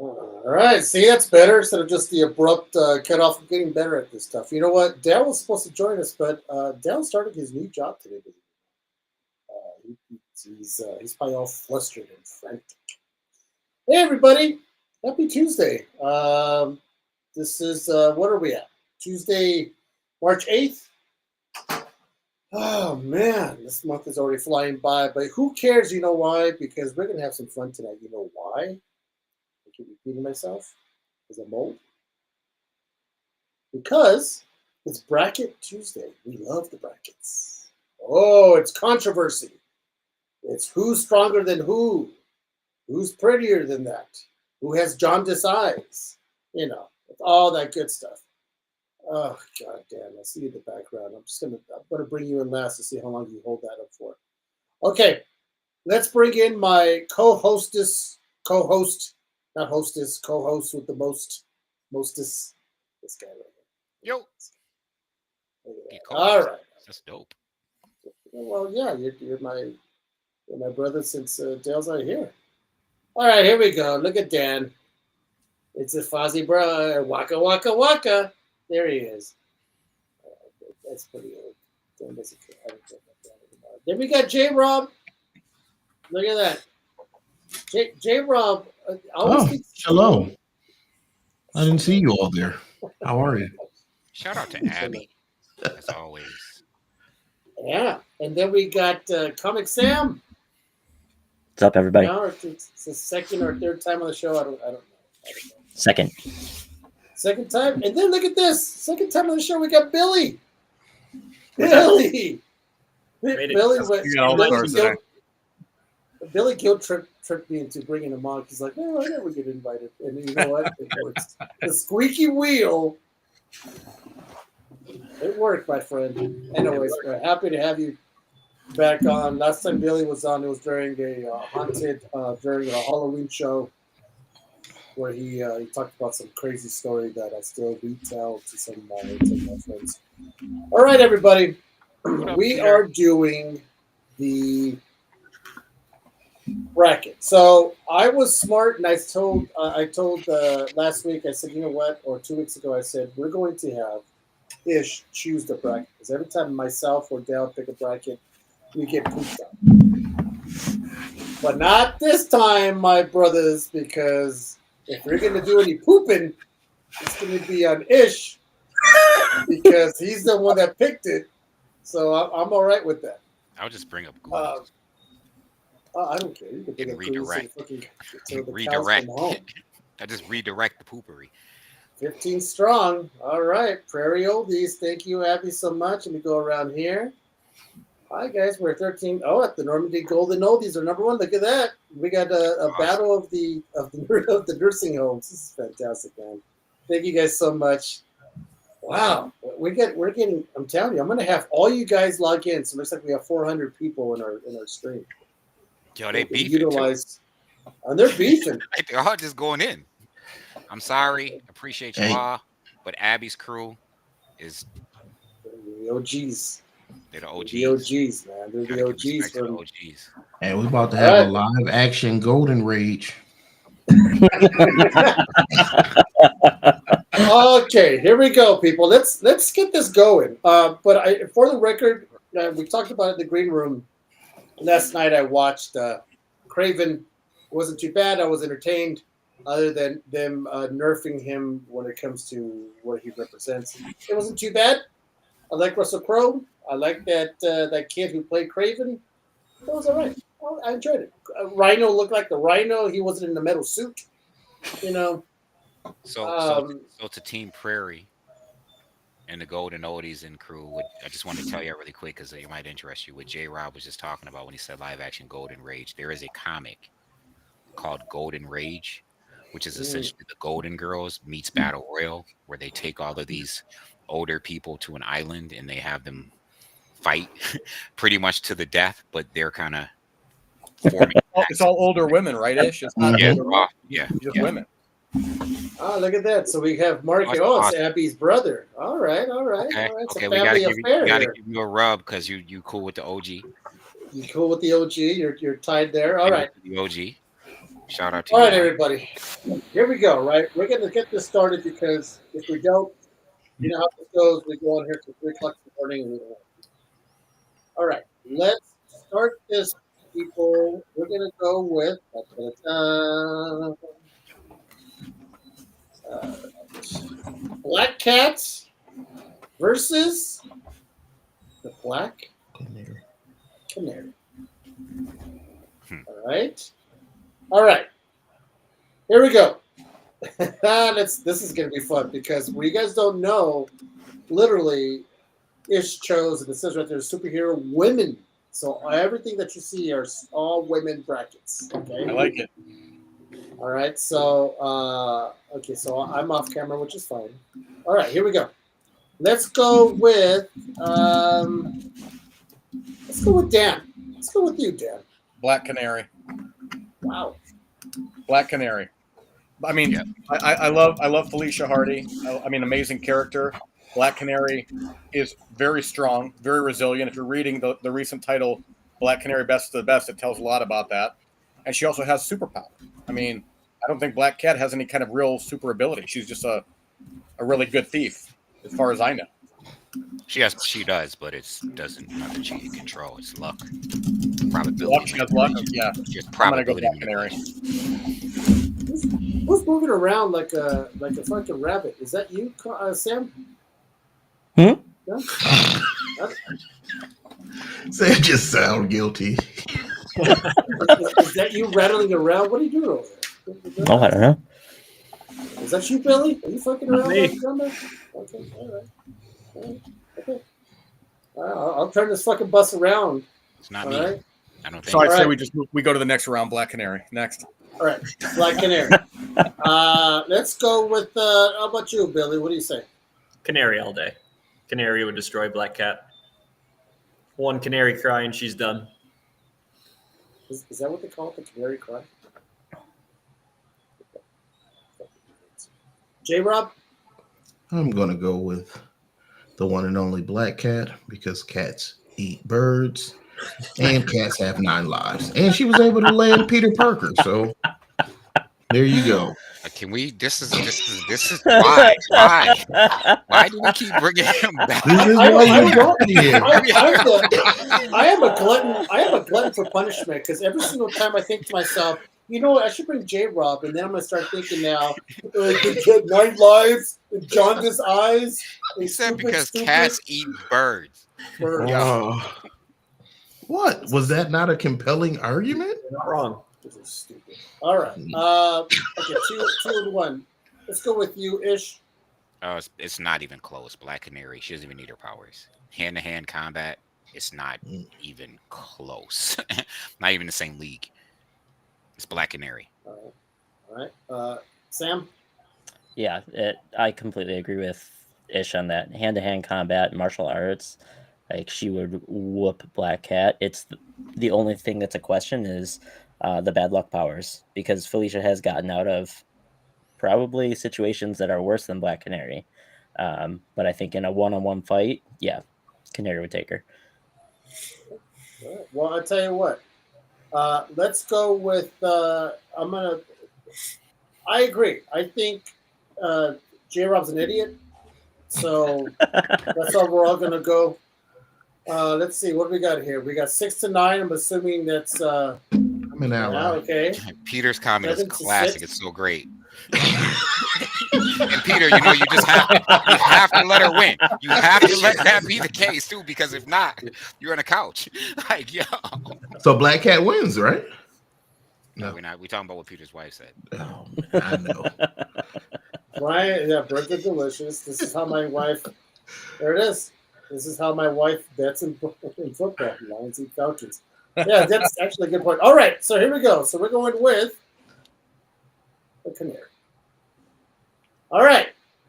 All right, see, that's better instead of just the abrupt cut off. I'm getting better at this stuff. You know what? Dale was supposed to join us, but Dale started his new job today. He's probably all flustered and frantic. Hey, everybody! Happy Tuesday. This is what are we at? Tuesday, March 8th. Oh man, this month is already flying by, but who cares? You know why? Because we're gonna have some fun tonight. You know why? I keep repeating myself because I'm old. Because it's Bracket Tuesday. We love the brackets. Oh, it's controversy. It's who's stronger than who, who's prettier than that, who has jaundiced eyes. All that good stuff. Oh god damn! I see you in the background. I'm gonna bring you in last to see how long you hold that up for. Okay, let's bring in my co-host, not hostess, co-host with the mostest. This guy right Yo, here. be All co-host. right. That's dope. Well, yeah, you're my brother since Dale's not here. All right, here we go. Look at Dan. It's a Fozzie bro. Waka waka waka. There he is. That's pretty old. Dan doesn't care. I don't care about that anymore. Then we got J Rob. Look at that. J Rob. I always Oh, think. hello. I didn't see you all there. How are you? Shout out to Abby, as always. Yeah, and then we got Comic Sam. What's up, everybody? No, it's the second or third time on the show. I don't know. Second. Second time, and then look at this. Second time on the show, we got Billy. Billy. Billy guilt tripped me into bringing him on. He's like, "Oh, I never get invited," and you know what? It works. The squeaky wheel. It worked, my friend. Anyways, we're happy to have you back on. Last time Billy was on, it was during during a Halloween show where he talked about some crazy story that I still retell to some of my friends. All right, everybody, we are doing the bracket. So I was smart, and I told last week. I said, you know what, or 2 weeks ago, I said we're going to have Ish choose the bracket because every time myself or Dale pick a bracket, we get pooped on. But not this time, my brothers, because if we're gonna do any pooping, it's gonna be on Ish because he's the one that picked it. So I'm all right with that. I'll just bring up Google. I don't care. You can pick and up redirect. Redirect. I just redirect the poopery. 15 strong. All right. Prairie Oldies. Thank you, Abby, so much. Let me go around here. Hi, guys. We're 13. Oh, at the Normandy Golden Oldies are number one. Look at that. We got a battle of the nursing homes. This is fantastic, man. Thank you guys so much. Wow. We're getting, I'm telling you, I'm going to have all you guys log in. So it looks like we have 400 people in our stream. Yo, they beefing and they're beefing. They're all just going in. I'm sorry. Appreciate you all. But Abby's crew is the OGs. They're the OGs. The OGs, man. They're the OGs. The OGs. And we're about to have a live action Golden Rage. Okay, here we go, people. Let's get this going. But for the record, we talked about it in the green room last night. I watched Craven. It wasn't too bad. I was entertained. Other than them nerfing him when it comes to what he represents, it wasn't too bad. I like Russell Crowe. I like that kid who played Craven. That was all right. I enjoyed it. Rhino looked like the Rhino. He wasn't in the metal suit, you know. So to Team Prairie and the Golden Oldies and crew, I just want to tell you really quick because it might interest you. What J. Rob was just talking about when he said live action Golden Rage, there is a comic called Golden Rage, which is essentially the Golden Girls meets Battle Royal, where they take all of these older people to an island and they have them fight pretty much to the death, but they're kind of forming. It's all older women, right? Ish. It's not just women. Oh, look at that! So we have Mark. It's Abby's brother. All right. Okay. We gotta give you a rub because you cool with the OG. You cool with the OG? You're tied there. All right. The OG. Shout out to All you. right, everybody. Here we go, right? We're going to get this started because if we don't, you know how this goes. We go on here till 3 o'clock in the morning. And we don't. All right. Let's start this, people. We're going to go with Black Cats versus the Black Canary. All right. All right. Here we go. This is going to be fun because what you guys don't know, literally, Ish chose, and it says right there, superhero women. So everything that you see are all women brackets. Okay. I like it. All right. So, okay. So I'm off camera, which is fine. All right. Here we go. Let's go with Dan. Let's go with you, Dan. Black Canary. Wow. Black Canary. I mean, Yeah. I love Felicia Hardy. I mean, amazing character. Black Canary is very strong, very resilient. If you're reading the recent title, Black Canary Best of the Best, it tells a lot about that. And she also has superpower. I mean, I don't think Black Cat has any kind of real super ability. She's just a really good thief, as far as I know. She does, but it's doesn't nothing she can control. It's luck, Luck, probability. she has luck. Yeah, Just I'm gonna go probability. Black Canary. Who's moving around like a fucking rabbit? Is that you, Sam? Hmm? No? Say it just sound guilty. Is that you rattling around? What are you doing over there? Oh, I don't know. Is that you, Billy? Are you fucking around? Me. Like a drummer? Okay, all right. Okay. I'll turn this fucking bus around. It's not All me. right. I don't think. So I say Alright. we go to the next round. Black Canary next. All right. Black Canary. Let's go with. How about you, Billy? What do you say? Canary all day. Canary would destroy Black Cat. One canary cry and she's done. Is that what they call it? The canary cry? J-Rob? I'm gonna go with the one and only Black Cat because cats eat birds and cats have 9 lives. And she was able to land Peter Parker. So there you go. Can we? This is why do we keep bringing him back? This is I- why I- you brought me here. I am a glutton. I am a glutton for punishment because every single time I think to myself, you know what, I should bring J-Rob, and then I'm gonna start thinking now, he had 9 lives, and jaundiced eyes. He said because cats eat birds. birds. What? Was that not a compelling argument? You're not wrong. This is stupid. All right. Okay, 2 and 1. Let's go with you, Ish. It's not even close. Black Canary. She doesn't even need her powers. Hand-to-hand combat. It's not even close. Not even the same league. It's Black Canary. All right. Sam. Yeah, I completely agree with Ish on that. Hand-to-hand combat, martial arts, like she would whoop Black Cat. It's the only thing that's a question is the bad luck powers, because Felicia has gotten out of probably situations that are worse than Black Canary. But I think in a one-on-one fight, yeah, Canary would take her. All right. Well, I'll tell you what. Let's go with. I agree. I think J-Rob's an idiot. So that's how we're all going to go. Let's see. What do we got here? We got 6 to 9. I'm assuming that's. I'm an ally. Okay. Peter's comment is 7 to classic. 6. It's so great. And Peter, you know, you have to let her win. You have to let that be the case too, because if not, you're on a couch. Like, yo. So Black Cat wins, right? No, we're not. We're talking about what Peter's wife said. Oh, I know. Brian, yeah, birds are delicious. This is how my wife. There it is. This is how my wife bets in football. Lions eat Falcons. Yeah, that's actually a good point. All right, so here we go. So we're going with the Canary. All right,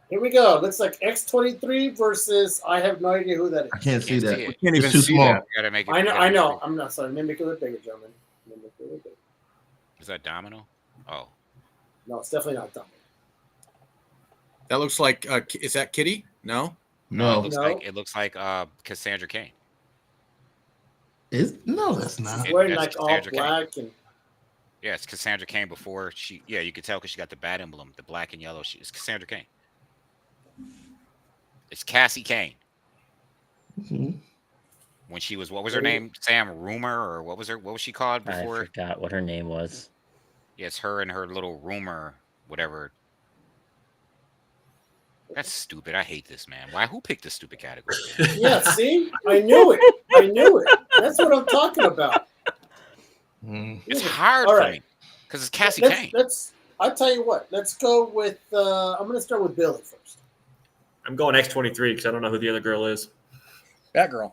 here we go. Looks like X23 versus I have no idea who that is. I can't see that. see it. Can't It's even too see small. that. You gotta make it. I know. I'm not sorry. Let me make it a little bigger, gentlemen. Let me make it a little bigger. Is that Domino? Oh, No, it's definitely not dumb. That looks like. Is that Kitty? No. No, it looks like Cassandra Cain. no, that's not. She's wearing that's like all Cassandra Cain. black and Yeah, it's Cassandra Cain before she. Yeah, you could tell because she got the bat emblem, the black and yellow. It's Cassandra Cain. It's Cassie Cain. Mhm. When she was, what was her name? Sam Rumor, or what was she called I before? forgot what her name was. Yeah, it's her and her little rumor, whatever. That's stupid. I hate this, man. Who picked this stupid category? Yeah, see? I knew it. That's what I'm talking about. Mm. It's hard All for right. me because it's Cassie Cain. I'll tell you what. Let's go with. I'm going to start with Billy first. I'm going X-23 because I don't know who the other girl is. Batgirl.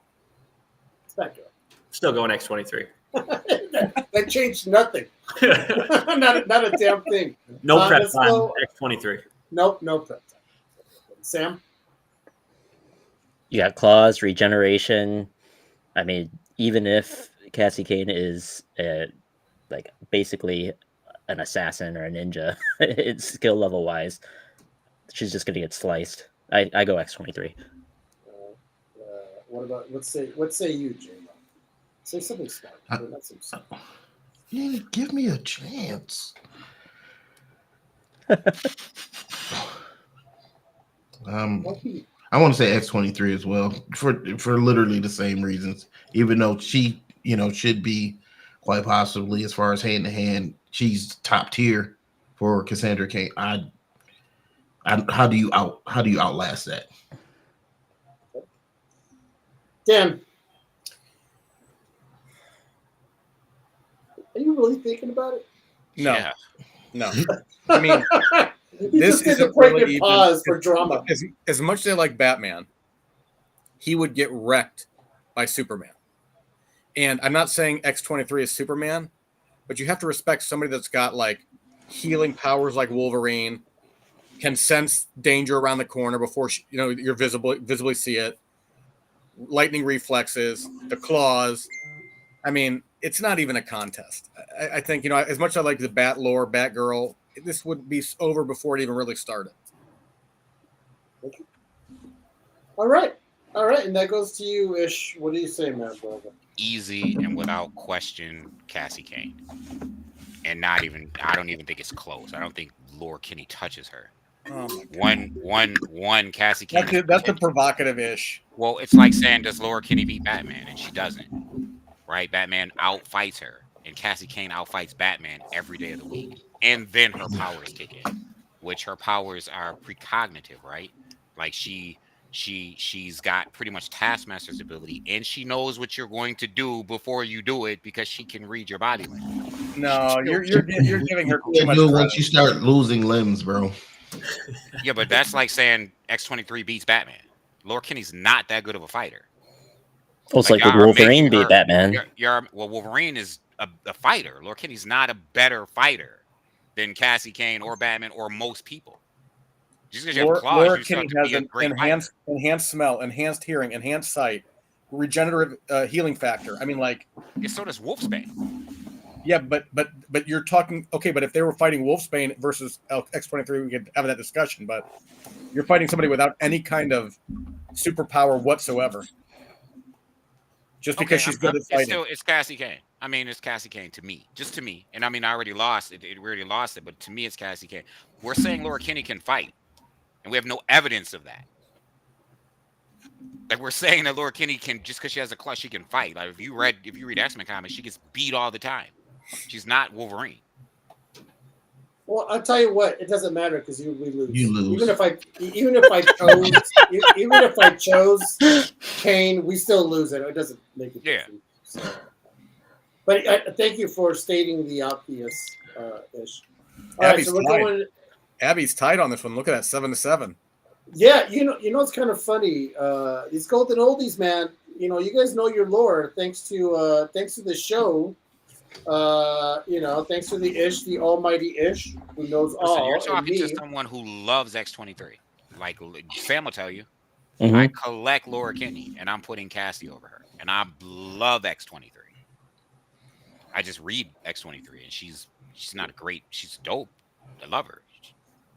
It's that girl. Still going X-23. that changed nothing. not a damn thing. No prep let's time. go- X-23. Nope, no prep time. Sam? You got claws, regeneration. I mean, even if Cassie Cain is like basically an assassin or a ninja, it's skill level wise, she's just gonna get sliced. I go X-23. What about what say you, J-Lo? Say something smart. Not so smart. You didn't give me a chance. I want to say X-23 as well for literally the same reasons. Even though she, should be quite possibly as far as hand to hand, she's top tier for Cassandra Cain. How do you outlast that? Dan, are you really thinking about it? No, Yeah. no. I mean, This is a pregnant pause for drama. As much as I like Batman, he would get wrecked by Superman. And I'm not saying X-23 is Superman, but you have to respect somebody that's got like healing powers like Wolverine, can sense danger around the corner before you're visibly see it. Lightning reflexes, the claws. I mean, it's not even a contest. I think, as much as I like the Bat lore, Batgirl, this would be over before it even really started. All right. And that goes to you, Ish. What do you say, man, brother? Easy and without question, Cassie Cain. And I don't even think it's close. I don't think Laura Kinney touches her. One Cassie Cain. That's the provocative ish. Well, it's like saying, does Laura Kinney beat Batman? And she doesn't. Right? Batman outfights her. And Cassie Cain outfights Batman every day of the week. And then her powers kick in, which her powers are precognitive, right? Like she's got pretty much Taskmaster's ability, and she knows what you're going to do before you do it because she can read your body language. No, you're giving her too much do credit. once you start losing limbs, bro. Yeah, but that's like saying X-23 beats Batman. Laura Kinney's not that good of a fighter. It's like Wolverine beat Batman. Wolverine is a fighter. Laura Kinney's not a better fighter than Cassie Cain or Batman or most people. Just because you have claws, Laura you Kinney start to has be a an great enhanced smell, enhanced hearing, enhanced sight, regenerative healing factor. I mean, like, yeah, so does Wolfsbane. Yeah, but you're talking okay. But if they were fighting Wolfsbane versus X-23, we could have that discussion. But you're fighting somebody without any kind of superpower whatsoever, just because she's good at fighting. It's Cassie Cain. I mean, it's Cassie Cain to me, just to me. And I mean, I already lost it. It already lost it. But to me, it's Cassie Cain. We're saying Laura Kinney can fight, and we have no evidence of that. Like we're saying that Laura Kinney can, just because she has a claw, she can fight. Like if you read X-Men comics, she gets beat all the time. She's not Wolverine. Well, I'll tell you what, it doesn't matter because we lose. You lose. Even if I chose Kane, we still lose it. It doesn't make a difference. So. But thank you for stating the obvious, Ish. All right, so we're going. Abby's tied on this one. Look at that, 7-7. Yeah, you know, it's kind of funny. These golden oldies, man. You guys know your lore thanks to the show. Thanks to the almighty Ish, who knows all. Listen, you're talking to someone who loves X-23. Like Sam will tell you, Mm-hmm. I collect Laura Kinney, and I'm putting Cassie over her, and I love X-23. I just read X-23, and she's not great. She's dope. I love her.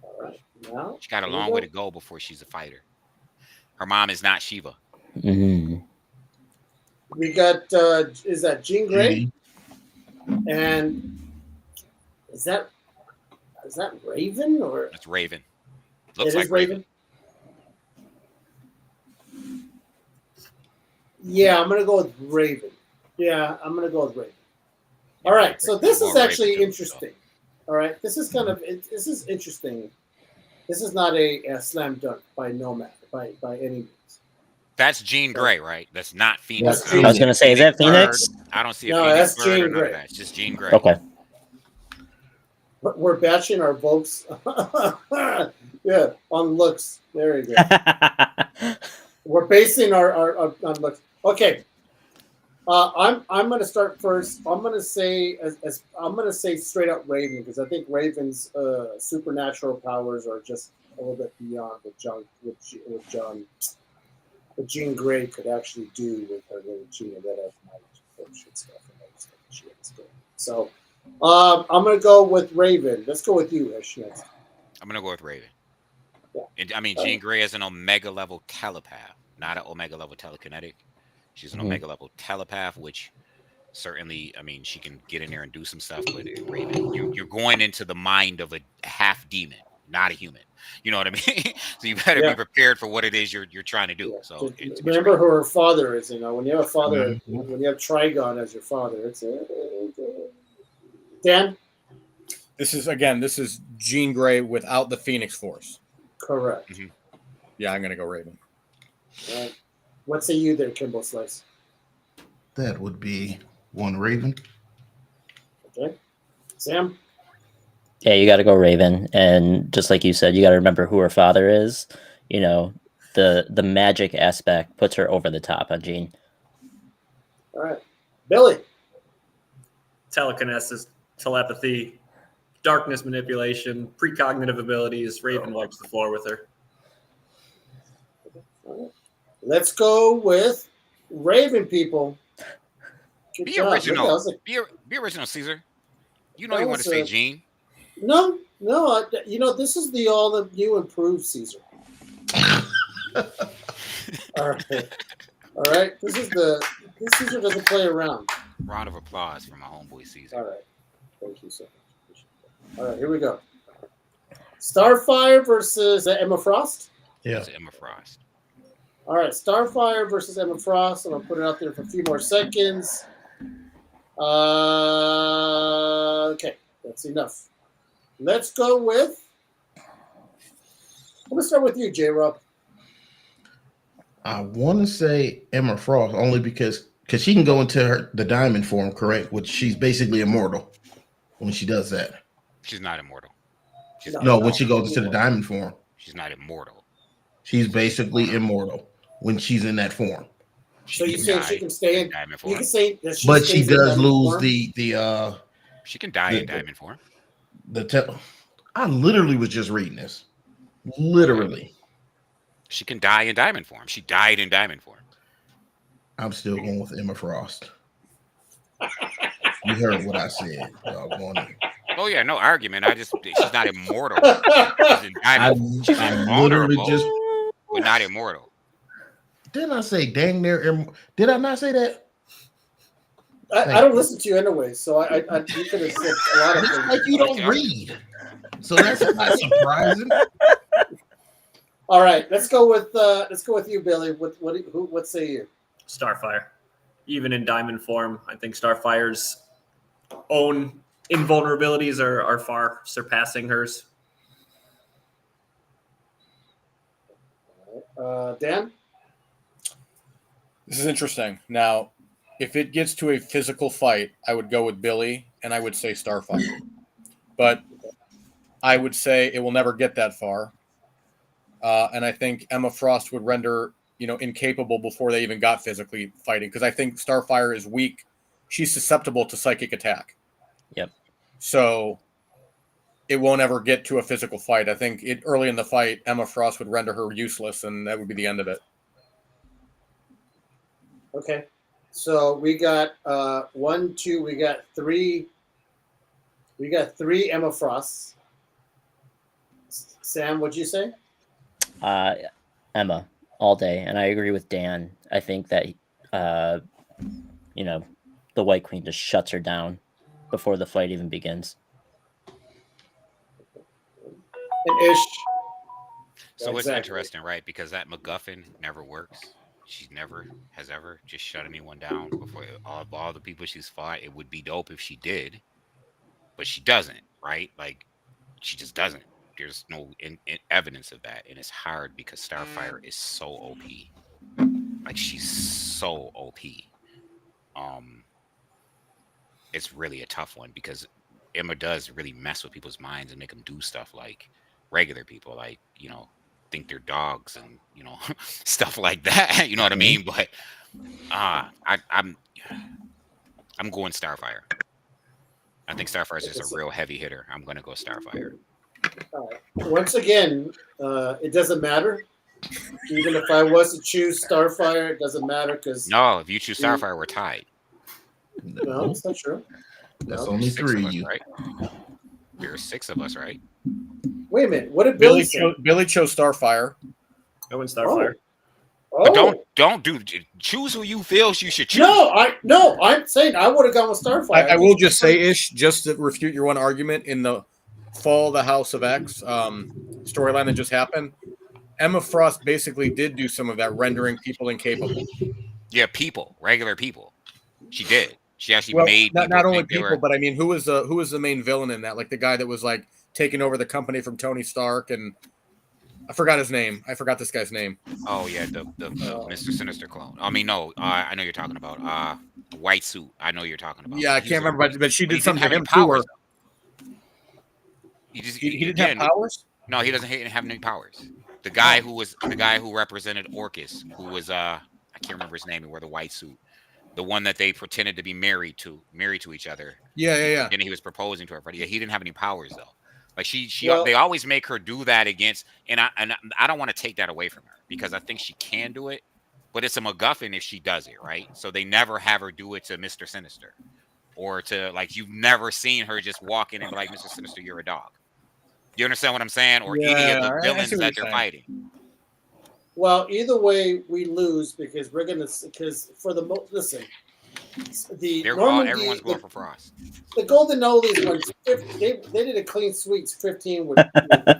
All right. Now, she got a long way to go before she's a fighter. Her mom is not Shiva. Mm-hmm. We got is that Jean Grey? And Is that Raven or It's Raven. Looks it like is Raven? Yeah, I'm gonna go with Raven. Yeah, I'm gonna go with Raven. All right, so this is actually interesting. All right, this is this is interesting. This is not a slam dunk by no matter by any means. That's Jean Grey, right? That's not Phoenix. That's I was going to say, is that Phoenix? I don't see a No, Phoenix that's Bird Jean or none Grey. of that. It's just Jean Grey. Okay. But we're batching our votes. Yeah, on looks. There you go. We're basing our on looks. Okay. I'm going to start first. I'm going to say I'm going to say straight up Raven because I think Raven's supernatural powers are just a little bit beyond what Jean Grey could actually do with her little Jean that has knowledge and stuff and all stuff she has to. So I'm going to go with Raven. Let's go with you, Ish, next. I'm gonna go with Raven. Yeah. And, I mean, Jean Grey is an Omega level telepath, not an Omega level telekinetic. She's an Omega level telepath, which certainly, I mean, she can get in there and do some stuff. But Raven, you're going into the mind of a half demon, not a human. You know what I mean? So you better be prepared for what it is you're trying to do. Yeah. So remember who her father is. You know, when you have a father, when you have Trigon as your father, it's Dan. This is Jean Grey without the Phoenix Force. Correct. Mm-hmm. Yeah, I'm gonna go Raven. Right. What say you there, Kimbo Slice? That would be one Raven. Okay. Sam? Yeah, you got to go Raven. And just like you said, you got to remember who her father is. You know, the magic aspect puts her over the top on Jean. All right. Billy? Telekinesis, telepathy, darkness manipulation, precognitive abilities. Raven wipes the floor with her. All right. Let's go with Raven, people. Good be job. original. Look, like, be original, Caesar. You know you want to say Jean. No. You know, this is the all of you improved Caesar. All right. This Caesar doesn't play around. Round of applause for my homeboy Caesar. All right. Thank you so much. All right, here we go. Starfire versus Emma Frost. Yeah. It's Emma Frost. All right, Starfire versus Emma Frost. I'm gonna put it out there for a few more seconds. Okay, that's enough. Let's go with. I'm gonna start with you, J-Rob. I want to say Emma Frost only because she can go into the diamond form, correct? Which she's basically immortal when she does that. She's not immortal. When she goes into the diamond form, she's not immortal. She's basically immortal when she's in that form. So you say she can stay in diamond form? You can say that she but she does lose form? the. She can die in diamond form. I literally was just reading this. Literally. She can die in diamond form. She died in diamond form. I'm still going with Emma Frost. You heard what I said. Oh yeah, no argument. She's not immortal. She's in diamond. She's invulnerable, but not immortal. Didn't I say dang near? Did I not say that? I don't listen to you anyway, so I you could have said a lot of things. Like you don't read, so that's not surprising. All right, let's go with you, Billy. What say you? Starfire, even in diamond form, I think Starfire's own invulnerabilities are far surpassing hers. Dan? This is interesting. Now, if it gets to a physical fight, I would go with Billy, and I would say Starfire. But I would say it will never get that far. And I think Emma Frost would render, incapable before they even got physically fighting. Because I think Starfire is weak. She's susceptible to psychic attack. Yep. So it won't ever get to a physical fight. I think early in the fight, Emma Frost would render her useless, and that would be the end of it. Okay. So we got 1, 2, we got 3. We got 3 Emma Frosts. Sam, what'd you say? Emma all day, and I agree with Dan. I think that the White Queen just shuts her down before the fight even begins. And Ish. So it's Exactly. interesting, right? Because that MacGuffin never works. She never has ever just shut anyone down before. All the people she's fought, it would be dope if she did, but she doesn't, right? Like she just doesn't. There's no evidence of that, and it's hard because Starfire is so OP. Like she's so OP. It's really a tough one because Emma does really mess with people's minds and make them do stuff like regular people, like think they're dogs and stuff like that. You know what I mean? But I'm going Starfire. I think Starfire is just a real heavy hitter. I'm going to go Starfire. Once again, it doesn't matter. Even if I was to choose Starfire, it doesn't matter because no, if you choose Starfire, we're tied. No, that's not true. That's No. only Six three of of us, you. right? There are 6 of us, right? Wait a minute. What did Billy say? Billy chose Starfire. Go in Starfire. But don't choose who you feel you should choose. No, I'm saying I would have gone with Starfire. I will just say, Ish, just to refute your one argument, in the Fall of the House of X storyline that just happened, Emma Frost basically did do some of that, rendering people incapable. Yeah, people, regular people. She did. She actually Well, made not only think they people, were- but I mean, who was the main villain in that? Like the guy that was like taking over the company from Tony Stark, and I forgot his name. I forgot this guy's name. Oh yeah, the Mr. Sinister clone. I mean, no, I know you're talking about white suit. I know you're talking about. Yeah, I He can't was a- remember, but she but he did something didn't to have him any too. powers. He didn't have powers. No, he doesn't have any powers. The guy who represented Orcus, who was I can't remember his name. He wore the white suit. The one that they pretended to be married to each other. Yeah. And he was proposing to her, but he didn't have any powers though. Like Well- they always make her do that against, and I don't want to take that away from her because I think she can do it, but it's a MacGuffin if she does it, right? So they never have her do it to Mr. Sinister, or to like you've never seen her just walk in and be like, Mr. Sinister, you're a dog. You understand what I'm saying? Or any of Yeah, the I villains see what that you're they're saying. fighting. Well, either way, we lose because for the listen, Everyone's going for Frost. the Golden Oldies went. They did a clean sweep 15 with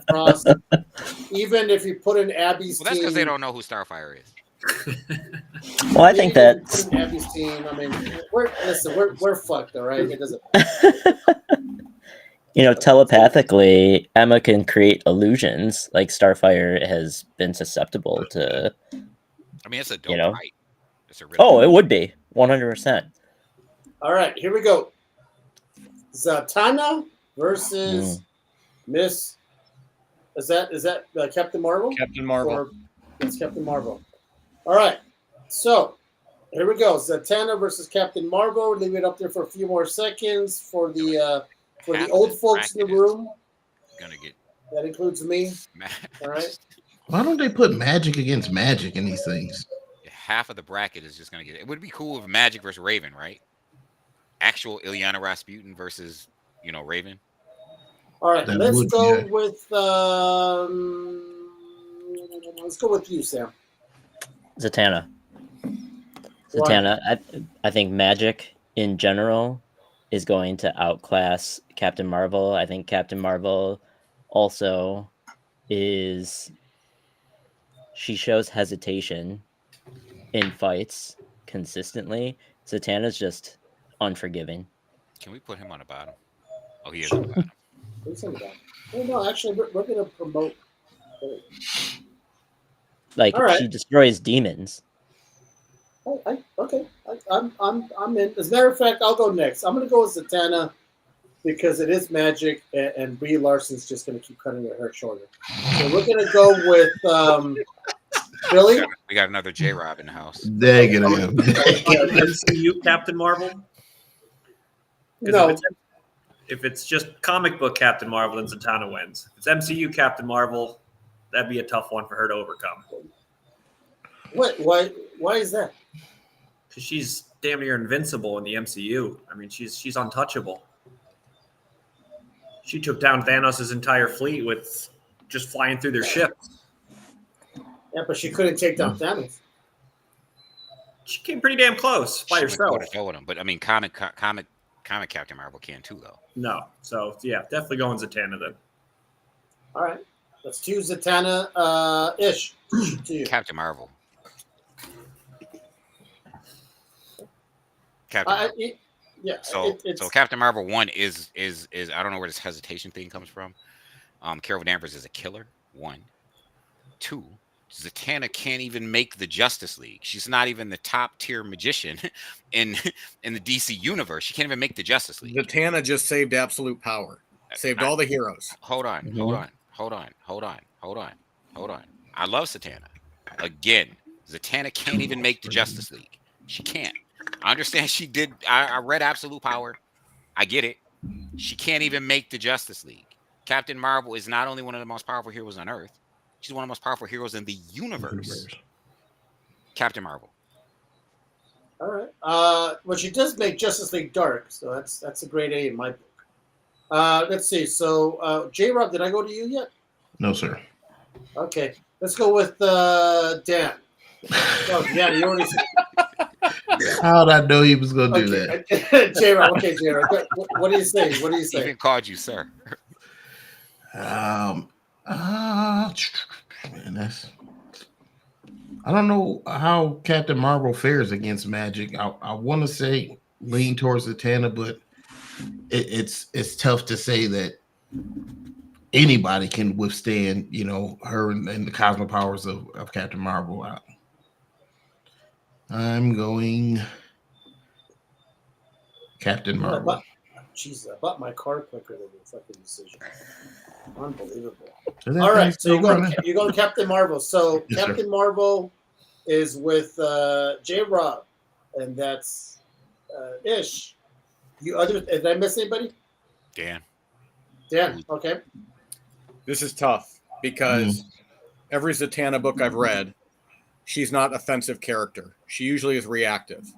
Frost. Even if you put in Abby's Well, that's team, because they don't know who Starfire is. Well, I think even if you that's put in Abby's team. I mean, we're fucked. All right, it doesn't. telepathically, Emma can create illusions. Like Starfire has been susceptible to. I mean, it's a dope fight. It's a really Oh, it would be 100%. All right, here we go. Zatanna versus Miss. Is that Captain Marvel? Captain Marvel. Or it's Captain Marvel. All right, so here we go. Zatanna versus Captain Marvel. Leave it up there for a few more seconds for the old folks in the room. Gonna get That includes me. mad. All right. Why don't they put magic against magic in these things? Half of the bracket is just gonna get. It would be cool if Magic versus Raven, right? Actual Ilyana Rasputin versus Raven. All right. That Let's would- go yeah. with. Let's go with you, Sam. Zatanna. I think magic in general is going to outclass Captain Marvel. I think Captain Marvel also she shows hesitation in fights consistently. Zatanna's just unforgiving. Can we put him on the bottom? Oh, he is on the bottom. Who's in that? Oh, no, actually, we're going to promote. Like All right. she destroys demons. I'm in. As a matter of fact, I'll go next. I'm going to go with Zatanna because it is magic, and Brie Larson's just going to keep cutting her hair shorter. So we're going to go with Billy. We got another J-Rob in the house. Negative. MCU Captain Marvel? 'Cause No, If it's just comic book Captain Marvel, then Zatanna wins. If it's MCU Captain Marvel, that'd be a tough one for her to overcome. what? Why is that? Because she's damn near invincible in the MCU. I mean, she's untouchable. She took down Thanos' entire fleet with just flying through their ship. Yeah, but she couldn't take down Thanos. She came pretty damn close by She went herself. toe-to-toe with him, but I mean, comic Captain Marvel can too, though. No. So, yeah, definitely going Zatanna then. All right. That's 2 Zatanna. Ish. To you. Captain Marvel. Captain Marvel. Yeah. So it's Captain Marvel 1 is I don't know where this hesitation thing comes from. Carol Danvers is a killer. 1. 2. Zatanna can't even make the Justice League. She's not even the top tier magician in the DC universe. She can't even make the Justice League. Zatanna just saved absolute power. Saved all the heroes. Hold on. I love Zatanna. Again, Zatanna can't even make the Justice League. She can't. I understand she did. I read Absolute Power. I get it. She can't even make the Justice League. Captain Marvel is not only one of the most powerful heroes on Earth, she's one of the most powerful heroes in the universe. Captain Marvel. all right. Well, she does make Justice League Dark, so that's a grade A in my book. Let's see. So, J-Rob, did I go to you yet? No, sir. Okay. Let's go with Dan. Oh, yeah, you already said. How'd I know he was going to do that? J-Rob. Okay, J-Rob. What do you say? What do you say? Even called you sir. Man, I don't know how Captain Marvel fares against magic. I want to say lean towards Zatanna, but it's tough to say that anybody can withstand, her and the cosmic powers of Captain Marvel. I'm going Captain Marvel. Jeez, I bought my car quicker than the fucking decision. Unbelievable. So that All right, thing's so still running. you're going Captain Marvel. So Yes, Captain Marvel is with J-Rob, and that's Ish. Did I miss anybody? Dan. Okay. This is tough because every Zatanna book I've read, she's not offensive character. She usually is reactive.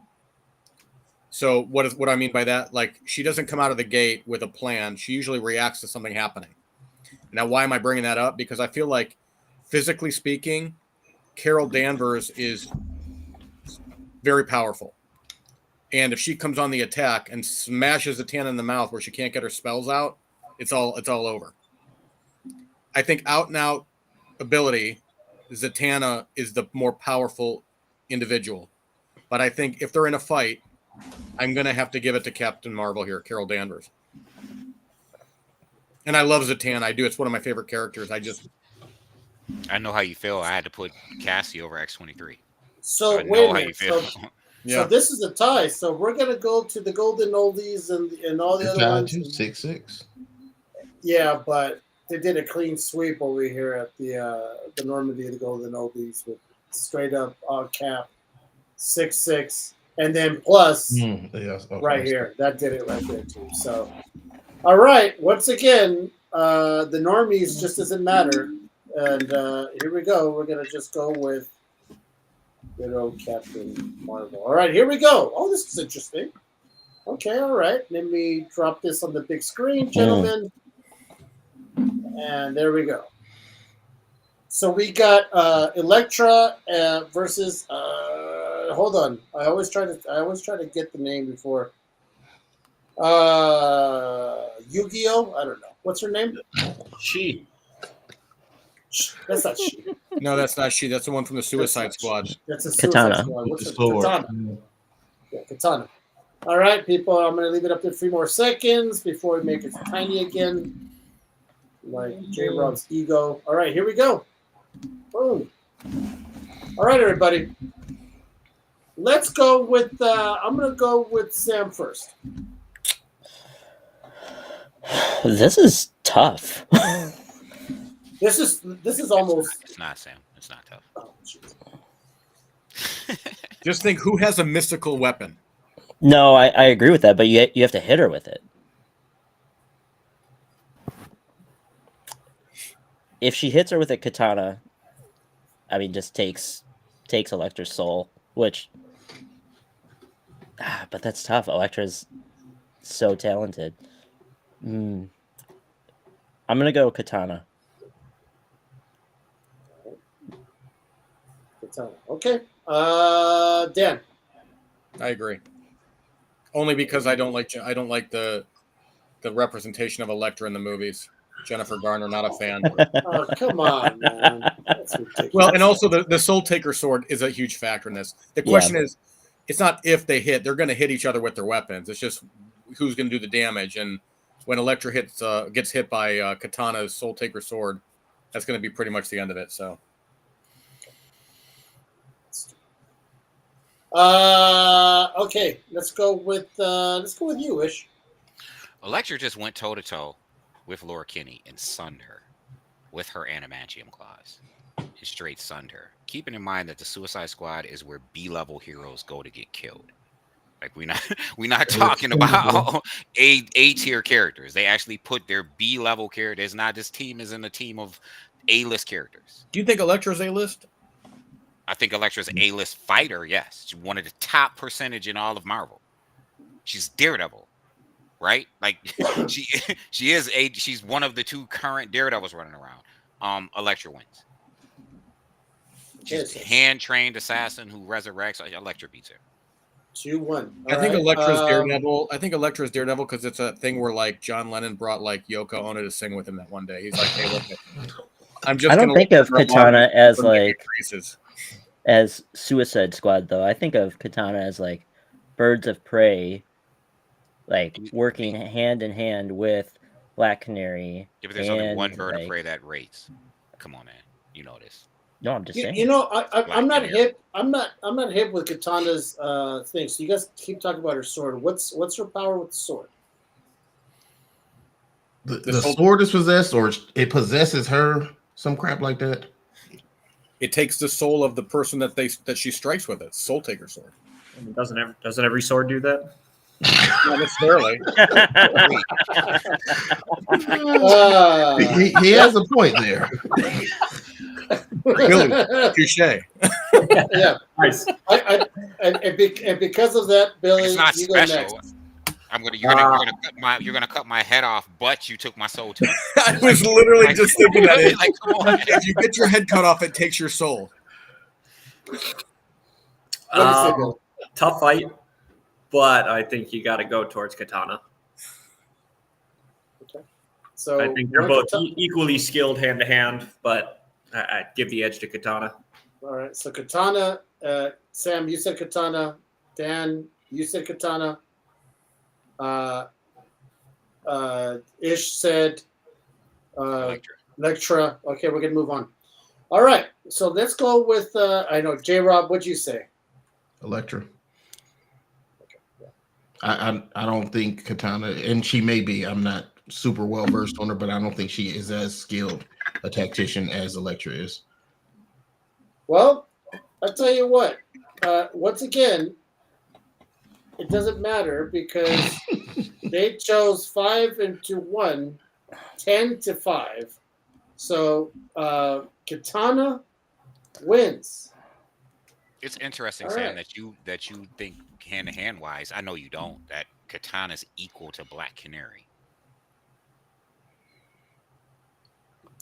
So what I mean by that? Like, she doesn't come out of the gate with a plan. She usually reacts to something happening. Now, why am I bringing that up? Because I feel like, physically speaking, Carol Danvers is very powerful. And if she comes on the attack and smashes Zatanna in the mouth where she can't get her spells out, it's all over. I think out and out ability, Zatanna is the more powerful individual. But I think if they're in a fight, I'm going to have to give it to Captain Marvel here, Carol Danvers. And I love Zatanna. I do. It's one of my favorite characters. I know how you feel. I had to put Cassie over X-23. So I wait know a how minute. you feel. So this is a tie. So we're gonna go to the Golden Oldies and all the other ones. 6-6. Yeah, but they did a clean sweep over here at the Normandy, the Golden Oldies, with straight up all cap 6-6, and then plus Yes, okay. right here. That did it right there too. So, all right. Once again, the normies just doesn't matter. And here we go. We're gonna just go with good old Captain Marvel. All right, here we go. Oh, this is interesting. Okay, all right. Let me drop this on the big screen, gentlemen. And there we go. So we got Elektra versus. Hold on. I always try to get the name before. Yu-Gi-Oh. I don't know. What's her name? She. That's not she. No, that's not she. That's the one from the Suicide Squad. That's a Suicide Katana. Squad. What's With her? the sword. Katana. Yeah, Katana. All right, people. I'm going to leave it up to 3 more seconds before we make it tiny again. Like J-Rob's ego. All right, here we go. Boom. All right, everybody. Let's go with. I'm going to go with Sam first. This is tough. This is almost. It's not Sam. It's not tough. Oh, jeez. Just think, who has a mystical weapon? No, I agree with that, but you have to hit her with it. If she hits her with a katana, I mean, just takes Elektra's soul, which. But that's tough. Elektra's so talented. I'm gonna go katana. Katana. Okay. Dan. I agree. Only because I don't like the representation of Elektra in the movies. Jennifer Garner, not a fan. Oh, come on, man. That's ridiculous. Well, and also the Soul Taker sword is a huge factor in this. The question is, it's not if they hit; they're going to hit each other with their weapons. It's just who's going to do the damage. And when Elektra gets hit by Katana's Soul Taker sword, that's going to be pretty much the end of it. So, okay, let's go with you, Ish. Elektra just went toe to toe with Laura Kinney and sunned her with her adamantium claws. And straight sunned her. Keeping in mind that the Suicide Squad is where B-level heroes go to get killed. Like we're not talking about A-tier characters. They actually put their B-level characters. Not this team isn't a team of A-list characters. do you think Elektra's A-list? I think Elektra's an A-list fighter. Yes, she's one of the top percentage in all of Marvel. She's Daredevil. Right, like she's one of the two current Daredevils running around. Elektra wins. She's a hand-trained assassin who resurrects. Elektra beats her. 2-1. I think Elektra's Daredevil. I think Elektra's Daredevil because it's a thing where like John Lennon brought like Yoko Ono to sing with him that one day. He's like, "Hey, look, I'm just." I don't think of Katana as like increases. as Suicide Squad though. I think of Katana as like Birds of Prey, like working hand in hand with Black Canary. Yeah, but there's only one and, bird of like- prey that rates. Come on, man. You know this. No, I'm just saying. You know, I'm not Canary. hip. I'm not hip with Katana's thing. So you guys keep talking about her sword. What's her power with the sword? The sword is possessed, or it possesses her, some crap like that. It takes the soul of the person that she strikes with it. Soul Taker sword. Doesn't every sword do that? Not necessarily. He has a point there. Really, touche. Yeah. Nice. And because of that, Billy, It's not you go special. next. You're gonna cut my head off, but you took my soul too. I was literally just thinking that. Like, come on. If you get your head cut off, it takes your soul. What do you say, Billy? Tough fight, but I think you got to go towards Katana. So I think they're one both Katana- equally skilled hand to hand, but I'd give the edge to Katana. All right. So Katana, Sam, you said Katana. Dan, you said Katana. Ish said Elektra. Okay, we're gonna move on. All right. So let's go with I know J-Rob. What'd you say? Elektra. I don't think Katana, and she may be. I'm not super well versed on her, but I don't think she is as skilled a tactician as Elektra is. Well, I'll tell you what. Once again, it doesn't matter because they chose 5-1, 10-5. So Katana wins. It's interesting, All Sam, right. that you think hand to hand wise. I know you don't. That Katana's equal to Black Canary.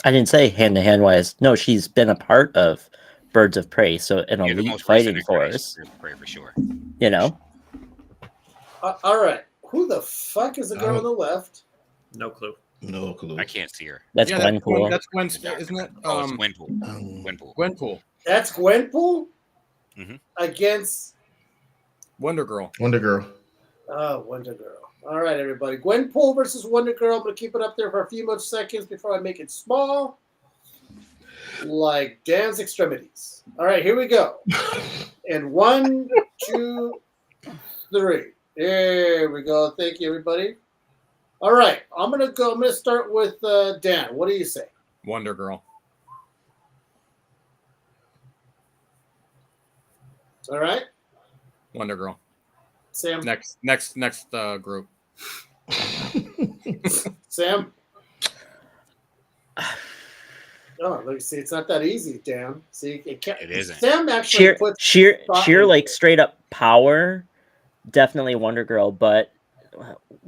I didn't say hand to hand wise. No, she's been a part of Birds of Prey, so an Yeah, the elite most fighting recent force. incarnation of Prey for sure. You know, All right. Who the fuck is the girl on the left? No clue. No clue. I can't see her. that's Gwenpool. That's Gwen, isn't it? Oh, it's Gwenpool. Um, Gwenpool. Gwenpool, That's Gwenpool Mhm. against Wonder Girl. Wonder Girl. Wonder Girl. All right, everybody. Gwenpool versus Wonder Girl. I'm going to keep it up there for a few more seconds before I make it small. Like Dan's extremities. All right, here we go. And 1, 2, 3. There we go. Thank you, everybody. All right, I'm going to start with Dan. What do you say? Wonder Girl. All right, Wonder Girl. Sam. Next group. Sam. Oh, look, see, it's not that easy, Dan. See, it can't. It isn't. Sam actually puts sheer thought into like it. straight up power. Definitely Wonder Girl, but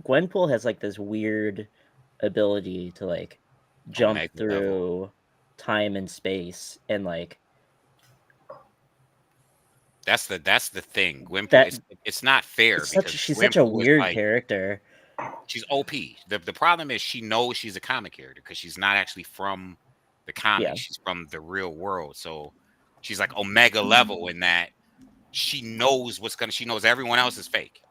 Gwenpool has like this weird ability to like jump magnet through time and space and like That's the thing. Gwenpool. That- It's not fair. she's such a Gwenpool is weird like- character. She's OP. The problem is she knows she's a comic character because she's not actually from the comics. Yeah. She's from the real world. So she's like Omega level in that she knows she knows everyone else is fake.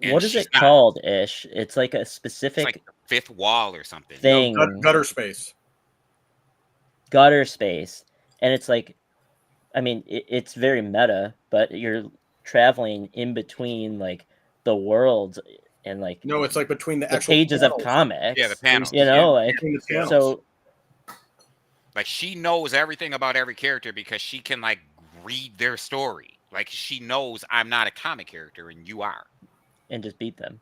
And What is she's it not. called, Ish? It's like a It's specific like the fifth wall or something. thing, Gutter space. gutter space, and it's like, I mean, it's very meta, but you're traveling in between like the worlds and like No, it's like between the the actual pages of panels. comics. Yeah, the panels. You know, like Between the panels. so. Like she knows everything about every character because she can like read their story. Like she knows I'm not a comic character and you are. And just beat them.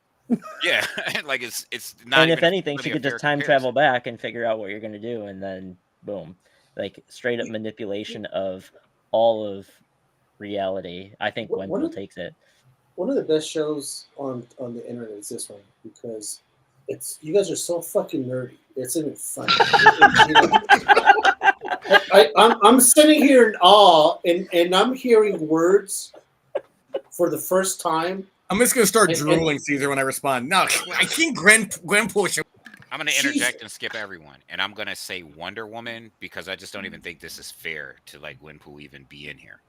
Yeah, like it's not. And if even anything, she really a could just fair time comparison. travel back and figure out what you're gonna do, and then boom, like straight up manipulation of all of reality. I think What Gwenpool if- takes it. One of the best shows on the internet is this one because you guys are so fucking nerdy. It's even funny. I'm sitting here in awe, and I'm hearing words for the first time. I'm just gonna start And- drooling, Caesar, when I respond. No, I think Gwenpool should. I'm going to Jesus. interject and skip everyone, and I'm going to say Wonder Woman because I just don't even think this is fair to like Gwenpool even be in here.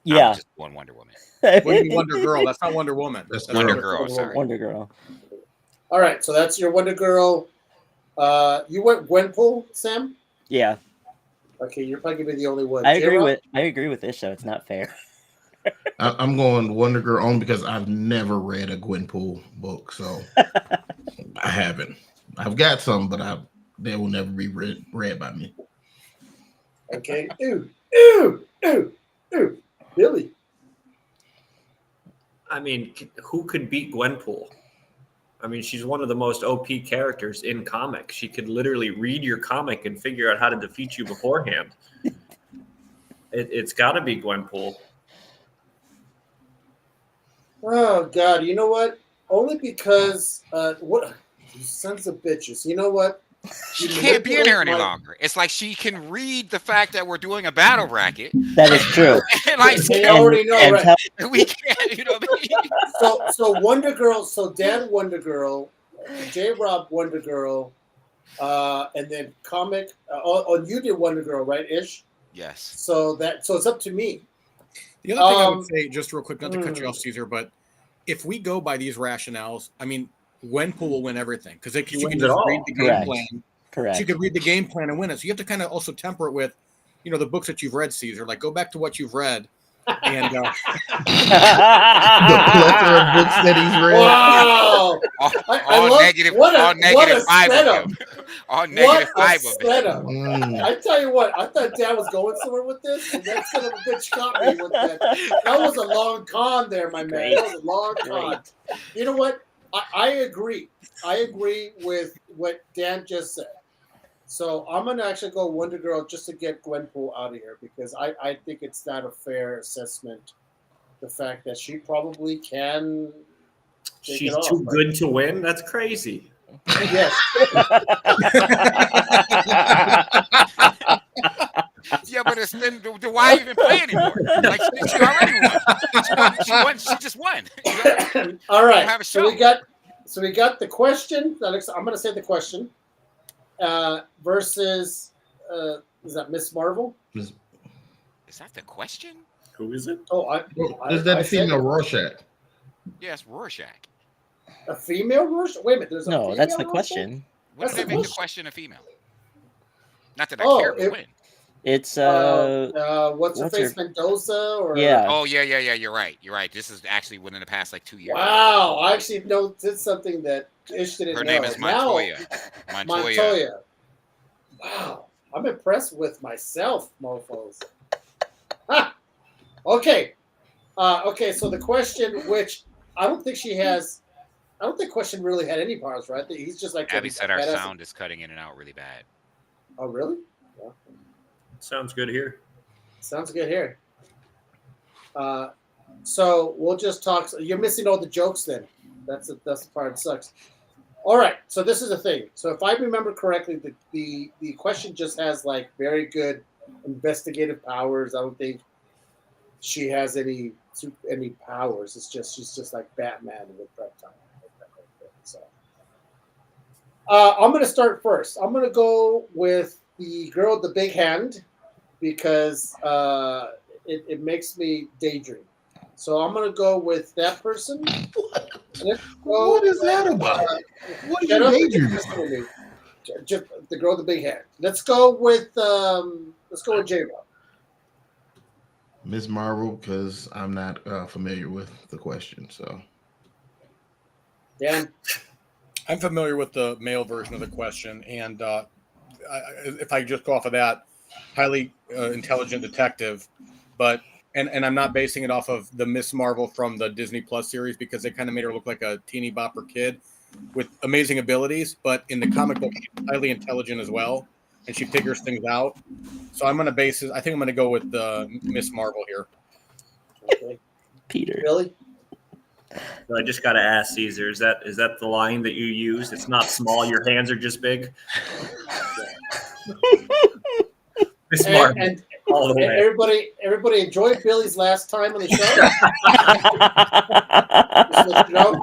Yeah, just one Wonder Woman. What do you mean Wonder Girl? That's not Wonder Woman. That's That's Wonder Girl. Girl. Sorry. Wonder Girl. All right, so that's your Wonder Girl. You went Gwenpool, Sam? Yeah, Okay, you're probably gonna be the only one. I agree J-Rob? with this show. It's not fair. I'm going Wonder Girl only because I've never read a Gwenpool book, so I haven't. I've got some, but they will never be read by me. Okay. Ooh. Billy. I mean, who could beat Gwenpool? I mean, she's one of the most OP characters in comics. She could literally read your comic and figure out how to defeat you beforehand. It's got to be Gwenpool. Oh God, you know what? Only because what you sons of bitches. You know what? She You can't be in here any manipulate my- longer. It's like she can read the fact that we're doing a battle bracket. That is true. And like They already know, and right? we can't, you know what I mean? So Wonder Girl, so Dan Wonder Girl, J-Rob Wonder Girl, and then comic. You did Wonder Girl, right, Ish? Yes. So it's up to me. The other thing I would Um, say, just real quick, not to cut you off, Caesar, but if we go by these rationales, I mean, Gwenpool will win everything because she can wins it just all. read the game Correct. plan. Correct. She could read the game plan and win it. So you have to kind of also temper it with, the books that you've read, Caesar. Like, go back to what you've read. And The plethora of books that he's read. Wow! All love- negative, what a- all what negative a 5 setup. of them. All negative What a 5 of them. setup! Mm. I tell you what, I thought Dan was going somewhere with this, and that son of a bitch got me with that. That was a long con there, my man. That was a long con. You know what? I agree. I agree with what Dan just said. So I'm gonna actually go Wonder Girl just to get Gwenpool out of here because I think it's not a fair assessment. The fact that she probably can. take She's it off, too but- good to win. That's crazy. Yes. Yeah, but it's then why even play anymore? Like she already won. She just won. All right. have a So we show. got the question. Alex, I'm gonna say the question. Versus is that Miss Marvel? Is that the question? Who is it? Oh, Is that I the said female Rorschach? Yes, Rorschach. a female Rorschach? Wait a minute. There's a No, female that's the Rorschach? question. When That's did they the make the question. question a female? Not that I Oh, care to it- win. It's What's her what's face? her- Mendoza or Yeah. Oh yeah. You're right. This is actually within the past like 2 years. Wow, I actually did something that Ish didn't Her know. name is Now- Montoya. Montoya. Wow, I'm impressed with myself, mofos. Ha! Okay. Okay, so the question, which I don't think Question really had any powers, right? He's just like Abby said our badass- sound is cutting in and out really bad. Oh, really? Sounds good here. Sounds good here. So we'll just talk. You're missing all the jokes then. That's the part that sucks. All right. So this is the thing. So if I remember correctly, the question just has like very good investigative powers. I don't think she has any powers. It's just she's just like Batman with reptile. I'm going to start first. I'm going to go with the girl with the big hand because it makes me daydream. So I'm going to go with that person. What is that about? What are Shut you up and daydreaming listen about? to me. Just the girl with the big hand. Let's go with J-Rob. Miss Marvel, because I'm not familiar with the question. So Dan. I'm familiar with the male version of the question, and if I just go off of that, highly intelligent detective, but and I'm not basing it off of the Miss Marvel from the Disney Plus series because they kind of made her look like a teeny bopper kid with amazing abilities, but in the comic book, she's highly intelligent as well, and she figures things out. So I'm going to base it. I think I'm going to go with Miss Marvel here. Okay. Peter. Billy. So I just got to ask Caesar: is that the line that you use? It's not small. Your hands are just big. Miss Marvel, And all the way. everybody enjoyed Billy's last time on the show. Just let you know.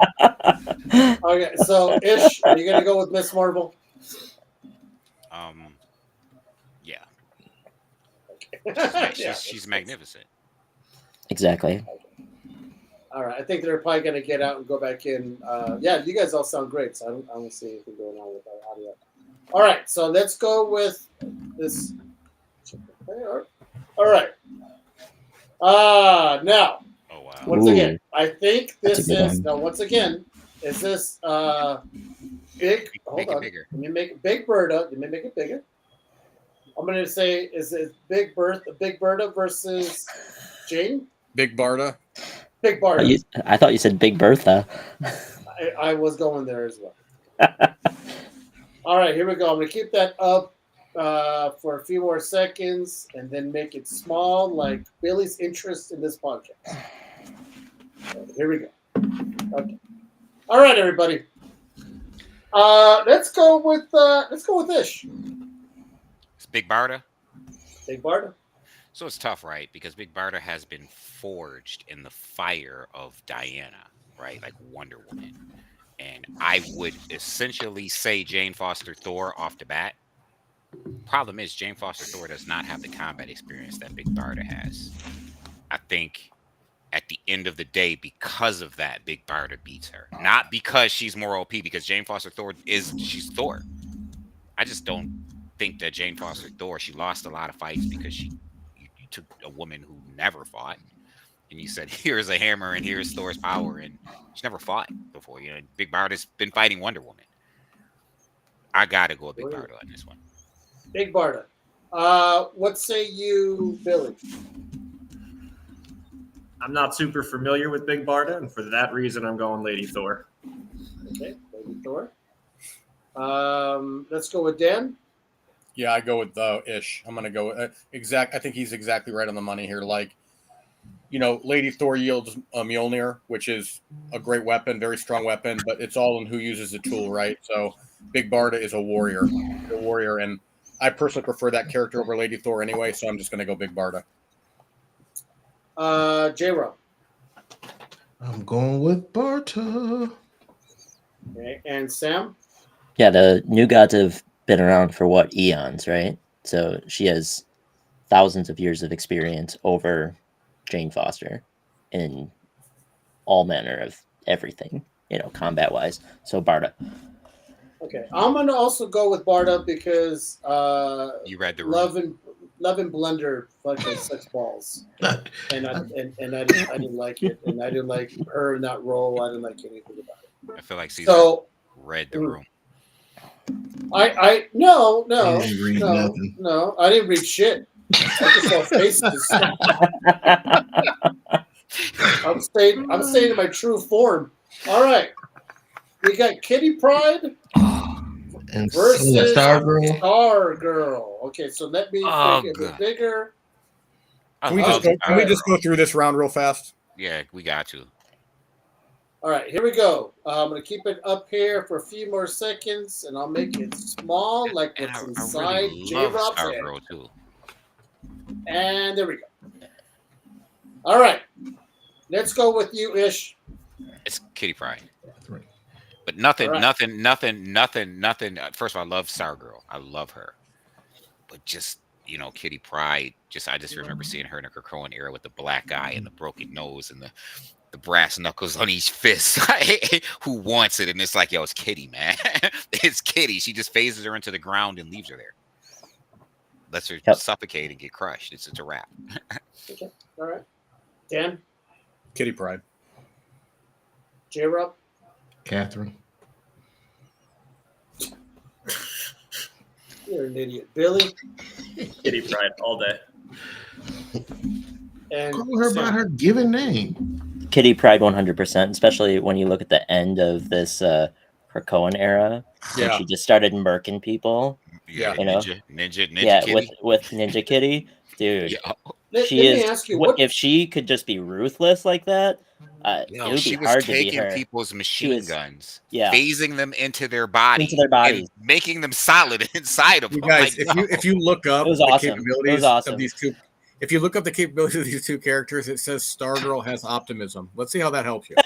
Okay, so Ish, are you gonna go with Miss Marvel? Yeah. Yeah, She's magnificent. Exactly. All right, I think they're probably gonna get out and go back in. Yeah, you guys all sound great, so I don't see anything going on with our audio. All right, so let's go with this. All right. Now. Oh wow. Once Ooh. again, I think That's a this good is one. now. Once again, is this big? Hold Make it on. bigger. Let me make it Big Berta. Let me make it bigger. I'm gonna say is it Big Berta versus Jane? Big Barda. Big Barta. I thought you said Big Bertha. I was going there as well. All right, here we go. I'm gonna keep that up for a few more seconds and then make it small, like Billy's interest in this podcast. Here we go. Okay. All right, everybody. Let's go with Ish. It's Big Barda. Big Barda. So it's tough, right? Because Big Barda has been forged in the fire of Diana, right? Like Wonder Woman. And I would essentially say Jane Foster Thor off the bat. Problem is, Jane Foster Thor does not have the combat experience that Big Barda has. I think at the end of the day, because of that, Big Barda beats her. Not because she's more OP, because Jane Foster Thor she's Thor. I just don't think that Jane Foster Thor, she lost a lot of fights because you took a woman who never fought and you said, here's a hammer and here's Thor's power, and she never fought before. You know, Big Barda's been fighting Wonder Woman. I gotta go with Big Barda on this one. Big Barda. What say you, Billy? I'm not super familiar with Big Barda, and for that reason, I'm going Lady Thor. Okay, Lady Thor. Let's go with Dan. Yeah, I go with Ish. I'm going to go I think he's exactly right on the money here. Like, you know, Lady Thor yields Mjolnir, which is a great weapon, very strong weapon, but it's all in who uses the tool, right? So Big Barda is a warrior, and I personally prefer that character over Lady Thor anyway, so I'm just going to go Big Barda. J-Rob. I'm going with Barta. Okay, and Sam. Yeah, the New Gods have been around for what, eons, right? So she has thousands of years of experience over Jane Foster in all manner of everything, you know, combat wise. So Barda. Okay, I'm gonna also go with Barda because You read the room. Love and Blender fucking sucks balls, and I didn't like it, and I didn't like her in that role. I didn't like anything about it. I feel like Caesar So read the room. I no I didn't read nothing. no, I didn't read shit. I just saw faces. I'm staying in my true form. All right, we got Kitty Pryde And versus Stargirl. Stargirl. Okay, so let me make it a bit bigger. Can we just go through this round real fast? Yeah, we got to. All right, here we go. I'm going to keep it up here for a few more seconds, and I'll make it small, like what's inside I really love J-Rob's head. Stargirl too. And there we go. All right, let's go with you, Ish. It's Kitty Pryde. But nothing, All right. nothing. First of all, I love Stargirl. I love her. But just Kitty Pryde. I just remember seeing her in her Krakoan era with the black eye and the broken nose and the brass knuckles on each fist. Who wants it? And it's like, yo, it's Kitty, man. It's Kitty. She just phases her into the ground and leaves her there. Lets her suffocate and get crushed. It's a wrap. Okay. All right. Dan, Kitty Pryde. J-Rob. Catherine. You're an idiot. Billy. Kitty Pryde all day. And Call her by Sam. her given name. Kitty Pryde 100%, especially when you look at the end of this Krakoan era. When Yeah. she just started murking people. Yeah. You know? Ninja Yeah, Kitty. with Ninja Kitty. Dude. Yeah. Let She me is. ask you, what If she could just be ruthless like that, it Yo, would she be was hard to beat taking her. people's machine was- guns, Yeah. phasing them into their body, Into their bodies. and making them solid inside of You them. guys, Like, if you look up It was the awesome. It capabilities was awesome. of these two, if you look up the capabilities of these two characters, it says Stargirl has optimism. Let's see how that helps you.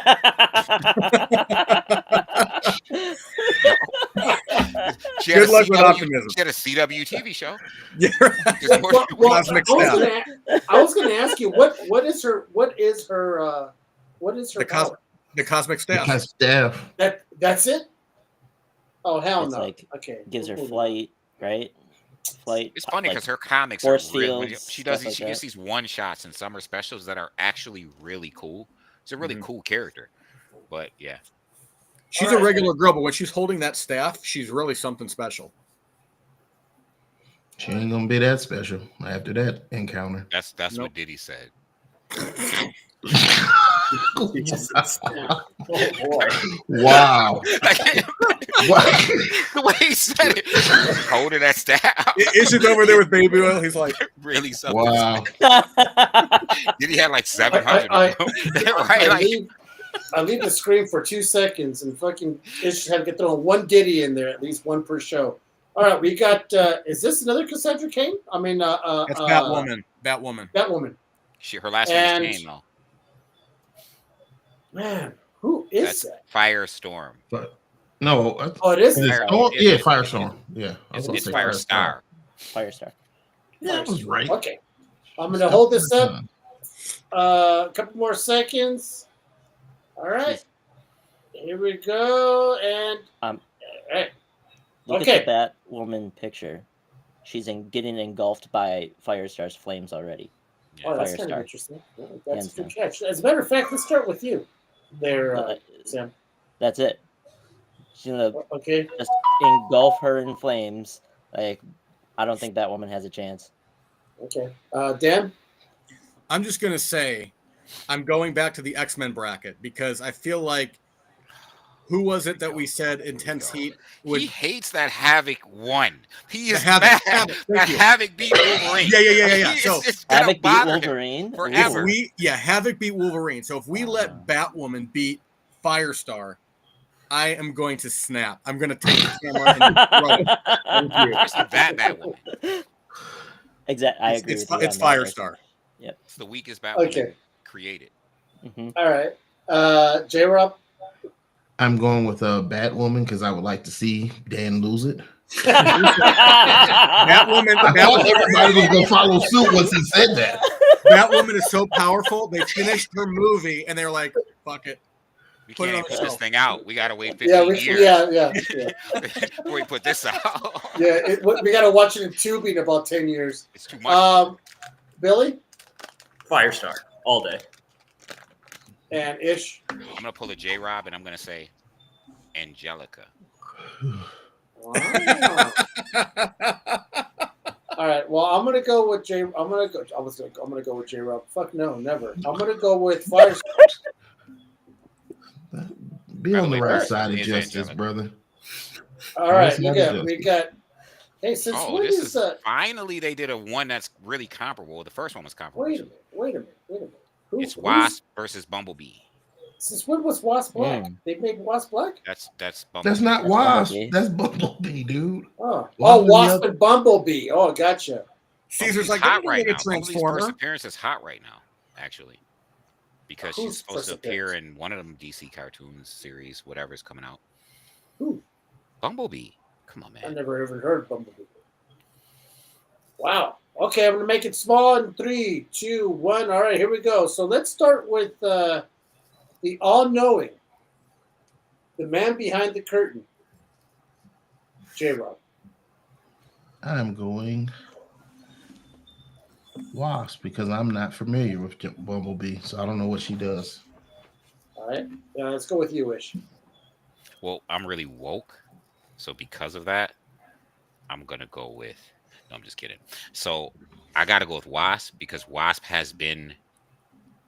she had Good a luck with CW optimism. She had a CW TV show. Yeah. Just well, Cosmic I was going to ask you what is her The power? The cosmic staff. Because staff. That's it? Oh hell It's no. like- Okay. Gives her flight, right? Flight. It's funny like, because her comics force are real. fields, She does stuff these, like she gets that. these one shots in summer specials that are actually really cool. It's a really Mhm. cool character. But yeah, She's All right. a regular girl, but when she's holding that staff, she's really something special. She ain't gonna be that special after that encounter. that's Nope. what Diddy said. Jesus. Oh boy. Wow. Wow. The way he said it, holding that staff, Isn't over there with baby oil? He's like, really something. Wow. Diddy had like 700 I- of them. Right? Like, I leave the screen for 2 seconds and fucking Ish had to throw one ditty in there, at least one per show. All right, we got. Is this another Cassandra Cain? I mean, that's Batwoman. Batwoman. Batwoman. her last name And- is Kane, though. Man, who is That's that? Firestorm. But no, Oh, it is. Fire- yeah, Firestorm. Yeah, I was It's gonna say Firestar. Firestar. Yeah, that was right. Okay, I'm gonna hold this up. A couple more seconds. All right, here we go, and Um, all right. Look Okay. at the Batwoman picture. She's getting engulfed by Firestar's flames already. Oh, that's kind of Firestar. interesting. Yeah, that's a Hands good down. catch. As a matter of fact, let's start with you, there, Sam. That's it. She's gonna Okay. just engulf her in flames. Like, I don't think that woman has a chance. Okay. Dan. I'm just gonna say, I'm going back to the X-Men bracket because I feel like, who was it that we said Intense Heat would? He hates that Havoc won. He is Havoc, mad Havoc, that thank you. Havoc beat Wolverine. Yeah. He So is just gonna Havoc beat bother him. Wolverine. forever. Havoc beat Wolverine. So if we let Batwoman beat Firestar, I am going to snap. I'm going to take the camera and throw it. Thank you. Especially that one. Exactly. I agree It's with you. it's on that, Chris. Firestar. It's the weakest Batwoman Okay. created. Mhm. All right. J-Rob. I'm going with Batwoman because I would like to see Dan lose it. Batwoman, I thought Batwoman, everybody was gonna follow suit once he said that. Batwoman is so powerful. They finished her movie and they're like, "Fuck it." We Put it can't on put the this shelf. thing out. We gotta wait 15 Yeah, years yeah. before we put this out. Yeah, we got to watch it in tubing in about 10 years. It's too much. Billy Firestar all day. and Ish. I'm gonna pull a J-Rob and I'm gonna say Angelica. Wow. All right. Well, I'm gonna go with J. I'm gonna go with J-Rob. Fuck no, never. I'm gonna go with Firestar. Be on the By the way, right Bert side of is justice, Angelica. brother. All right. Right side of We got. Hey, since Oh, when this is is finally they did a one that's really comparable. The first one was comparable. Wait a minute. It's Wasp versus Bumblebee. Since when was Wasp Black? Mm. They made Wasp Black? That's Bumblebee. That's not That's Wasp. Bumblebee. That's Bumblebee, dude. Oh, Wasp and the Wasp other- and Bumblebee. Oh, gotcha. Caesar's Bumblebee's like, hot "Don't right make a now. Bumblebee's first transformer." appearance is hot right now, actually, because Who's she's supposed first to appear appearance? in one of them DC cartoons series, whatever's coming out. Bumblebee. Come on, I man. never even heard of Bumblebee. Wow. Okay, I'm gonna make it small in 3, 2, 1. All right, here we go. So let's start with the all-knowing, the man behind the curtain, J-Rob. I'm going Wasp because I'm not familiar with Bumblebee, so I don't know what she does. All right, let's go with you, Ish. Well, I'm really woke, so because of that, I'm gonna go with. No, I'm just kidding. So I gotta go with Wasp because Wasp has been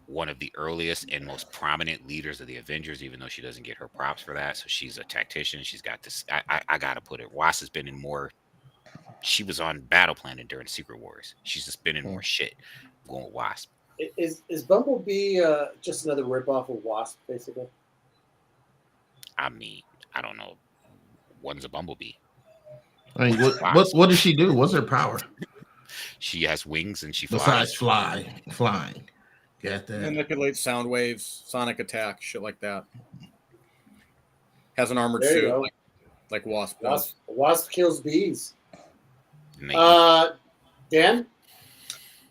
one of the earliest and most prominent leaders of the Avengers, even though she doesn't get her props for that. So she's a tactician. She's got this. I gotta put it. Wasp has been in more. She was on Battle Planet during Secret Wars. She's just been in more shit. I'm going with Wasp. Is Bumblebee just another ripoff of Wasp, basically? I mean, I don't know. One's a Bumblebee. I mean, what does she do? What's her power She has wings and she flies. besides flying? Got that? Manipulate sound waves, sonic attack, shit like that. Has an armored There you suit go. like Wasp does. Wasp kills bees. And they- Dan?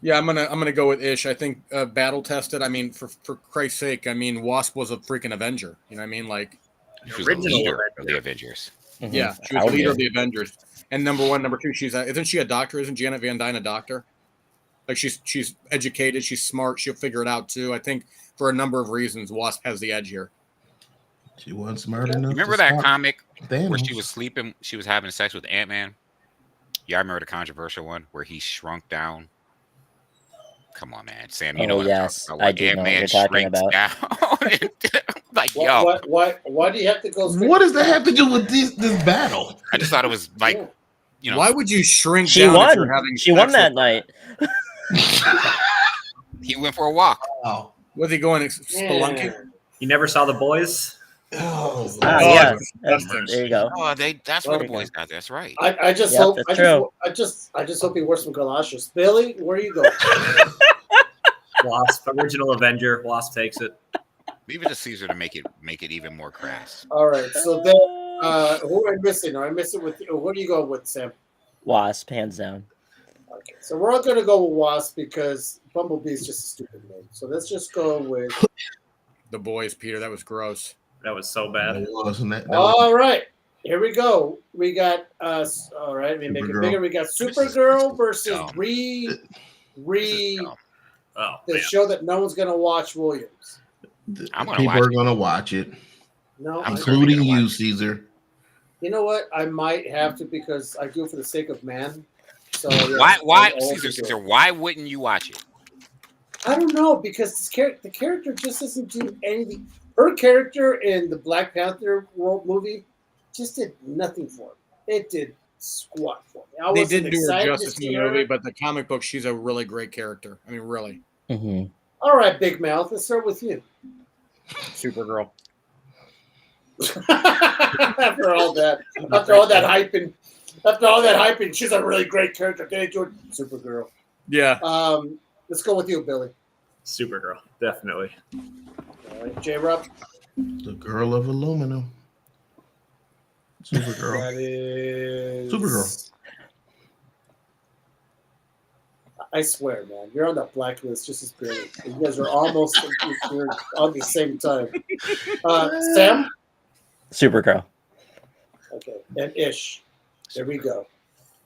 Yeah, I'm gonna go with Ish. I think battle tested. I mean, for Christ's sake, I mean, Wasp was a freaking Avenger. You know what I mean? Like, She was the Original leader of Avenger. the Avengers. Mhm. yeah, she was Out the leader here. of the Avengers. And number one, number two, isn't she a doctor? Isn't Janet Van Dyne a doctor? Like she's educated, she's smart, she'll figure it out too. I think for a number of reasons, Wasp has the edge here. She wasn't smart enough. Remember to that stop comic where Thanos. she was sleeping? She was having sex with Ant-Man. Yeah, I remember the controversial one where he shrunk down. Come on, man, Sam. You know Oh, what yes, I'm talking about? I do know what Ant-Man you're talking shrinks about. down. Like, yo, Why do you have to go? straight What to does that the have to do with this battle? I just thought it was like, Yeah. you know, Why would you shrink She down if won. you're having She won sex that with- night. he went for a walk. Oh, Was he going spelunking? Yeah. You never saw the boys? oh, Ah, Oh, yeah. disgusting. There you go. Oh, that's where the Okay. boys got. That's right. I just Yep, hope that's I just hope he wears some galoshes. Billy, where you going? Wasp, original Avenger. Wasp takes it. Leave it to Caesar to make it even more crass. All right. So then, who am I missing? Am I missing with you? What are you going with, Sam? Wasp, hands down. Okay. So we're all going to go with Wasp because Bumblebee is just a stupid name. So let's just go with. The boys, Peter. That was gross. That was so bad. it wasn't that. was- All right. Here we go. We got us. All right. Let me make it Supergirl. bigger. We got This is Supergirl versus dumb. Re This is dumb. Oh, the man. show that no one's going to watch, Williams. I'm gonna People watch are it. gonna watch it, No, I'm I- certainly including gonna you, watch it. Caesar. you know what? I might have to because I do it for the sake of man. So yeah, Why, I'll Caesar? do Caesar, it. why wouldn't you watch it? I don't know because the character just doesn't do anything. Her character in the Black Panther movie just did nothing for me. It did squat for me. I They wasn't didn't do her excited to justice in see the her. movie, but the comic book, she's a really great character. I mean, really. Hmm. All right, Big Mouth. Let's start with you. Supergirl. after all that hyping, she's a really great character. Can I do it? Supergirl. Yeah. Let's go with you, Billy. Supergirl, definitely. All right, J-Rob. The girl of aluminum. Supergirl. That is Supergirl. I swear, man, you're on that blacklist just as Billy. You guys are almost you're on the same time. Sam. Supergirl. Okay, and Ish. There we go.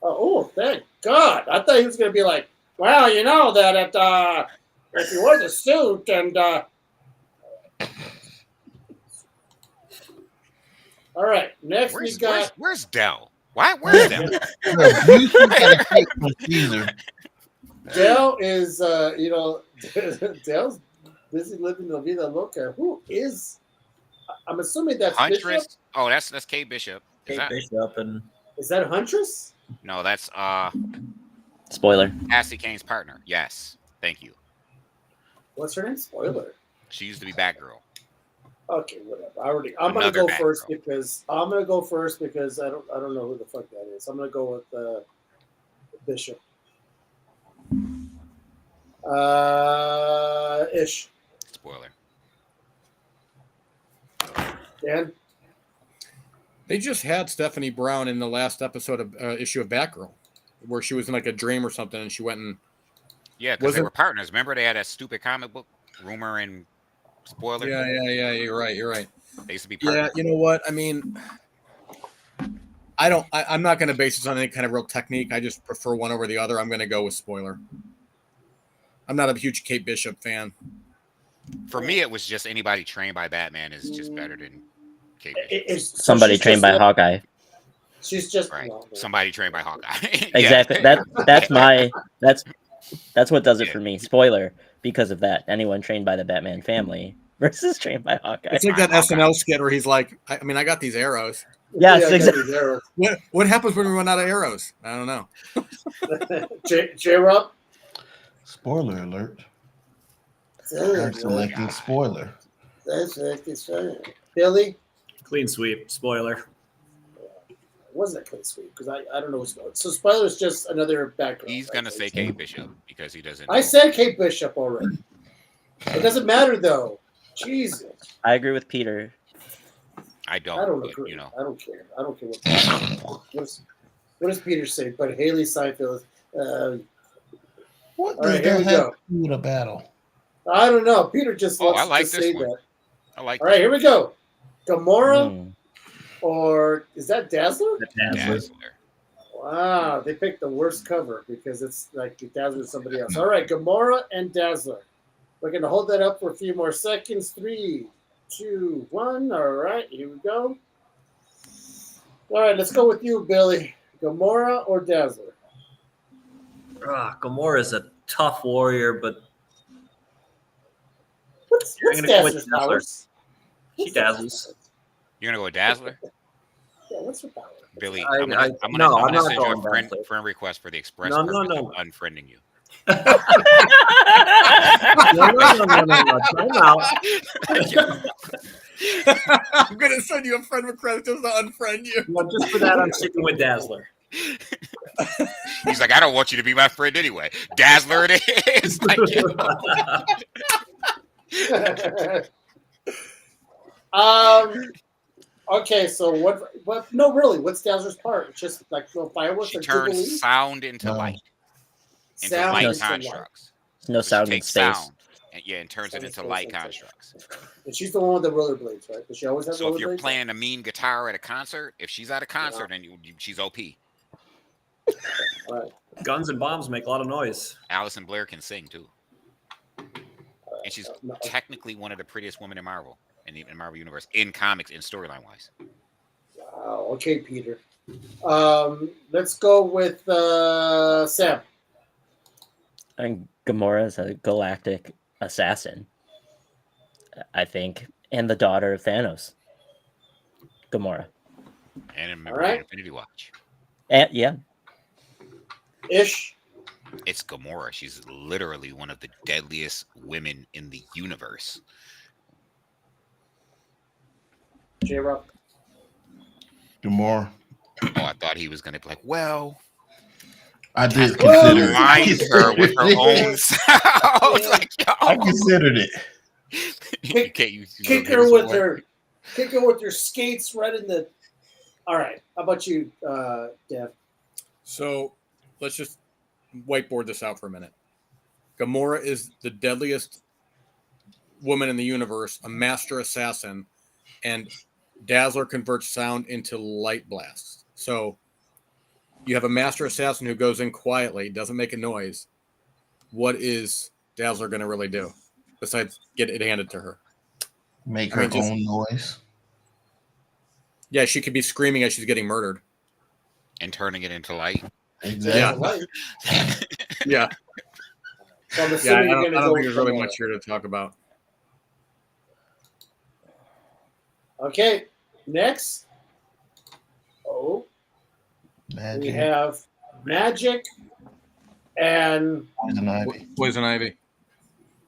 Oh, thank God! I thought he was going to be like, well, you know that if you wear the suit and. All right, next we got. Where's Dell? Where's Dell? You should get a pick from Caesar. Dell is, Dell's busy living la vida loca. Who is? I'm assuming that's Bishop. Huntress? Oh, that's Kate Bishop. Is Kate that? Bishop and Is that Huntress? No, that's Spoiler. Cassie Kane's partner. Yes, thank you. What's her name? Spoiler. She used to be Batgirl. Okay, whatever. I'm gonna Another go bad first girl. because I don't know who the fuck that is. I'm gonna go with Bishop. Ish. Spoiler. Dan. They just had Stephanie Brown in the last episode of issue of Batgirl, where she was in like a dream or something, and she went and Yeah, because they wasn't. were partners. Remember they had that stupid comic book rumor and spoiler. Yeah. You're right. They used to be Yeah, partners. you know what? I mean, I'm not going to base this on any kind of real technique. I just prefer one over the other. I'm going to go with spoiler. I'm not a huge Kate Bishop fan. For me, it was just anybody trained by Batman is just better than Kate Bishop. Somebody trained by Hawkeye. She's just Right. no. Somebody trained by Hawkeye. Exactly. Yeah. That's what does it Yeah. for me. Spoiler, because of that. Anyone trained by the Batman family versus trained by Hawkeye. It's like that Hawkeye. SNL skit where he's like, I got these arrows. Yes, Yeah, I got exactly. these arrows. What happens when we run out of arrows? I don't know. J-Rob? Spoiler alert. I'm selecting spoiler. Billy? Clean sweep. Spoiler. It wasn't a clean sweep because I don't know what's going on. So spoiler is just another background. He's right? gonna say Kate Bishop because he doesn't. I said Kate Bishop already. It doesn't matter though. Jesus. I agree with Peter. I don't. I don't but, agree. You know, I don't care. I don't care what does Peter say? But Haley Seinfeld. What All does right, here that we have go. to do with a battle? I don't know. Peter just Oh, wants I like to this say one. that. I like. All right, here we go. Gamora Mm. or is that Dazzler? Dazzler. Wow, they picked the worst cover because it's like Dazzler is somebody else. All right, Gamora and Dazzler. We're going to hold that up for a few more seconds. 3, 2, 1. All right, here we go. All right, let's go with you, Billy. Gamora or Dazzler? Gamora is a tough warrior, but What's I'm gonna go with Dazzler's Dazzler. powers? She What's her dazzles. powers? You're gonna go with Dazzler, Yeah, what's her power? Billy. I- I'm I- gonna I'm not send you going a friend Dazzler. request for the express No, purpose no. of unfriending you. No. Time out. I'm going to send you a friend request just to unfriend you. No, just for that, I'm sticking with Dazzler. He's like, I don't want you to be my friend anyway. Dazzler, it is. Like, Okay, so what? No, really, what's Dazzler's part? It's just like fireworks she and turns Jubilee? sound into No. light, into Sound light into light. constructs. No She sound in takes space. sound, and turns it Sound in into space, light okay. constructs. And she's the one with the rollerblades, right? Does she always have So if you're rollerblades? playing a mean guitar at a concert, if she's at a concert and she's OP. All right. Guns and bombs make a lot of noise. Allison Blair can sing too, and she's No, technically one of the prettiest women in Marvel, in the Marvel universe, in comics, in storyline wise. wow. Okay, Peter. Let's go with Sam. And Gamora is a galactic assassin, I think, and the daughter of Thanos. Gamora. And remember All right. Infinity Watch. And, yeah. Ish. It's Gamora. She's literally one of the deadliest women in the universe. J-Rob. Gamora. Oh, I thought he was gonna be like, well, I did Well, consider it. I blind her with her considered own it. sound. I was like, I yo, considered it. you can't use Kick her with her skates right in the. All right. How about you, Dev? So let's just whiteboard this out for a minute. Gamora is the deadliest woman in the universe, a master assassin, and Dazzler converts sound into light blasts. So you have a master assassin who goes in quietly, doesn't make a noise. What is Dazzler going to really do besides get it handed to her? Make I her mean, just- own noise. Yeah, she could be screaming as she's getting murdered. and turning it into light. Exactly. Yeah. So I'm Yeah, assuming I you're don't going to go think with there's really Gamora. much here to talk about. Okay. Next. Oh, we Magic. have Magic and Poison Ivy. Poison Ivy.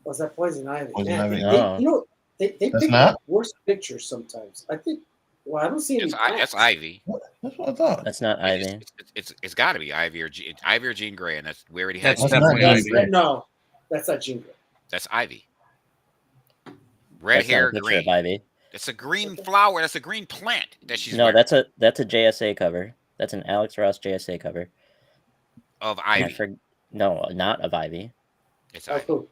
was that Poison Ivy? Poison Man, Ivy. they, you know, they That's pick not? worst pictures sometimes. I think. Well, I don't see any. That's Ivy. That's what I thought. That's not Ivy. It's got to be Ivy or Jean Grey, and we already had. That's That's definitely not Ivy. Ivy. No, that's not Jean Grey. That's Ivy. Red That's not a hair, picture green. of Ivy. It's a green flower. That's a green plant that she's No, wearing. that's a JSA cover. That's an Alex Ross JSA cover. Of And Ivy. no, not of Ivy. It's Oh, Ivy. cool. You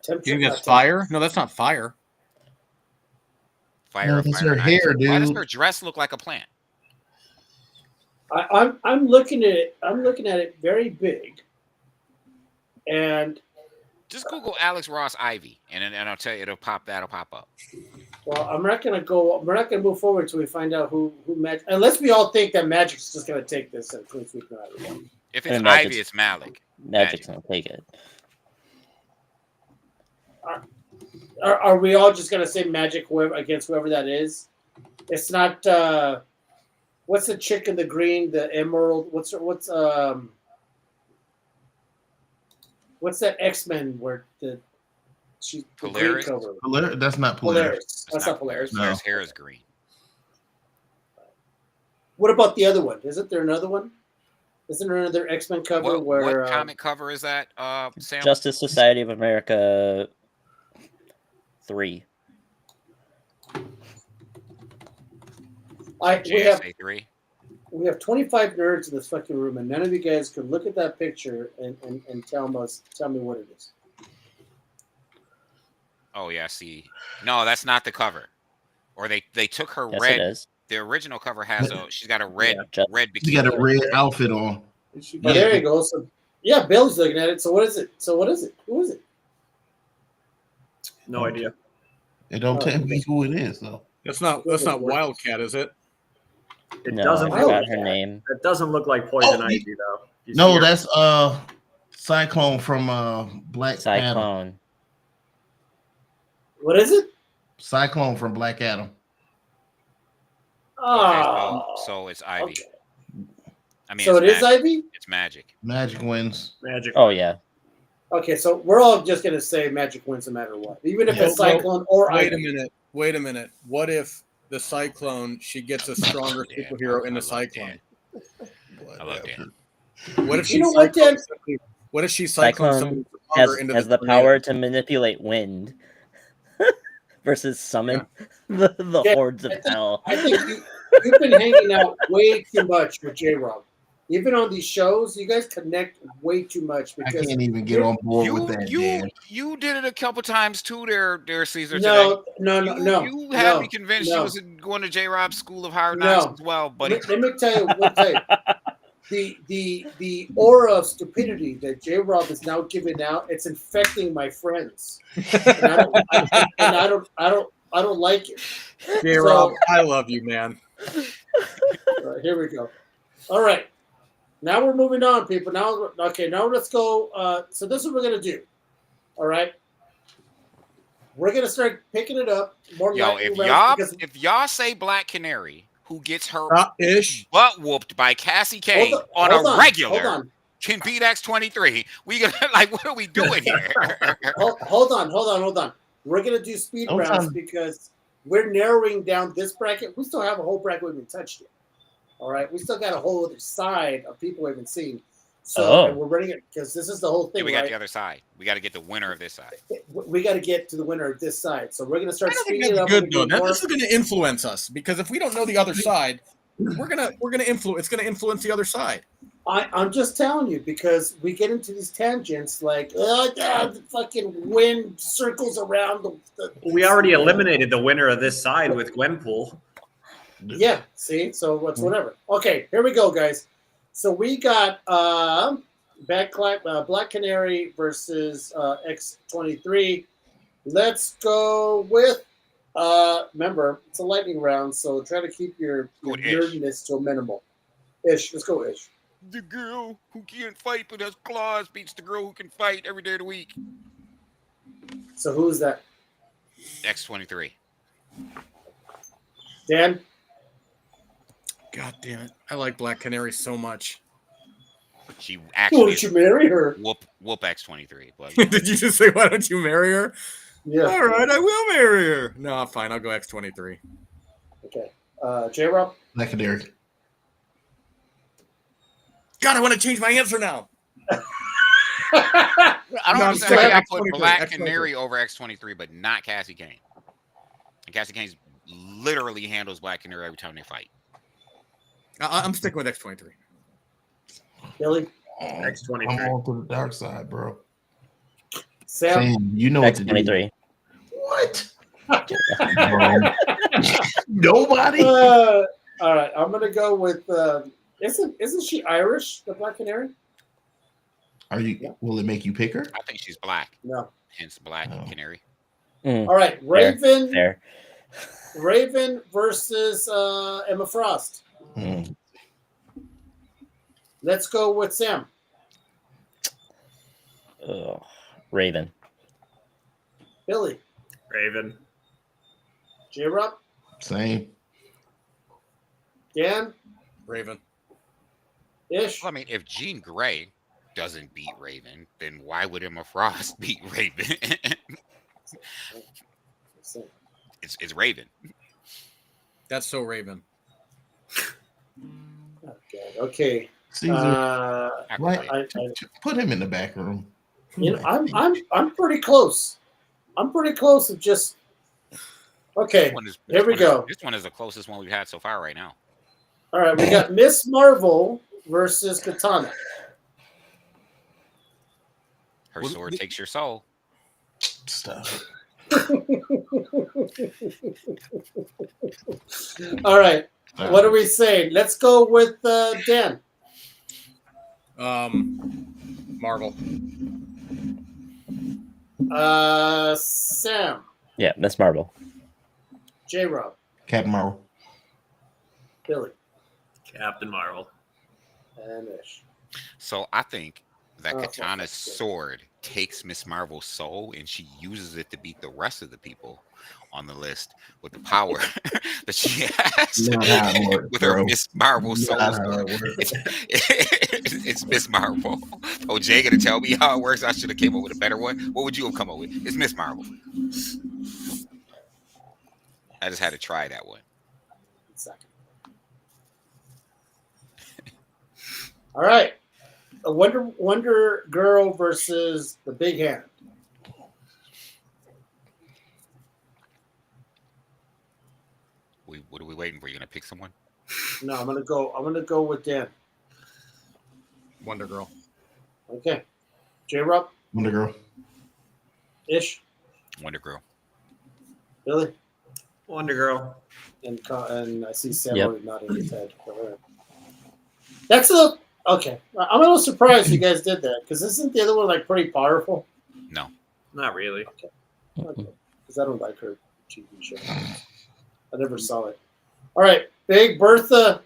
Temperature, think not that's temperature. fire? No, that's not fire. Fire. No, of that's fire her and Ivy. hair, Why does dude. her dress look like a plant? I'm looking at it. I'm looking at it very big, and Just Google Alex Ross Ivy, and then I'll tell you it'll pop. That'll pop up. well, I'm not gonna go. We're not gonna move forward until we find out who Magic. Unless we all think that Magic's just gonna take this and clean sweep no matter what. If And it's Magic's- Ivy, it's Malik. Magic's gonna take it. Are we all just gonna say Magic whoever against whoever that is? It's not. What's the chick in the green? The emerald. What's that X-Men where she's the green Polaris? cover? That's not Polaris. Polaris. That's not Polaris. No. Polaris' hair is green. What about the other one? Isn't there another one? Isn't there another X-Men cover where? What comic cover is that, Sam? Justice Society of America 3. JSA 3. We have 25 nerds in this fucking room, and none of you guys could look at that picture and tell me what it is. Oh yeah, see. No, that's not the cover. Or they took her Yes, red. it is. The original cover has she's got a red red bikini. She got a red outfit on. But there you go. So yeah, Bill's looking at it. So what is it? Who is it? No idea. It don't tell me who it is though. That's not Wildcat, is it? It No, doesn't. I forgot Look, her name. it doesn't look like Poison Oh, Ivy though. You see No, her? that's Cyclone from Black Adam. Cyclone. What is it? Cyclone from Black Adam. Oh, So it's Ivy. okay. I mean, So it it's is Magic. Ivy. It's Magic. Magic wins. Magic. Oh yeah. Okay, so we're all just gonna say Magic wins no matter what, even if it's Well, Cyclone or Wait a Ivy. minute. What if the Cyclone, she gets a stronger Yeah, superhero in I the love Cyclone? I love Dan. What if she You know what, Dan? What if she cyclones Cyclone somebody stronger has the tornado? power to manipulate wind versus summon the Yeah, hordes of hell. I think you've been hanging out way too much with J-Rob. Even on these shows, you guys connect way too much I because can't even get on board with that, Dan. You did it a couple times too, there, Caesar. no. You had no, me convinced no. you was going to J. Rob's School of Hard No. Knocks as well, buddy. Let me tell you, the aura of stupidity that J. Rob is now giving out, it's infecting my friends, and I don't like it. J-Rob, I love you, man. All right, here we go. All right, now we're moving on, people. Now let's go. So this is what we're gonna do. All right, we're gonna start picking it up more. Yo, lightning if rounds because- y'all say Black Canary, who gets her Ish. butt whooped by Cassie Kane Hold on hold a regular, Hold on. can beat X23, we gonna like what are we doing here? Hold on. We're gonna do speed Hold rounds on. because we're narrowing down this bracket. We still have a whole bracket we haven't touched yet. All right, we still got a whole other side of people we haven't seen. So and we're running it because this is the whole thing. Yeah, we got right? the other side. We got to get the winner of this side. We got to get to the winner of this side. So we're gonna I start don't think speeding it that's up. good though. This is going to influence us because if we don't know the other side, we're gonna influence. It's going to influence the other side. I'm just telling you because we get into these tangents like the fucking wind circles around the We already eliminated the winner of this side with Gwenpool. Yeah, see, so it's whatever. Okay, here we go, guys. So we got Black Canary versus X23. Let's go with. Remember, it's a lightning round, so try to keep your Go with nerdiness to a minimal. Ish, let's go, Ish. The girl who can't fight but has claws beats the girl who can fight every day of the week. So who's that? X23. Dan? God damn it! I like Black Canary so much. She Why actually don't you marry her? whoop X23. But Did you just say, "Why don't you marry her"? Yeah. All right, I will marry her. No, fine. I'll go X23. Okay. J-Rob? Black Canary. God, I want to change my answer now. I don't No, I'm understand how sorry, y'all put X23, Black X23. Canary over X23, but not Cassie Kane. And Cassie Kane's literally handles Black Canary every time they fight. I'm sticking with X-23. Billy, X-23. I'm on to the dark side, bro. Sam. Sam, you know what to do. X-23. What? Nobody. All right, I'm gonna go with. Isn't she Irish, the Black Canary? Are you? Yeah. Will it make you pick her? I think she's black, No. hence Black Oh. Canary. Mm, All right, Raven. Fair. Raven versus Emma Frost. Mm. Let's go with Sam. Ugh. Raven. Billy. Raven. J-Rob. Same. Dan. Raven. Ish. Well, I mean, if Jean Grey doesn't beat Raven, then why would Emma Frost beat Raven? it's Raven. That's so Raven. Okay. Caesar, Not Right. really. put him in the back room. You know, I'm pretty close. I'm pretty close to just. Okay. Here we go. This one is the closest one we've had so far right now. All right, we got Miss Marvel versus Katana. Her Well, sword takes your soul. Stuff. All right, what are we saying? Let's go with Dan. Marvel. Sam. Yeah, Miss Marvel. J-Rob. Captain Marvel. Billy. Captain Marvel. And Ish. So I think that Oh, Katana's that's good. sword takes Miss Marvel's soul and she uses it to beat the rest of the people on the list with the power that she has Not how it works, with her bro. Miss Marvel soul. Not how sword. it works. It's Miss Marvel. Oh, Jay gonna tell me how it works? I should have came up with a better one. What would you have come up with? It's Miss Marvel. I just had to try that one. Second. All right. A Wonder Girl versus the Big Hand. What are we waiting for? You gonna pick someone? No, I'm gonna go with Dan. Wonder Girl. Okay. J-Rob. Wonder Girl. Ish. Wonder Girl. Billy. Wonder Girl. And I see Sam Yep. already nodding his head. All right. That's a okay. I'm a little surprised you guys did that because isn't the other one like pretty powerful? No. Not really. Okay. Because I don't like her TV show. I never saw it. All right, Big Bertha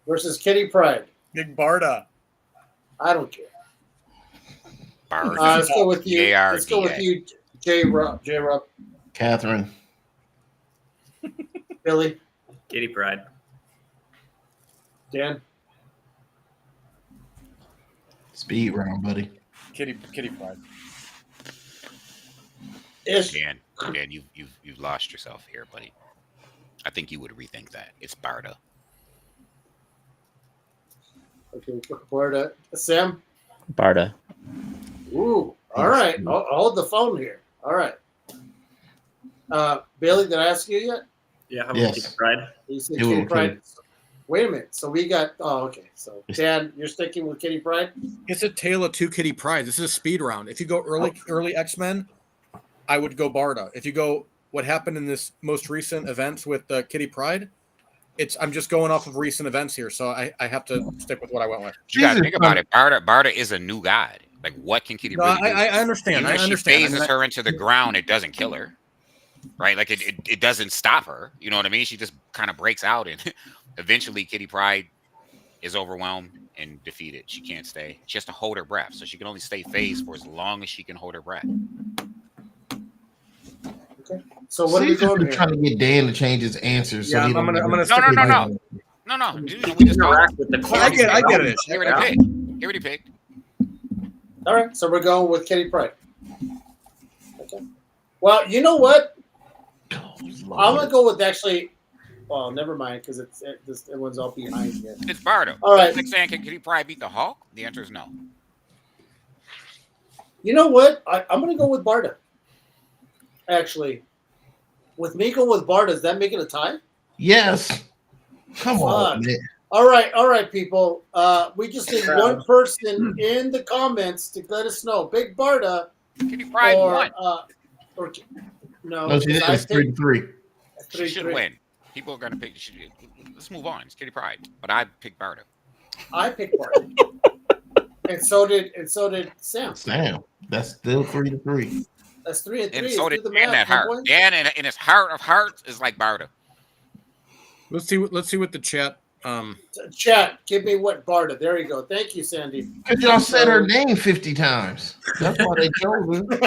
versus Kitty Pryde. Big Barda. I don't care. Bard. Let's go with you. JRDA. Let's go with you, J-Rob. Catherine. Billy. Kitty Pride. Dan. Speed round, buddy. Kitty Pride. Ish. Dan, you've lost yourself here, buddy. I think you would rethink that. It's Barda. Okay, Bertha. Sam. Barda. Ooh. All right. I'll hold the phone here. All right. Billy, did I ask you yet? Yeah, how about Yes. Kitty Pride? You said It will Kitty be Pryde. Wait a minute. So we got. Oh, okay. So Dan, you're sticking with Kitty Pryde. It's a tale of two Kitty Prides. This is a speed round. If you go early X-Men, I would go Barda. If you go what happened in this most recent events with Kitty Pryde, I'm just going off of recent events here, so I have to stick with what I went with. You gotta Jesus, think about it. Barda is a new god. Like, what can Kitty No, really do? I understand. Even I if understand. she phases her into the ground, it doesn't kill her. Right? Like it doesn't stop her. You know what I mean? She just kind of breaks out and eventually Kitty Pryde is overwhelmed and defeated. She can't stay. She has to hold her breath. So she can only stay phased for as long as she can hold her breath. So what are we Caesar's going been here? trying to get Dan to change his answers. Yeah, he I'm don't gonna get- stick with No. Dude, we just Interact with the I get it. He already picked. He already picked. All right. So we're going with Kitty Pryde. Okay. Well, you know what? I'm gonna go with actually. Well, never mind because everyone's all behind here. It's Barda. All right. It's like saying, can Kitty Pryde beat the Hulk? The answer is no. You know what? I'm gonna go with Barda. Actually, With me going with Bar, does that make it a tie? Yes. Come on, Fuck. man. All right, people. We just need one person in the comments to let us know. Big Barda Kitty Pryde won. or no? No, she did. It's 3-3. She should win. People are gonna pick. Let's move on. It's Kitty Pryde, but I picked Barda. I picked Barda, and so did Sam. Sam, that's still 3-3. That's 3-3. And so did Do the Dan. math, That heart. homeboy. Dan, in his heart of hearts, is like Barda. Let's see what the chat. Chat, give me what Barda. There you go. Thank you, Sandy. Because y'all said her name 50 times. That's why they chose her.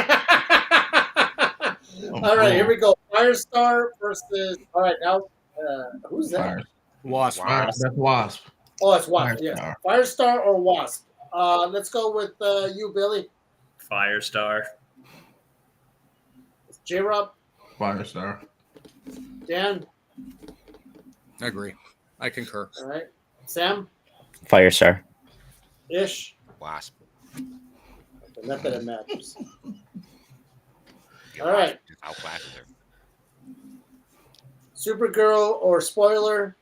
All right, here we go. Firestar versus. All right, now who's that? Fire. Wasp. That's Wasp. Oh, it's Wasp. Yeah, Firestar or Wasp. Let's go with you, Billy. Firestar. J-Rob, Firestar. Dan. I agree. I concur. All right, Sam, Firestar. Ish. Wasp. Not that it matters. Yeah, All right. Wasp outclasses her. Supergirl or Spoiler.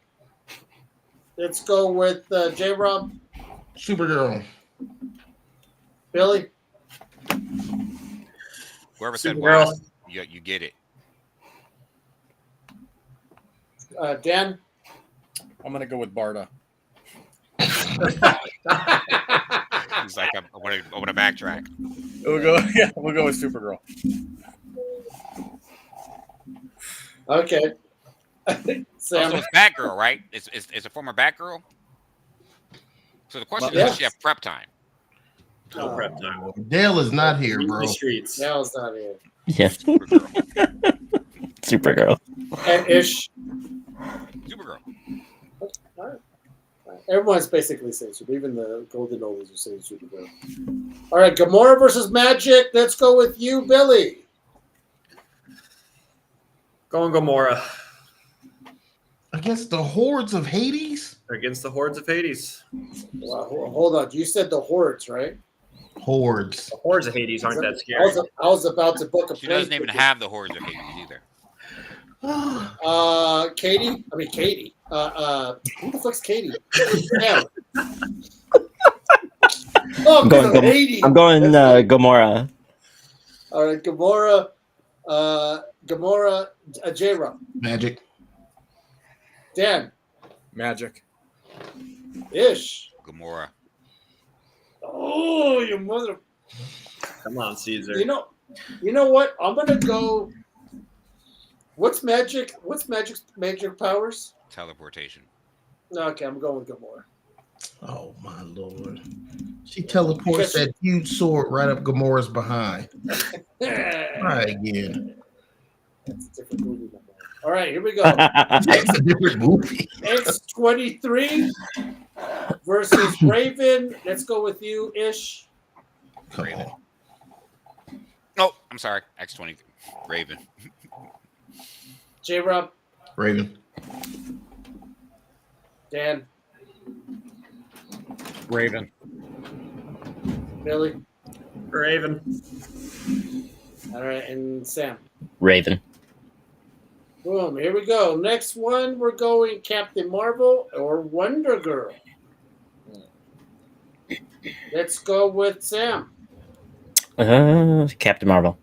Let's go with J-Rob. Supergirl. Billy. Whoever said Supergirl. Wasp, you get it. Dan. I'm gonna go with Barda. He's like, I want to backtrack. We'll go. Yeah, we'll go with Supergirl. Okay. Sam. So it's Batgirl, right? It's a former Batgirl. So the question Yeah. is, does she have prep time? No prep time. Dale is not here, bro. The streets. Dale's not here. Yeah. Supergirl. Supergirl. And Ish. Supergirl. All right. Everyone's basically saying Supergirl. Even the Golden Oldies are saying Supergirl. All right, Gamora versus Magic. Let's go with you, Billy. Going Gamora Against the hordes of Hades? against the hordes of Hades. Wow, hold on. You said the hordes, right? Hordes. The hordes of Hades aren't that I scary. was about to book a She plane doesn't even ticket. have the hordes of Hades either. Katie. I mean Katie. Who the fuck's Katie? Damn. Oh, I'm going, because of Hades. I'm going Gamora. All right, Gamora. J-Rob. Magic. Dan. Magic. Ish. Gamora. Oh, your mother. Come on, Caesar. You know what? I'm gonna go. What's magic? What's magic's magic powers? Teleportation. Okay, I'm going with Gamora. Oh, my Lord. She teleports that huge sword right up Gamora's behind. Try again. That's a different movie. My man. All right, here we go. That's a different movie. X-23 versus Raven. Let's go with you, Ish. Come Raven. on. Oh, I'm sorry. X-20. Raven. J-Rob. Raven. Dan. Raven. Billy. Raven. All right, and Sam. Raven. Boom, here we go. Next one, we're going Captain Marvel or Wonder Girl. Let's go with Sam. Captain Marvel.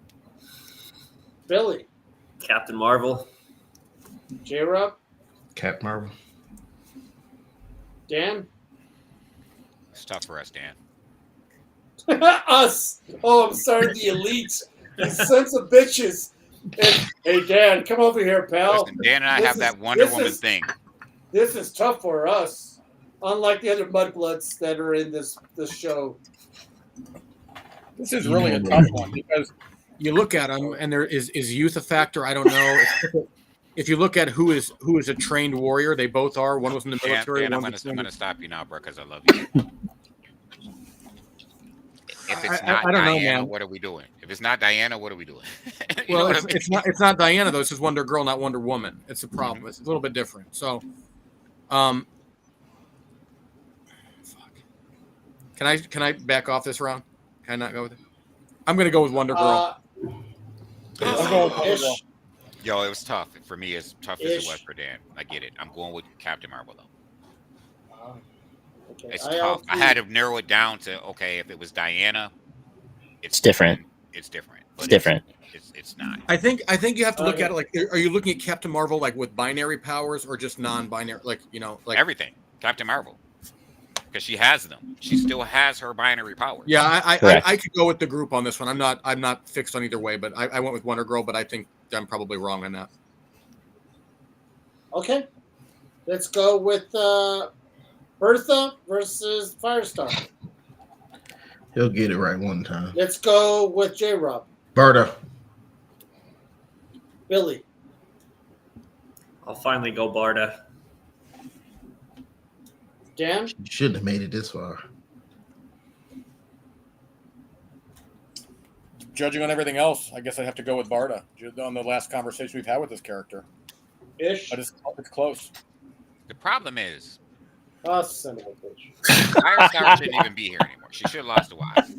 Billy. Captain Marvel. J-Rob. Cap Marvel. Dan. It's tough for us, Dan. Us. Oh, I'm sorry, the elite. You sons of bitches. Hey, Dan, come over here, pal. Listen, Dan and I This have is- that Wonder this Woman is- thing. This is tough for us. Unlike the other mudbloods that are in this show. This is really a tough one because you look at them and there is youth a factor. I don't know. If you look at who is a trained warrior, they both are. One was in the Dan, military. I'm one's in- gonna stop you now, bro, because I love you. If it's not I don't know, Diana, man. what are we doing? If it's not Diana, what are we doing? You know Well, what I it's mean? not Diana though. This is Wonder Girl, not Wonder Woman. It's a problem. It's a little bit different. So, fuck. Can I back off this round? Can I not go with it? I'm gonna go with Wonder Girl. I'm going with Wonder Girl. Yo, it was tough for me. As tough as it was Ish. for Dan. I get it. I'm going with Captain Marvel though. Okay. It's tough. I had to narrow it down to okay. If it was Diana, It's different. It's different. It's different. It's not. I think you have to look Okay. at it like, are you looking at Captain Marvel like with binary powers or just non-binary? Like, you know, like Everything. Captain Marvel. Because she has them. She still has her binary powers. yeah, Correct. I could go with the group on this one. I'm not fixed on either way, but I went with Wonder Girl, but I think I'm probably wrong on that. Okay. Let's go with Bertha versus Firestar. He'll get it right one time. Let's go with J-Rob. Berta. Billy. I'll finally go Barda. Dan. She shouldn't have made it this far. Judging on everything else, I guess I'd have to go with Varda on the last conversation we've had with this character. Ish. But it's close. The problem is, Oh, son of a bitch. Firestar shouldn't even be here anymore. She should have lost to Wise.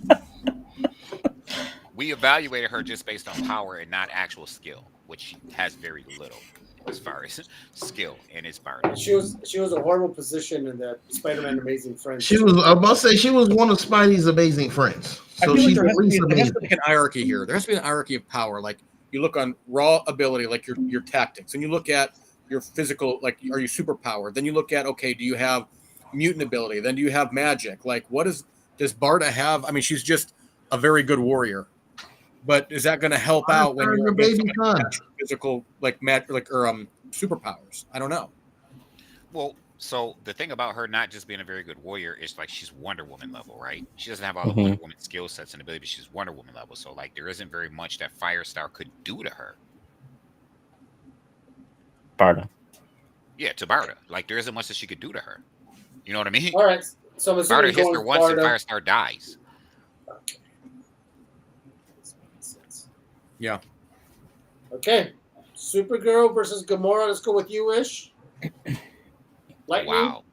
We evaluated her just based on power and not actual skill, which she has very little as far as skill and it's Barda. She was a horrible position in that Spider-Man Amazing Friends. She was I must say she was one of Spidey's amazing friends. So I feel like she's there at has to least be amazing. like an hierarchy here. There has to be an hierarchy of power. Like you look on raw ability, like your tactics, and you look at your physical, like are you superpowered? Then you look at okay, do you have mutant ability? Then do you have magic? Like does Barda have? I mean, she's just a very good warrior. But is that going to help out when you're baby against son. physical superpowers? I don't know. Well, so the thing about her not just being a very good warrior is like she's Wonder Woman level, right? She doesn't have all the Mhm. Wonder Woman skill sets and ability, but she's Wonder Woman level. So like there isn't very much that Firestar could do to her. Barda. Yeah, to Barda. Like there isn't much that she could do to her. You know what I mean? All right. So I'm assuming Barda hits going her once and Barda. Firestar dies. Yeah. Okay. Supergirl versus Gamora. Let's go with you, Ish. Lightning. Wow.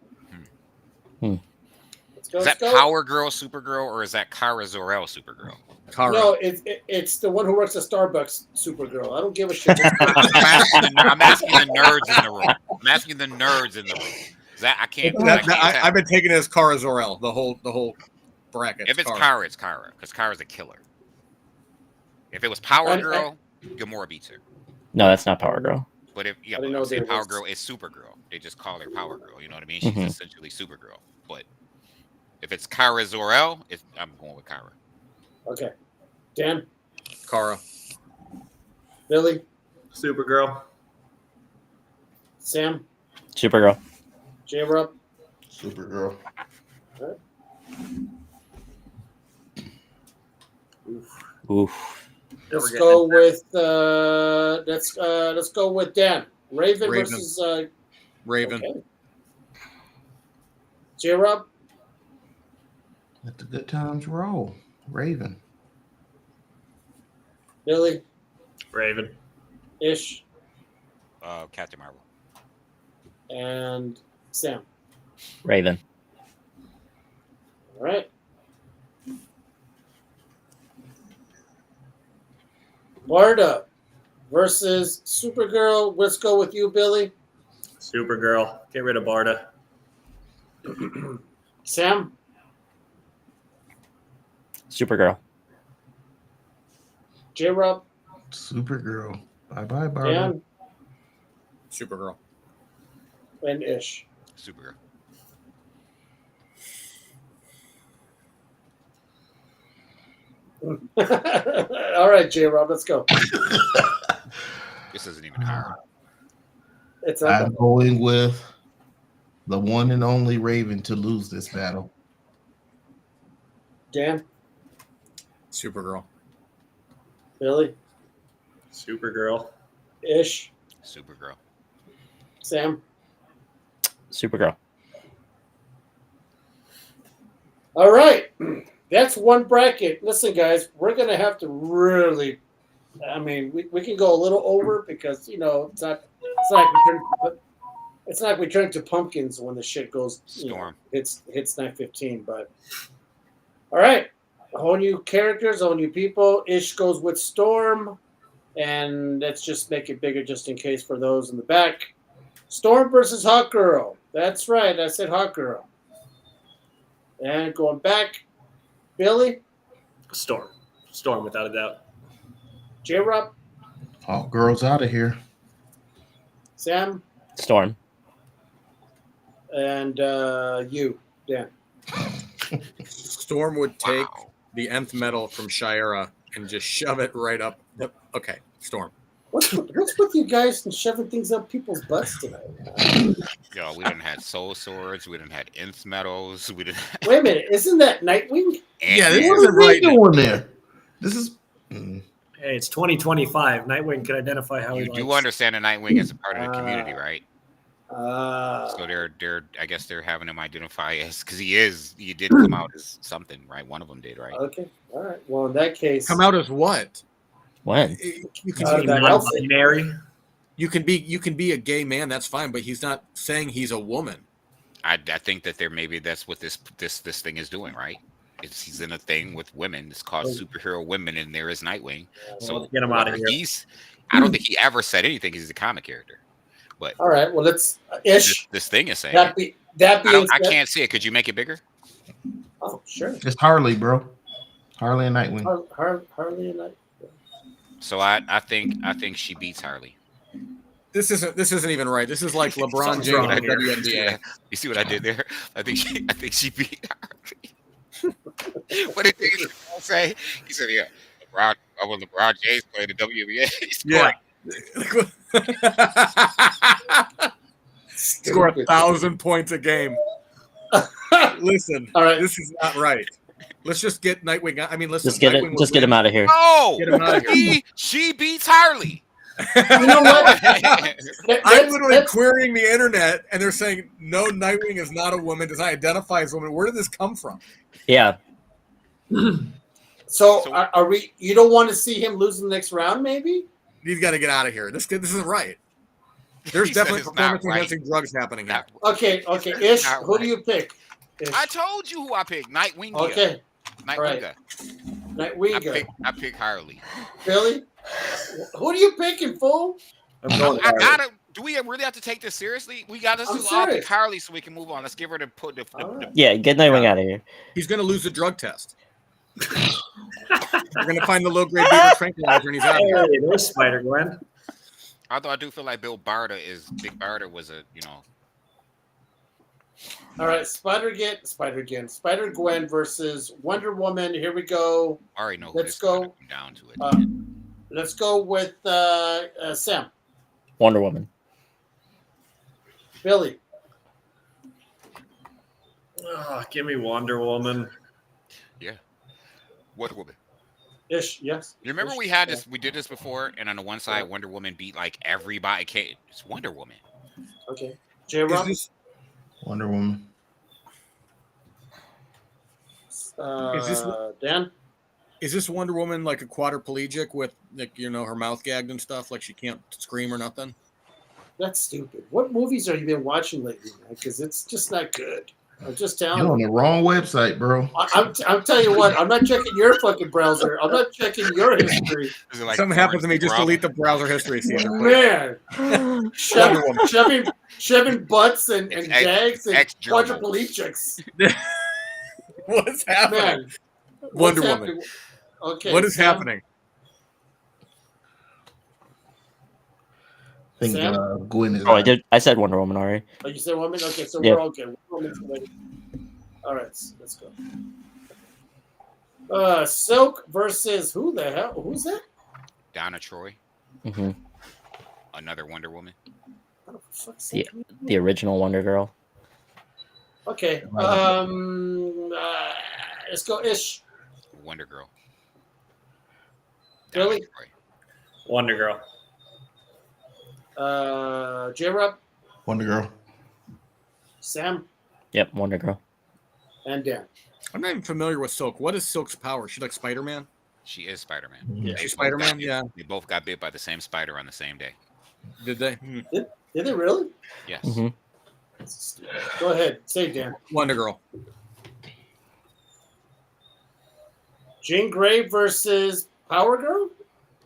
Let's go. Is Let's that go. Power Girl Supergirl or is that Kara Zor-El Supergirl? Kara. No, it's the one who works at Starbucks, Supergirl. I don't give a shit. I'm asking the nerds in the room. I'm asking the nerds in the room. That I can't. I can't tell. I've been taking it as Kara Zor-El, the whole bracket. If it's Kara, it's Kara because Kara's a killer. If it was Power And- Girl, Gamora beats her. No, that's not Power Girl. But if I yeah, didn't but know I'm saying there Power was- Girl is Supergirl. They just call her Power Girl. You know what I mean? She's Mhm. essentially Supergirl. But if it's Kara Zor-El, I'm going with Kara. Okay. Dan, Kara. Billy, Supergirl. Sam, Supergirl. J-Rob. Supergirl. Oof. Let's We're go with let's go with Dan. Raven, Raven. versus Raven. okay. J-Rob. Let the good times roll. Raven. Billy, Raven. Ish, Captain Marvel. and Sam. Raven. All right. Barda versus Supergirl. Let's go with you, Billy. Supergirl. Get rid of Barda. Sam, Supergirl. J-Rob, Supergirl. Bye bye, Barbara. Dan, Supergirl. and Ish. Supergirl. All right, J-Rob, let's go. This isn't even hard. It's not I'm going with the one and only Raven to lose this battle. Dan, Supergirl. Billy, Supergirl. Ish, Supergirl. Sam. Supergirl. All right. That's one bracket. Listen, guys, we're going to have to really, I mean, we can go a little over because, you know, it's not like we turn to pumpkins when the shit goes, you know, Storm. hits 9:15. But all right, whole new characters, whole new people. Ish goes with Storm. And let's just make it bigger just in case for those in the back. Storm versus Hawk Girl. That's right. I said Hawk Girl. And going back, Billy, Storm without a doubt. J-Rob, All girls out of here. Sam, Storm. and you, Dan. Storm would take Wow. the nth metal from Shira and just shove it right up. Yep. Okay, Storm. What's with you guys and shoving things up people's butts tonight? Yo, we didn't have soul swords. We didn't have nth metals. We didn't. Wait a minute, isn't that Nightwing? Yeah, this What isn't are we right. doing there? This is. Hey, it's 2025. Nightwing can identify how he You do likes. understand the Nightwing as a part of the community, right? So they're I guess they're having him identify as because he did come out as something, right? One of them did, right? Okay, all right. Well, in that case, Come out as what? When? You can, that outfit. Non-binary. you can be a gay man. That's fine, but he's not saying he's a woman. I think that maybe that's what this thing is doing, right? He's in a thing with women. It's called Superhero Women, and there is Nightwing. So Let's get him out of whether here. I don't think he ever said anything. He's a comic character, but all right. Well, let's ish. this thing is saying. That being I said- can't see it. Could you make it bigger? Oh, sure. It's Harley, bro. Harley and Nightwing. Harley and I. So I think she beats Harley. This isn't even right. This is like LeBron Something's James wrong in the here. WNBA. You see what I did there? I think she beat Harley. What did he say? He said, "Yeah, when LeBron James played the WNBA, he scored Yeah. Score 1,000 points a game. Listen, All right. this is not right. Let's just get Nightwing out. I mean, listen, Just get Nightwing it. would Just get him win. out of here. No, Get him out of here. she beats Harley. You know what? I'm literally querying the internet, and they're saying no, Nightwing is not a woman. Does not identify as a woman. Where did this come from? Yeah. So are we? You don't want to see him lose in the next round, maybe? He's got to get out of here. This isn't right. There's He said definitely it's not performance-enhancing drugs happening here. Okay. Ish. Not Who do right. you pick? Ish. I told you who I picked. Nightwing. Okay. Nightwing. right. I Nightwing. pick Harley. Billy. Who are you picking, fool? I'm going I Harley. gotta. Do we really have to take this seriously? We got to I'm all pick serious. Harley so we can move on. Let's give her the put the. All right. Yeah. Get Nightwing out of here. He's going to lose the drug test. We're going to find the low-grade beaver tranquilizer, and he's out of here. Hey, there's Spider Gwen. Although I do feel like Big Barda was a All right. Spider Gwen versus Wonder Woman. Here we go. I already know who Let's this is gonna go. come down to it. Let's go with Sam. Wonder Woman. Billy. Oh, give me Wonder Woman. Wonder Woman. Ish. Yes. You remember Ish, we had yeah. this? We did this before, and on the one side, Wonder Woman beat like everybody. It's Wonder Woman. Okay. J-Rob. Wonder Woman. Is this- Dan. Is this Wonder Woman like a quadriplegic with, like, her mouth gagged and stuff? Like she can't scream or nothing? That's stupid. What movies have you been watching lately, man? Because it's just not good. I'm just telling You're on you. the wrong website, bro. I'm telling you what. I'm not checking your fucking browser. I'm not checking your history. Is it like Something happens to me, Orange just Bravo? delete the browser history. Caesar, please. Man, Wonder Woman. shoving butts and It's gags and ex-gerbil. quadriplegics. What's happening? Man, Wonder what's Woman. happening? Okay. What is Sam? happening? I think Sam? Gwen is. Oh, I did. I said Wonder Woman already. Oh, you said woman? Okay, so Yeah. we're okay. Woman's ready. All right, let's go. Silk versus who the hell? Who's that? Donna Troy, Hmm. another Wonder Woman. Oh, for fuck's Yeah. sake. The original Wonder Girl. Okay. Let's go. Ish. Wonder Girl. Really? Donna Troy. Wonder Girl. J-Rob, Wonder Girl. Sam, Yep. Wonder Girl. and Dan. I'm not even familiar with Silk. What is Silk's power? She like Spider-Man? She is Spider-Man. Yeah. She's Spider-Man? Yeah. They both got bit by the same spider on the same day. Did they? Did they really? Yes. Hmm. Go ahead. Say Dan. Wonder Girl. Jean Grey versus Power Girl?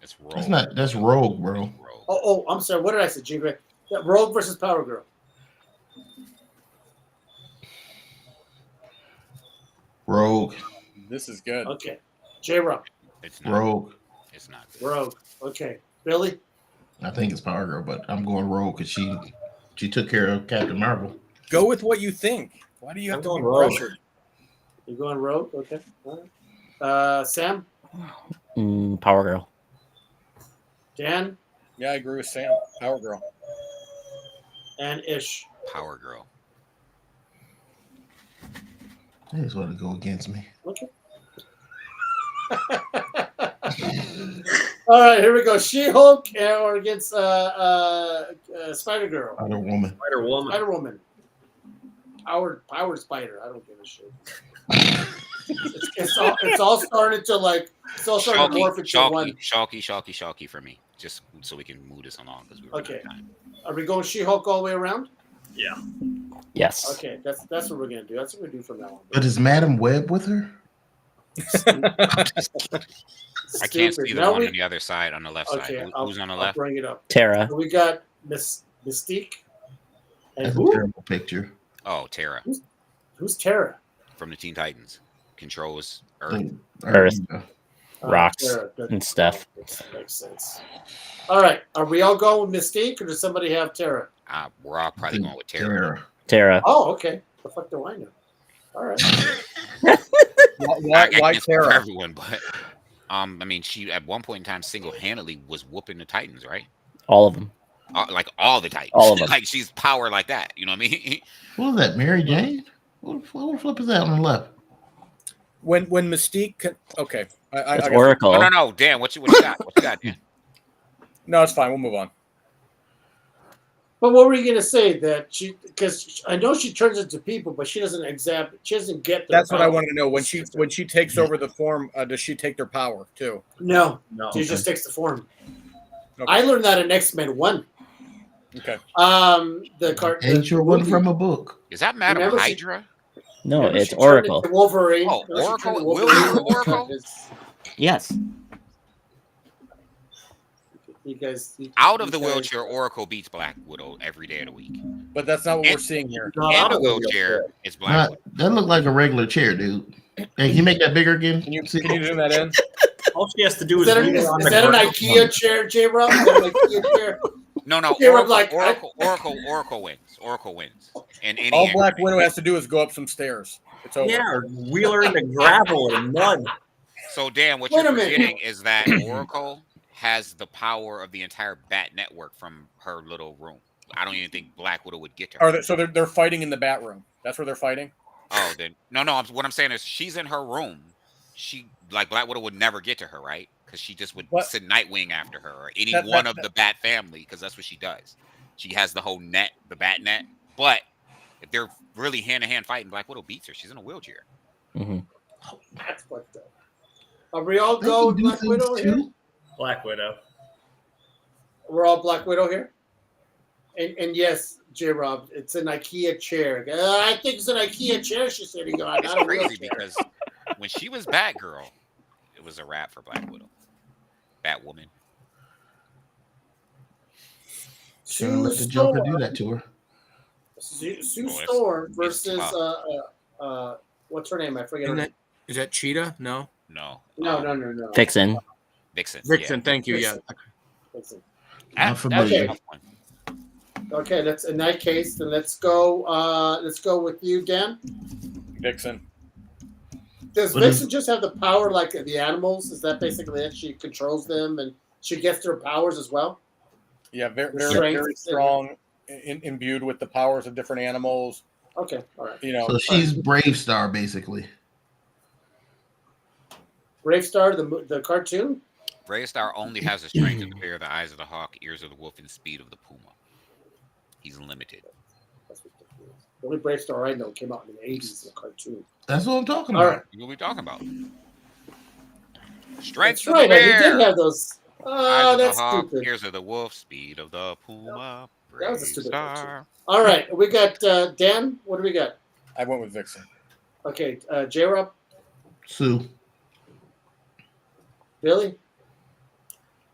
That's Rogue. That's not. That's Rogue, bro. Rogue. Oh, I'm sorry. What did I say? Jean Grey. Yeah, Rogue versus Power Girl. Rogue. This is good. Okay. J-Rob. It's not. Rogue. It's not good. Rogue. Okay. Billy. I think it's Power Girl, but I'm going Rogue because she took care of Captain Marvel. Go with what you think. Why do you have I'm to be going Rogue. pressured? You going Rogue? Okay. All right. Sam. Power Girl. Dan. Yeah, I agree with Sam. Power Girl. And Ish. Power Girl. They just want to go against me. Okay. All right, here we go. She-Hulk or against Spider-Girl. Spider Woman. Spider Woman. Spider-Woman. Power Spider. I don't give a shit. It's all starting to morph into one. Shalky for me. Just so we can move this along because we're running out of time. Are we going She-Hulk all the way around? Yeah. Yes. Okay, that's what we're gonna do. That's what we do from now on. But is Madam Web with her? I can't see the Now one on the other side, on the left Okay, side. I'll- Who's on the I'll left? bring it up. Tara. So we got Mystique. And That's a who? terrible picture. Oh, Tara Who's Tara? from the Teen Titans. Controls I Earth. think- Earth. yeah. Rocks Tara. and stuff. Makes sense. All right, are we all going with Mystique, or does somebody have Tara? We're all I probably think going with Tara. Tara. Oh, okay. The fuck do I know? All right. Why I can't speak for Tara? everyone, but I mean, she at one point in time single-handedly was whooping the Titans, right? All of them. Like all the Titans. All of them. Like she's power like that. You know what I mean? What was that? Mary Jane? What flip is that on the left? When Mystique okay. I It's guess- Oracle. No. Dan, what you got? What you got, Dan? No, it's fine. We'll move on. But what were you gonna say that because I know she turns into people, but she doesn't she doesn't get their That's what I power. wanted to know. When she takes over the form, does she take their power too? No, No. she just takes the form. Okay. I learned that in X-Men 1. Okay. The cart. Ain't your one from a book. Is that Madam Remember she- Hydra? No, Remember it's she turned Oracle. into Wolverine. Oh, Remember she Oracle? turned into Will Wolverine? you Oracle? Yes. You guys, Out of the you guys- wheelchair, Oracle beats Black Widow every day of the week. But that's not what And- we're seeing here. Not In out the of the wheelchair, it's Black Not, Widow. that looked like a regular chair, dude. Hey, can you make that bigger again? Can you See- zoom that in? All she has to do Is is. that, lean is on that the an ground. IKEA chair, J-Rob? Is that an IKEA chair? No, Yeah, I'm Oracle, like, Oracle wins. Oracle wins. And any All Black angle. Widow has to do is go up some stairs. It's over. Yeah, or wheel her into gravel and mud. So Dan, what Wait you're a minute. forgetting is that Oracle has the power of the entire Bat network from her little room. I don't even think Black Widow would get to her. So they're fighting in the bat room. That's where they're fighting. Oh, then no. What I'm saying is she's in her room. Like Black Widow would never get to her, right? Because she just would What? send Nightwing after her or any That- one that- of the Bat family, because that's what she does. She has the whole net, the Bat net. But if they're really hand-to-hand fighting, Black Widow beats her. She's in a wheelchair. Hmm. That's fucked up. Are we all They go can do Black things Widow here? too. Black Widow. We're all Black Widow here? And yes, J-Rob, it's an IKEA chair. I think it's an IKEA chair she's sitting on, It's not a crazy wheelchair. because when she was Batgirl, it was a wrap for Black Widow. Batwoman. Shouldn't let the Joker do that to her. Sue it's- Storm it's versus tough. what's her name? I forget her name. Is that Cheetah? No. No. No. Vixen. Vixen. Vixen. Thank you. Yeah. Listen. I'm That's familiar. a tough one. Okay, let's in that case, then let's go with you, Dan. Vixen. Does What is- Vixen just have the power like the animals? Is that basically it? She controls them and she gets their powers as well? Yeah. Very, The very, strength. very strong. Imbued with the powers of different animals. Okay, all right. You know. So she's Brave Star, basically. Brave Star, the cartoon? Brave Star only has the strength of the bear, the eyes of the hawk, ears of the wolf, and the speed of the puma. He's limited. That's ridiculous. The only Brave Star I know came out in the 80s in a cartoon. That's what I'm talking All about. right. What are we talking about? Strength That's of right. the He bear. did have those. eyes Oh, of the that's hawk, stupid. ears of the wolf, speed of the puma. That was a Brave stupid Star. All right, we got Dan. What do we got? I went with Vixen. Okay, J-Rob, Sue. Billy,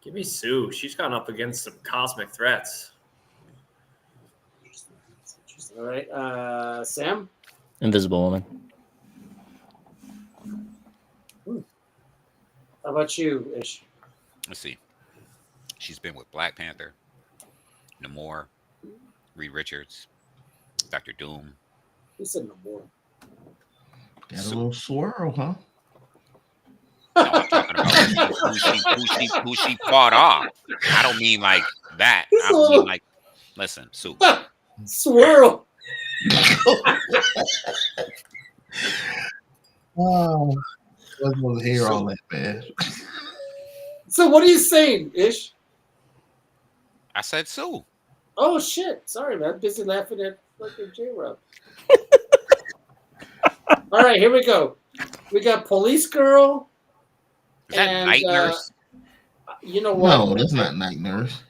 Give me Sue. She's gone up against some cosmic threats. All right, Sam. Invisible Woman. How about you, Ish? Let's see. She's been with Black Panther, Namor, Reed Richards, Doctor Doom. He said no more. Got a little swirl, huh? No, I'm talking about who she fought off. I don't mean like that. I mean like, listen, Sue. Swirl. Oh, I was hear all that, man. So what are you saying, Ish? I said Sue. Oh shit! Sorry, man. Busy laughing at fucking J-Rob. All right, here we go. We got Police Girl. Is that and, Night Nurse? You know what? No, that's not Night Nurse.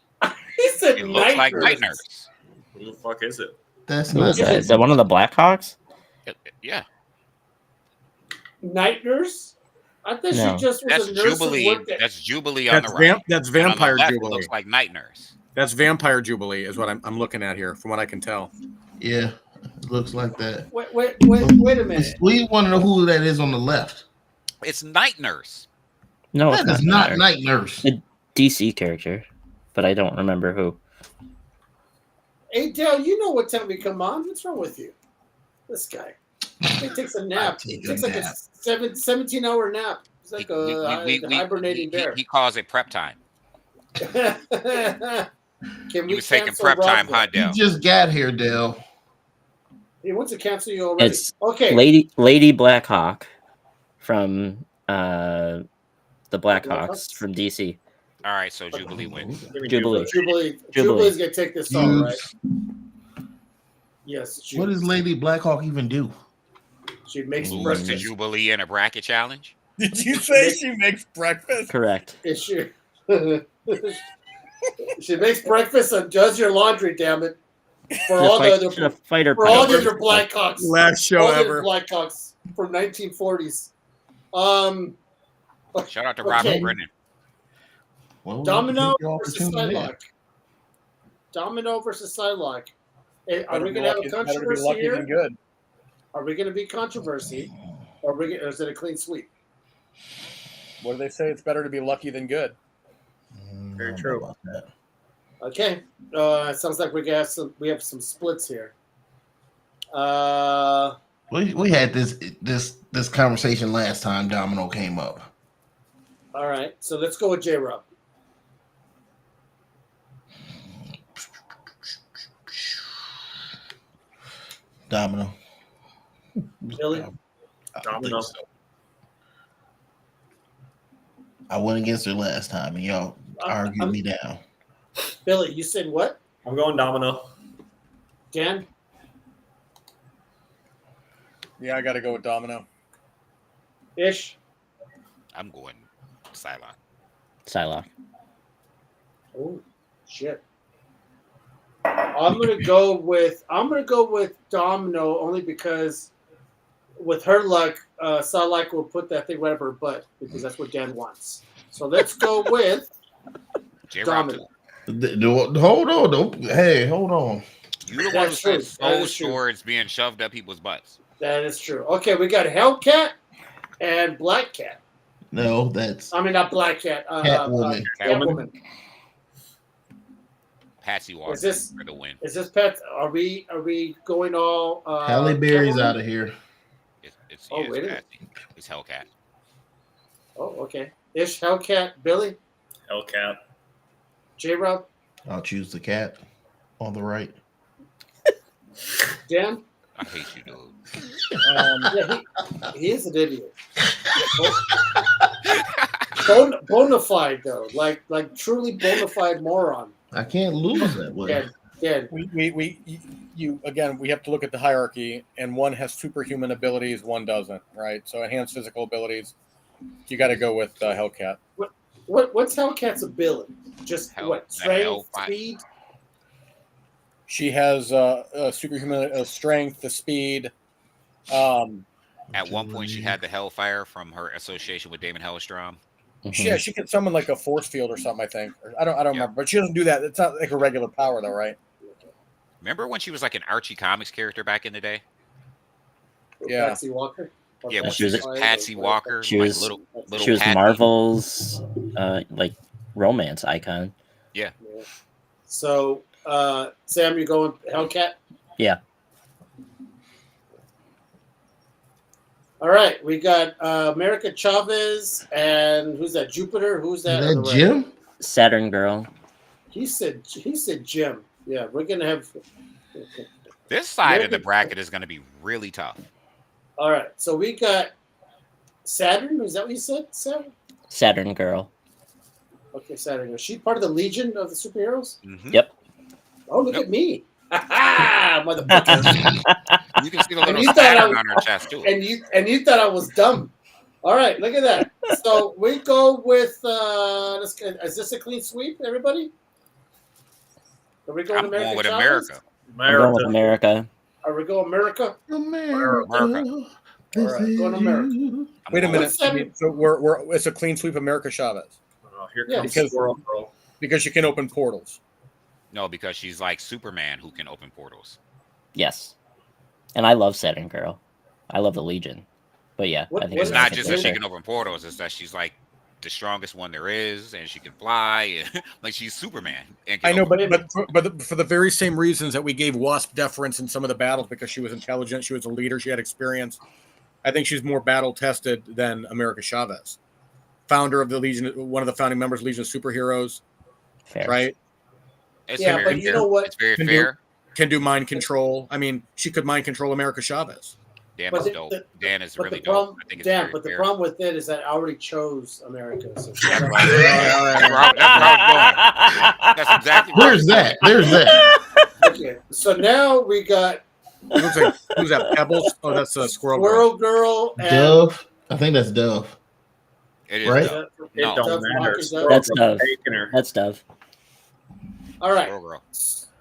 He said It looks like Night Nurse. Nurse. Who the fuck is it? That's Who not. is that? Is that one of the Blackhawks? Yeah. Night Nurse? I thought No. she just was That's a nurse who Jubilee. worked at. That's Jubilee on That's the right. that's And on the Vampire left, it Jubilee. looks like Night Nurse. That's Vampire Jubilee is what I'm looking at here, from what I can tell. Yeah, it looks like that. Wait a minute. We want to know who that is on the left. It's Night Nurse. No, it's That is not. not Night Nurse. The DC character, but I don't remember who. Hey, Dale, you know what time we come on. What's wrong with you? This guy. He takes a nap. take He a takes like nap. a 17-hour nap. It's like a hibernating bear. He calls it prep time. Can He we was taking cancel prep Rob time, then? huh, You Dale? just got here, Dale. He wants to cancel you already. It's Okay. Lady Blackhawk from the Blackhawks Blackhawks? from DC. All right, so Jubilee wins. Give me Jubilee. Jubilee's gonna take this all right. Yes. What does Lady Blackhawk even do? She makes Lose to breakfast. Jubilee in a bracket challenge. Did you say she makes breakfast? Correct. Is she? She makes breakfast and does your laundry. Damn it! For all the other fighter for all the pilot. other Blackhawks. Last show all the ever. Blackhawks from 1940s. Shout out to Okay. Robert Brennan. Well, Domino you versus opportunity there. Psylocke. Domino versus Psylocke. Are Better we be going to have a lucky- better to be controversy lucky here? than good. Are we going to be controversy? Or is it a clean sweep? What do they say? It's better to be lucky than good. Very I don't true. know about that. Okay. It sounds like we have some splits here. We had this conversation last time Domino came up. All right. So let's go with J-Rob. Domino. Billy? I Domino. think so. I went against her last time, and y'all argued me down. Billy, you said what? I'm going Domino. Dan? Yeah, I got to go with Domino. Ish? I'm going Psylocke. Psylocke. Oh, shit. I'm gonna go with Domino only because with her luck, Psylocke will put that thing right up her butt because that's what Dan wants. So let's go with J-Rob. Domino. Hold on. Hold on. You the one who That's true. said That so is true. swords being shoved up people's butts. That is true. Okay, we got Hellcat and Black Cat. No, that's I mean, not Black Cat. Catwoman. Catwoman. Patsy Walker Is this- for the win. Is this Pat? Are we going all? Halle Berry's Catwoman? out of here. It's Oh, yeah, wait a it's minute. Patsy. It's Hellcat. Oh, okay. Ish, Hellcat, Billy, Hellcat. J-Rob, I'll choose the cat on the right. Dan. I hate you, dude. Yeah, he is an idiot. Bona fide though, like truly bona fide moron. I can't lose that way. Dan, We have to look at the hierarchy, and one has superhuman abilities, one doesn't, right? So enhanced physical abilities, you got to go with Hellcat. what's Hellcat's ability? Just what? Strength, Hellfire. speed. She has superhuman strength, the speed. At one point, she had the Hellfire from her association with Damon Hellstrom. Yeah, she can summon like a force field or something. I think. Or I don't remember, but she doesn't do that. It's not like a regular power, though, right? Remember when she was like an Archie Comics character back in the day? Yeah. Patsy Walker. Yeah, when she she was was- Patsy Walker. She like was- little She was Patsy. Marvel's like romance icon. Yeah. So, Sam, you going Hellcat? Yeah. All right, we got America Chavez and who's that? Jupiter. Who's Is that? on that the right? Jim? Saturn Girl. He said Jim. Yeah, we're gonna have. This side of the American- bracket is going to be really tough. All right, so we got Saturn. Is that what you said, Sam? Saturn Girl. Okay, Saturn. Is she part of the Legion of the superheroes? Mhm. Yep. Oh, look Yep. at me! Motherfucker! You can see the And little you thought I Saturn was- on her chest too. and you thought I was dumb. All right, look at that. So we go with. Is this a clean sweep, everybody? Are we going I'm America going with Chavez? America. I'm going with America. Are we going America? America. All right, going America. I'm Wait a going- minute. Seven. So we're it's a clean sweep, America Chavez, Oh, here Yeah, comes because- Squirrel Girl. because she can open portals. No, because she's like Superman who can open portals. Yes. And I love Saturn Girl. I love the Legion. But yeah, What- I think It's what not is just it? that she can open portals; it's that she's like the strongest one there is, and she can fly. And, like she's Superman. And can I know, open- but for the very same reasons that we gave Wasp deference in some of the battles, because she was intelligent, she was a leader, she had experience. I think she's more battle tested than America Chavez, founder of the Legion, one of the founding members of Legion of Superheroes, fair. right? it's Yeah, very but you fair. know what? It's very Can fair. Can do mind control. I mean, she could mind control America Chavez. Dan But is the- dope. the- Dan is But really the dope. problem, I think it's Dan, very but the fair. problem with it is that I already chose America. So That's where I was going. That's exactly where I was There's that. There's that. okay, so now we got Looks like who's that? Pebbles? Oh, that's a squirrel. Girl. Squirrel Girl and Dove. I think that's Dove. It is Right? dope. It No. don't Dove matter. Walker, Squirrel That's Girl's Dove. taking her. That's Dove. all right. Squirrel Girl.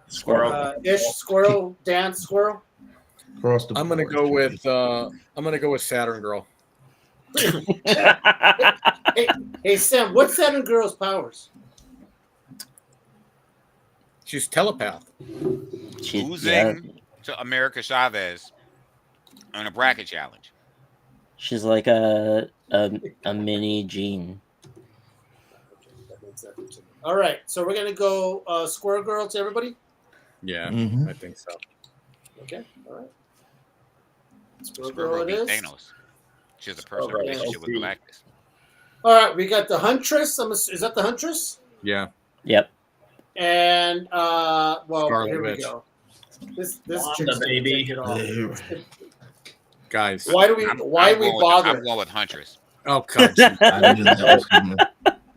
Squirrel. Ish, Squirrel, Dan, Squirrel. Across the I'm gonna board. go with Saturn Girl. Hey Sam, what's Saturn Girl's powers? She's telepath. Losing to America Chavez on a bracket challenge. She's like a mini Jean. All right, so we're gonna go Squirrel Girl to everybody. Yeah, Mhm. I think so. Okay, all right. Squirrel Squirrel Girl Girl it beat is. Thanos. She has a personal Girl, relationship with OP. Galactus. All right, we got the Huntress. Is that the Huntress? Yeah. Yep. And well, Scarlet here Witch. we go. This Wanda, chick's gonna baby. take it all. There. Guys. Why do we? I'm we going bother? I'm going with Huntress. Oh God. I knew that was coming.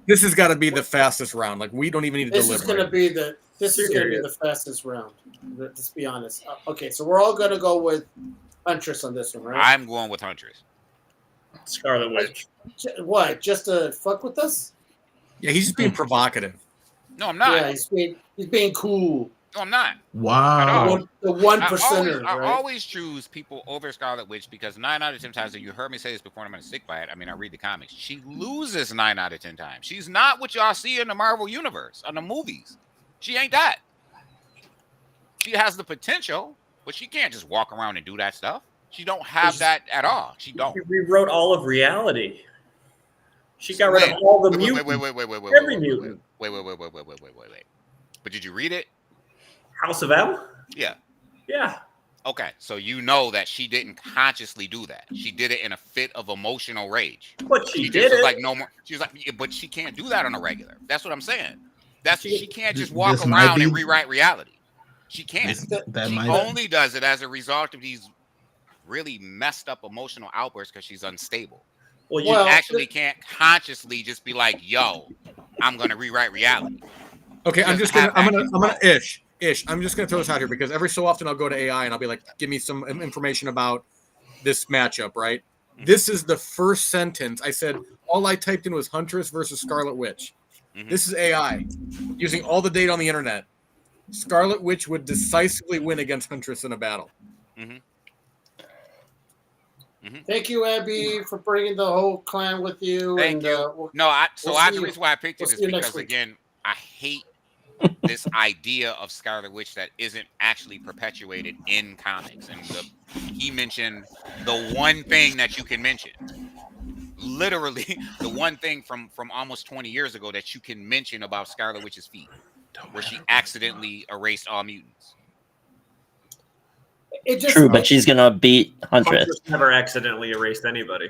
This has got to be the fastest round. Like we don't even need to This is deliberate. gonna be the. This is gonna be the fastest round. Let's be honest. Okay, so we're all gonna go with Huntress on this one, right? I'm going with Huntress. Scarlet Witch. What? Just to fuck with us? Yeah, he's just being provocative. No, I'm not. Yeah, he's being cool. No, I'm not. Wow. The one I percenters, always, I right? always choose people over Scarlet Witch because 9 out of 10 times, and you heard me say this before, and I'm going to stick by it. I mean, I read the comics. She loses 9 out of 10 times. She's not what y'all see in the Marvel Universe, on the movies. She ain't that. She has the potential, but she can't just walk around and do that stuff. She don't have that at all. She don't. She rewrote all of reality. She got rid of all the mutants. Wait. Every mutant. Wait. But did you read it? House of M? Yeah. Yeah. Okay, so you know that she didn't consciously do that. She did it in a fit of emotional rage. But she She did just was it. like no more. She was like, yeah, but she can't do that on a regular. That's what I'm saying. She can't just This walk might around be- and rewrite reality. She can't. That She might only does it as a result of these really messed up emotional outbursts because she's unstable. Well, you You Well, actually can't consciously just be like, "Yo, I'm gonna rewrite reality." Okay, I'm Just just gonna, have I'm gonna ish. I'm just gonna throw this out here because every so often I'll go to AI and I'll be like, give me some information about this matchup, right? This is the first sentence I said. All I typed in was Huntress versus Scarlet Witch. Mhm. This is AI using all the data on the internet. Scarlet Witch would decisively win against Huntress in a battle. Thank you, Abby, for bringing the whole clan with you. Thank you. We'll No, we'll the see reason why I picked we'll it is see you next because week. again, I hate this idea of Scarlet Witch that isn't actually perpetuated in comics. And he mentioned the one thing that you can mention, literally the one thing from almost 20 years ago that you can mention about Scarlet Witch's feet, where she accidentally erased all mutants. It just, True, but she's gonna beat Huntress. Huntress never accidentally erased anybody.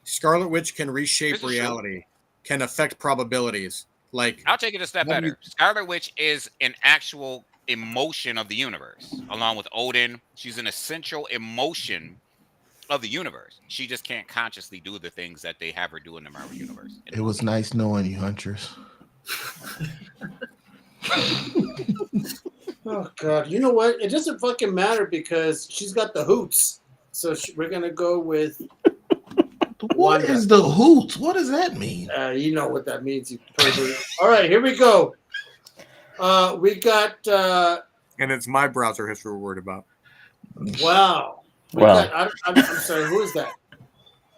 Scarlet Witch can reshape This is true. reality, can affect probabilities. Like I'll take it a step How do better. Scarlet Witch is an actual emotion of the universe, along with Odin. She's an essential emotion of the universe. She just can't consciously do the things that they have her do in the Marvel universe. It was nice knowing you, Huntress. oh god, you know what? It doesn't fucking matter because she's got the hoots. So we're gonna go with. What is the hoots? What does that mean? You know what that means, you pervert. All right, here we go. We got. and it's my browser history we're worried about. Wow. Well. I'm sorry. Who is that?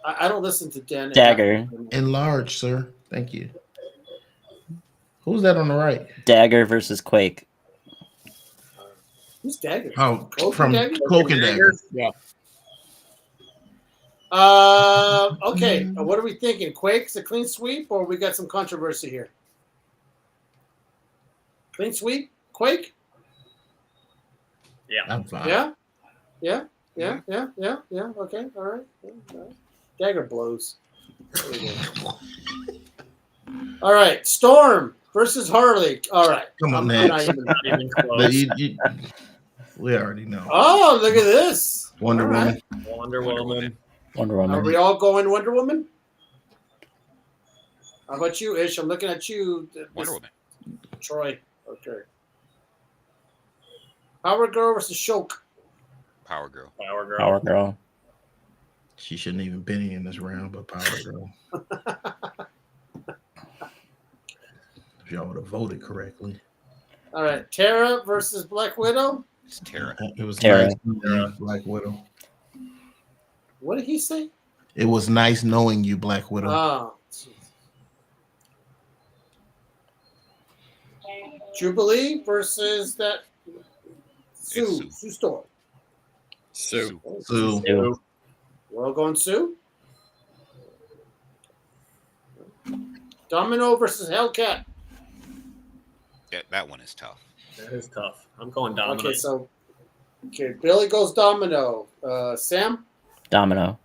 I don't listen to Dan. Dagger. Enlarge, sir. Thank you. Who's that on the right? Dagger versus Quake. Who's Dagger? Oh, Cloak from and Dagger? Cloak and Dagger. Yeah. Okay. What are we thinking? Quake's a clean sweep, or we got some controversy here? Clean sweep, Quake. Yeah. I'm fine. Yeah. Okay. All right. Dagger blows. There we go. All right. Storm versus Harley. All right. Come on, I'm not next. even- Not even But close. we already know. Oh, look at this. Wonder All right. Woman. Wonder Woman. Wonder Are Woman. we all going Wonder Woman? How about you, Ish? I'm looking at you. Wonder Woman. Troy. Okay. Power Girl versus Shulk. Power Girl. Power Girl. Power Girl. She shouldn't even been in this round, but Power Girl. If y'all would have voted correctly. All right. Tara versus Black Widow. It's Tara. It was Tara. nice knowing you, Black Widow. What did he say? It was nice knowing you, Black Widow. Oh. jeez. Jubilee versus that Sue. Sue. Sue Storm. Sue. Sue. Sue. We're all going Sue. Domino versus Hellcat. That one is tough. That is tough. I'm going Domino. Okay, Billy goes Domino. Sam? Domino.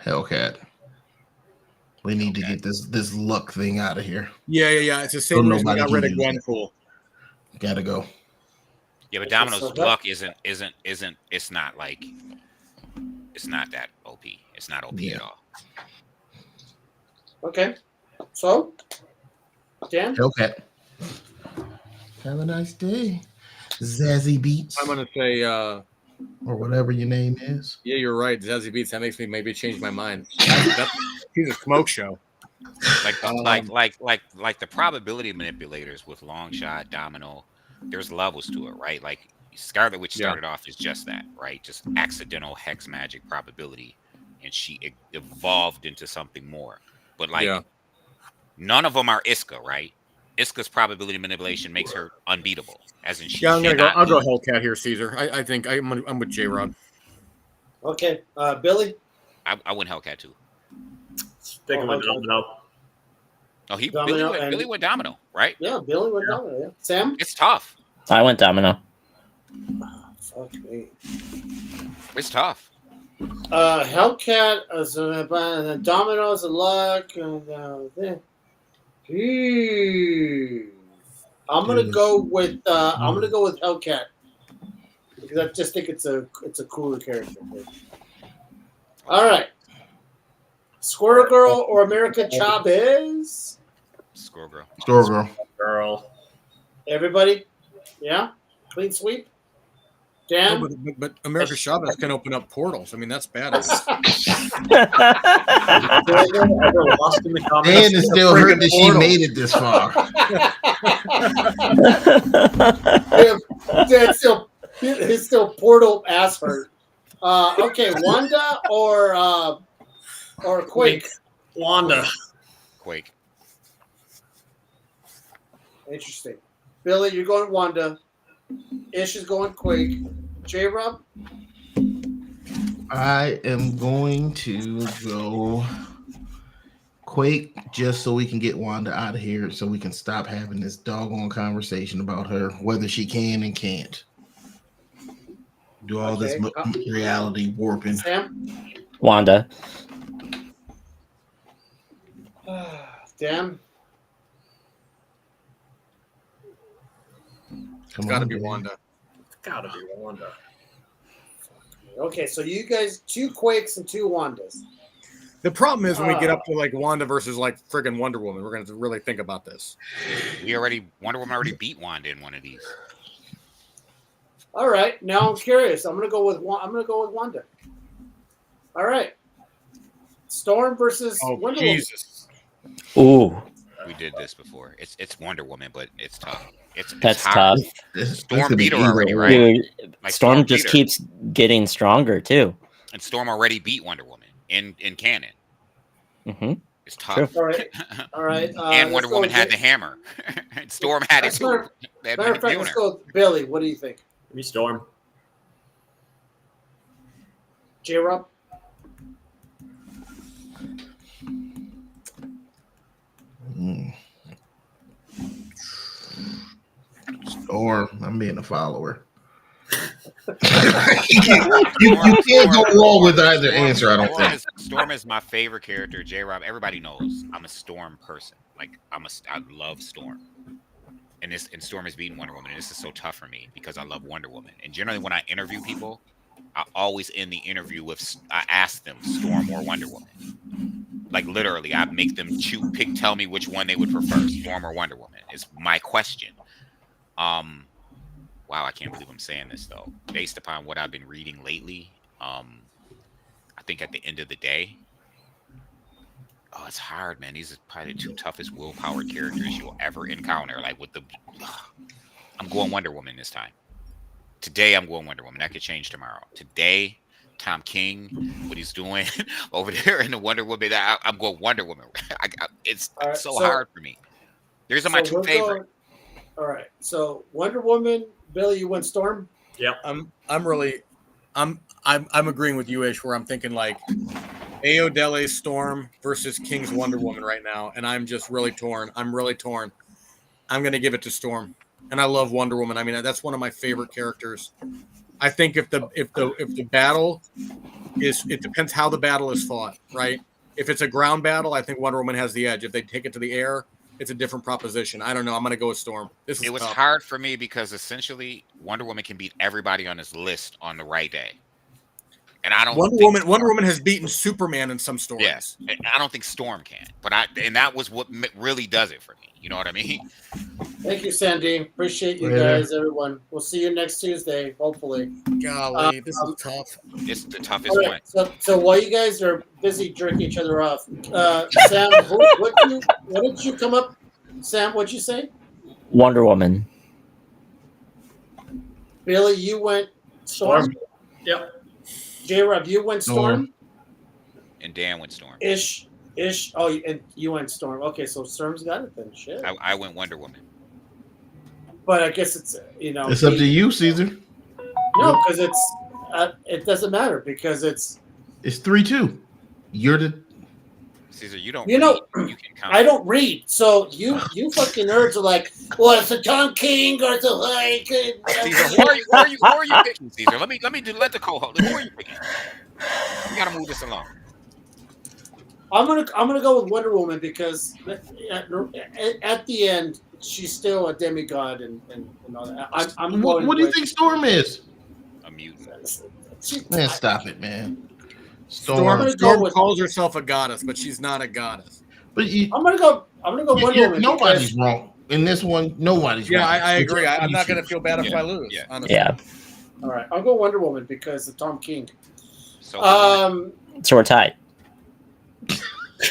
Hellcat. We need to get this luck thing out of here. Yeah. It's the same reason we nobody got rid of can use it. Gwenpool. Gotta go. Yeah, but Okay, Domino's so that- luck isn't. It's not like. It's not that OP. It's not OP Yeah. at all. Okay. So? Dan? Hellcat. Have a nice day. Zazzy Beats. I'm gonna say, or whatever your name is. yeah, you're right. Zazie Beats. That makes me maybe change my mind. He's a smoke show. Like the probability manipulators with Long Shot, Domino, there's levels to it, right? Like Scarlet Witch started off as just that, right? Just accidental hex magic probability, and she evolved into something more. But none of them are Iska, right? Iska's probability manipulation makes her unbeatable, as in she. Yeah, I'll go lose. Hellcat here, Caesar. I think I'm with J-Rod. Okay. Billy? I went Hellcat too. Sticking with Domino. Oh, Domino and- Billy went Domino, right? Yeah, Billy went Domino. Yeah. Sam? It's tough. I went Domino. Fuck me. It's tough. Hellcat is Domino's a luck. I'm gonna go with Hellcat because I just think it's a cooler character. All right, Squirrel Girl or America Chavez? Squirrel Girl. Store Girl. Girl. Everybody, yeah, clean sweep. Dan, But America Chavez can open up portals. I mean, that's bad. Ever lost in the comments? Dan is still hurt that she portal. made it this far. Dan's still portal ass hurt. Okay, Wanda or Quake. Wanda. Quake. Interesting. Billy, you're going Wanda. Ish is going Quake. J-Rob? I am going to go Quake just so we can get Wanda out of here so we can stop having this doggone conversation about her, whether she can and can't. Do all this reality warping. Sam? Wanda. Dan? It's got to be Wanda. Gotta be Wanda. Okay, so you guys, 2 Quakes and 2 Wandas. The problem is when we get up to like Wanda versus like friggin' Wonder Woman, we're going to really think about this. Wonder Woman already beat Wanda in one of these. All right, now I'm curious. I'm gonna go with Wanda. All right, Storm versus Wonder Jesus. Ooh, We did this before. It's Wonder Woman, but it's tough. that's hard. tough. Storm beat her already, right? Dude, Like, Storm beat just her. keeps getting stronger too. And Storm already beat Wonder Woman in canon. Mm-hmm. It's tough. All right, all right. And Wonder Woman had the hammer. And Storm had it too. They had Matter of fact, let's Mjolnir. go with Billy. What do you think? Give me Storm. J-Rob? Storm. I'm being a follower. you can't go wrong with either answer, I don't think. Storm is my favorite character. J-Rob, everybody knows I'm a Storm person. Like I love Storm. And Storm is beating Wonder Woman. And this is so tough for me because I love Wonder Woman. And generally when I interview people, I always end the interview with I ask them Storm or Wonder Woman. Like literally, I make them tell me which one they would prefer, Storm or Wonder Woman. Is my question. Wow, I can't believe I'm saying this though. Based upon what I've been reading lately, I think at the end of the day, it's hard, man. These are probably the 2 toughest willpower characters you'll ever encounter. Like I'm going Wonder Woman this time. Today, I'm going Wonder Woman. That could change tomorrow. Today, Tom King, what he's doing over there in the Wonder Woman, I'm going Wonder Woman. It's right, so hard for me. These are my 2 favorite. All right, so Wonder Woman, Billy, you went Storm. Yep. I'm agreeing with you, Ish, where I'm thinking like Aodele's Storm versus King's Wonder Woman right now, and I'm just really torn. I'm going to give it to Storm, and I love Wonder Woman. I mean, that's one of my favorite characters. I think if the battle is, it depends how the battle is fought, right? If it's a ground battle, I think Wonder Woman has the edge. If they take it to the air, it's a different proposition. I don't know. I'm going to go with Storm. It was hard for me because essentially Wonder Woman can beat everybody on this list on the right day. And I don't. Wonder Woman has beaten Superman in some stories. Yes, I don't think Storm can. But that was what really does it for me. You know what I mean? Thank you, Sandy. Appreciate you guys, everyone. We'll see you next Tuesday, hopefully. Golly, this is tough. It's the toughest one. So while you guys are busy jerking each other off, Sam, what did you come up? Sam, what'd you say? Wonder Woman. Billy, you went Storm. Yep. J-Rob, you went Storm. And Dan went Storm. Ish. Oh, and you went Storm. Okay, so Storm's got it then. Shit. I went Wonder Woman. But I guess it's It's up to you, Caesar. No, because it doesn't matter because it's 3-2. You're the Caesar, you don't. You know, you can count. I don't read, so you fucking nerds are like, well, it's a Tom King or it's a like. Caesar, who are you picking, Caesar? Let the co-host. Who are you picking? We gotta move this along. I'm gonna go with Wonder Woman because at the end she's still a demigod and all that. I'm going. What do you think Storm is? A mutant. Man, stop it, man. Storm with, calls herself a goddess, but she's not a goddess. But I'm gonna go Wonder Woman. Nobody's wrong in this one. Nobody's wrong. Yeah, I agree. I'm not gonna feel bad if I lose. Yeah. Honestly. Yeah. All right, I'll go Wonder Woman because of Tom King. So So we're tied.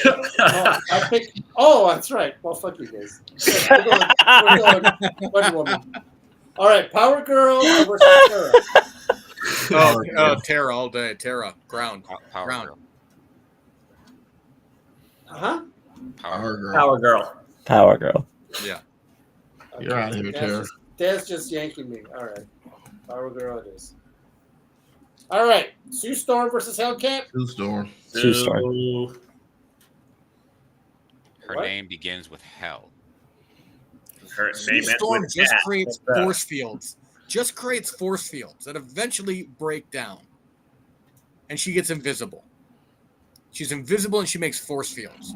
That's right. Well, fuck you guys. We're going Wonder Woman. All right, Power Girl versus Sarah. Tara all day. Tara, ground. Power Ground. Girl. Huh? Power girl. Power Girl. Power Girl. Yeah. You're out of here, Tara. That's just yanking me. All right. Power Girl it is. All right. Sue Storm versus Hellcat. Sue Storm. Sue Storm. Ooh. Her What? name begins with hell. Her Sue name ends Storm with just cat. creates What's that? force fields. Just creates force fields that eventually break down. And she gets invisible. She's invisible and she makes force fields.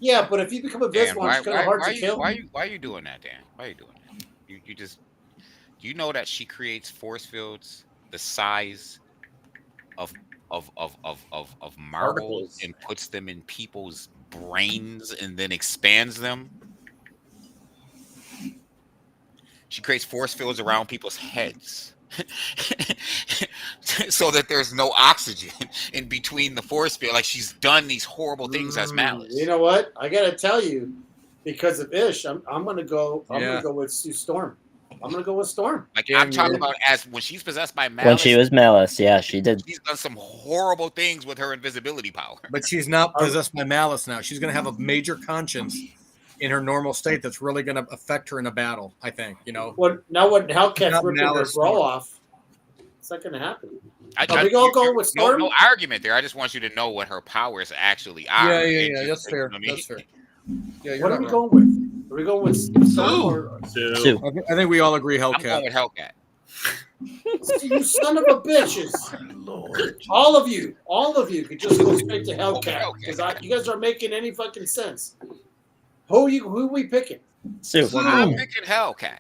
Yeah, but if you become Dan, invisible, it's kind of hard to kill. why are you doing that, Dan? Why are you doing that? You just do you know that she creates force fields the size of marbles Particles. and puts them in people's brains and then expands them? She creates force fields around people's heads. So that there's no oxygen in between the force field. Like she's done these horrible things as Malice. You know what? I gotta tell you, because of Ish, I'm gonna go. I'm Yeah. gonna go with Sue Storm. I'm gonna go with Storm. Like Yeah, I'm talking yeah. about as when she's possessed by Malice. When she was Malice, yeah, she did. She's done some horrible things with her invisibility power. But she's not possessed by malice now. She's going to have a major conscience in her normal state that's really going to affect her in a battle, I think. You know, When Hellcat's Not ripping her Malice, bra Storm. all it's not gonna happen. I, Are we all going with no, Storm? no argument there. I just want you to know what her powers actually are. yeah. That's fair. You know what I mean? That's fair. Yeah, you're What are not we wrong. going with? Are we going with Storm or Sue. I think we all agree I'm going Hellcat. with Hellcat. you son of a bitches? Lord. All of you could just go straight to Hellcat because you guys aren't making any fucking sense. Who we picking? Sue. I'm picking Hellcat.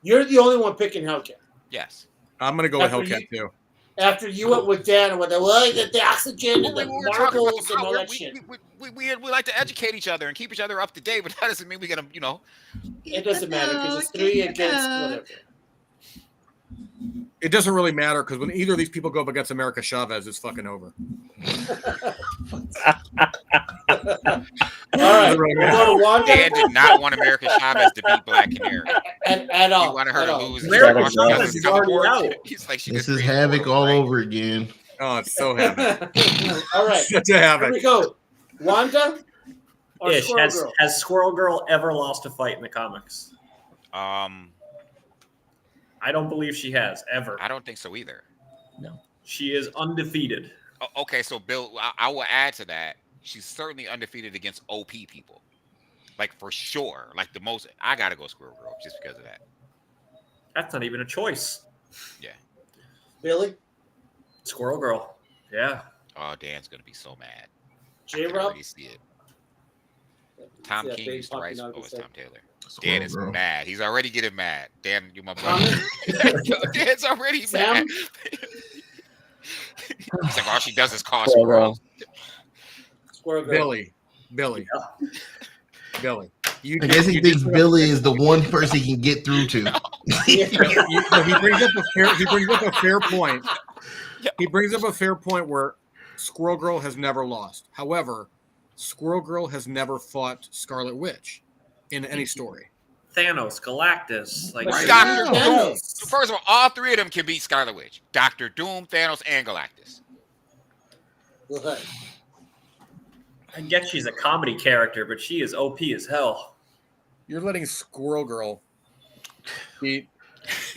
You're the only one picking Hellcat. Yes. I'm going to go with After Hellcat too. After you went with Dan and with the oxygen and the We were talking about marbles and all power. that shit. We like to educate each other and keep each other up to date, but that doesn't mean we're gonna, It doesn't matter because it's 3 against whatever. It doesn't really matter because when either of these people go up against America Chavez, it's fucking over. All right, we'll go to Wanda Dan did not want America Chavez to beat Black Canary. at all. He wanted her at to all. lose. America She doesn't Chavez is come already aboard. out. He's like, she This could is create havoc more, all right? over again. Oh, it's so heavy. All right, Such a here havoc. we go. Wanda or Ish, Squirrel Girl? has Squirrel Girl ever lost a fight in the comics? I don't believe she has ever. I don't think so either. She is undefeated. Okay, so Bill, I will add to that. She's certainly undefeated against OP people, like for sure. Like the most, I gotta go Squirrel Girl just because of that. That's not even a choice. Billy, Squirrel Girl. Yeah. Oh, Dan's gonna be so mad. I J can Rob. already see it. Tom Yeah, King big used to write. popping out Oh, of it's his Tom Taylor. Squirrel Dan is girl. mad. He's already getting mad. Dan, you my Thomas? brother. Dan's already Sam? mad. He's like, all she does is cause Squirrel Girl. Squirrel Girl. Billy. You I guess he you thinks just- Billy is the one person he can get through to. he brings up a fair point. He brings up a fair point where Squirrel Girl has never lost. However, Squirrel Girl has never fought Scarlet Witch in any story. Thanos, Galactus. Like, Right. Doctor Yeah. Doom. Thanos. First of all three of them can beat Scarlet Witch. Doctor Doom, Thanos, and Galactus. Go ahead. I get she's a comedy character, but she is OP as hell. You're letting Squirrel Girl beat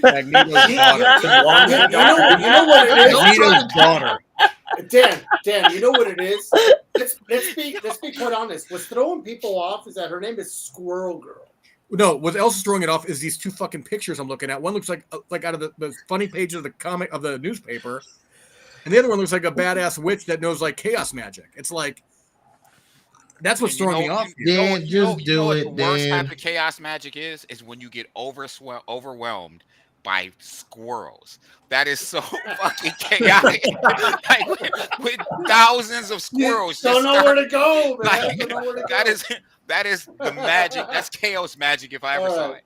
Magneto's daughter. You know what it is? Magneto's daughter. Dan, you know what it is? Let's be quite honest. What's throwing people off is that her name is Squirrel Girl. No, what else is throwing it off is these two fucking pictures I'm looking at. One looks like out of the funny page of the comic of the newspaper, and the other one looks like a badass witch that knows like chaos magic. It's like that's what's And you throwing me know- off. you know Dan, what- you know- just you know do what it, the worst Dan. type of chaos magic is when you get overwhelmed by squirrels. That is so fucking chaotic. Like with thousands of squirrels. Don't just know start- where to go, man. like, Don't know where to go. that is the magic. That's chaos magic if I ever saw it.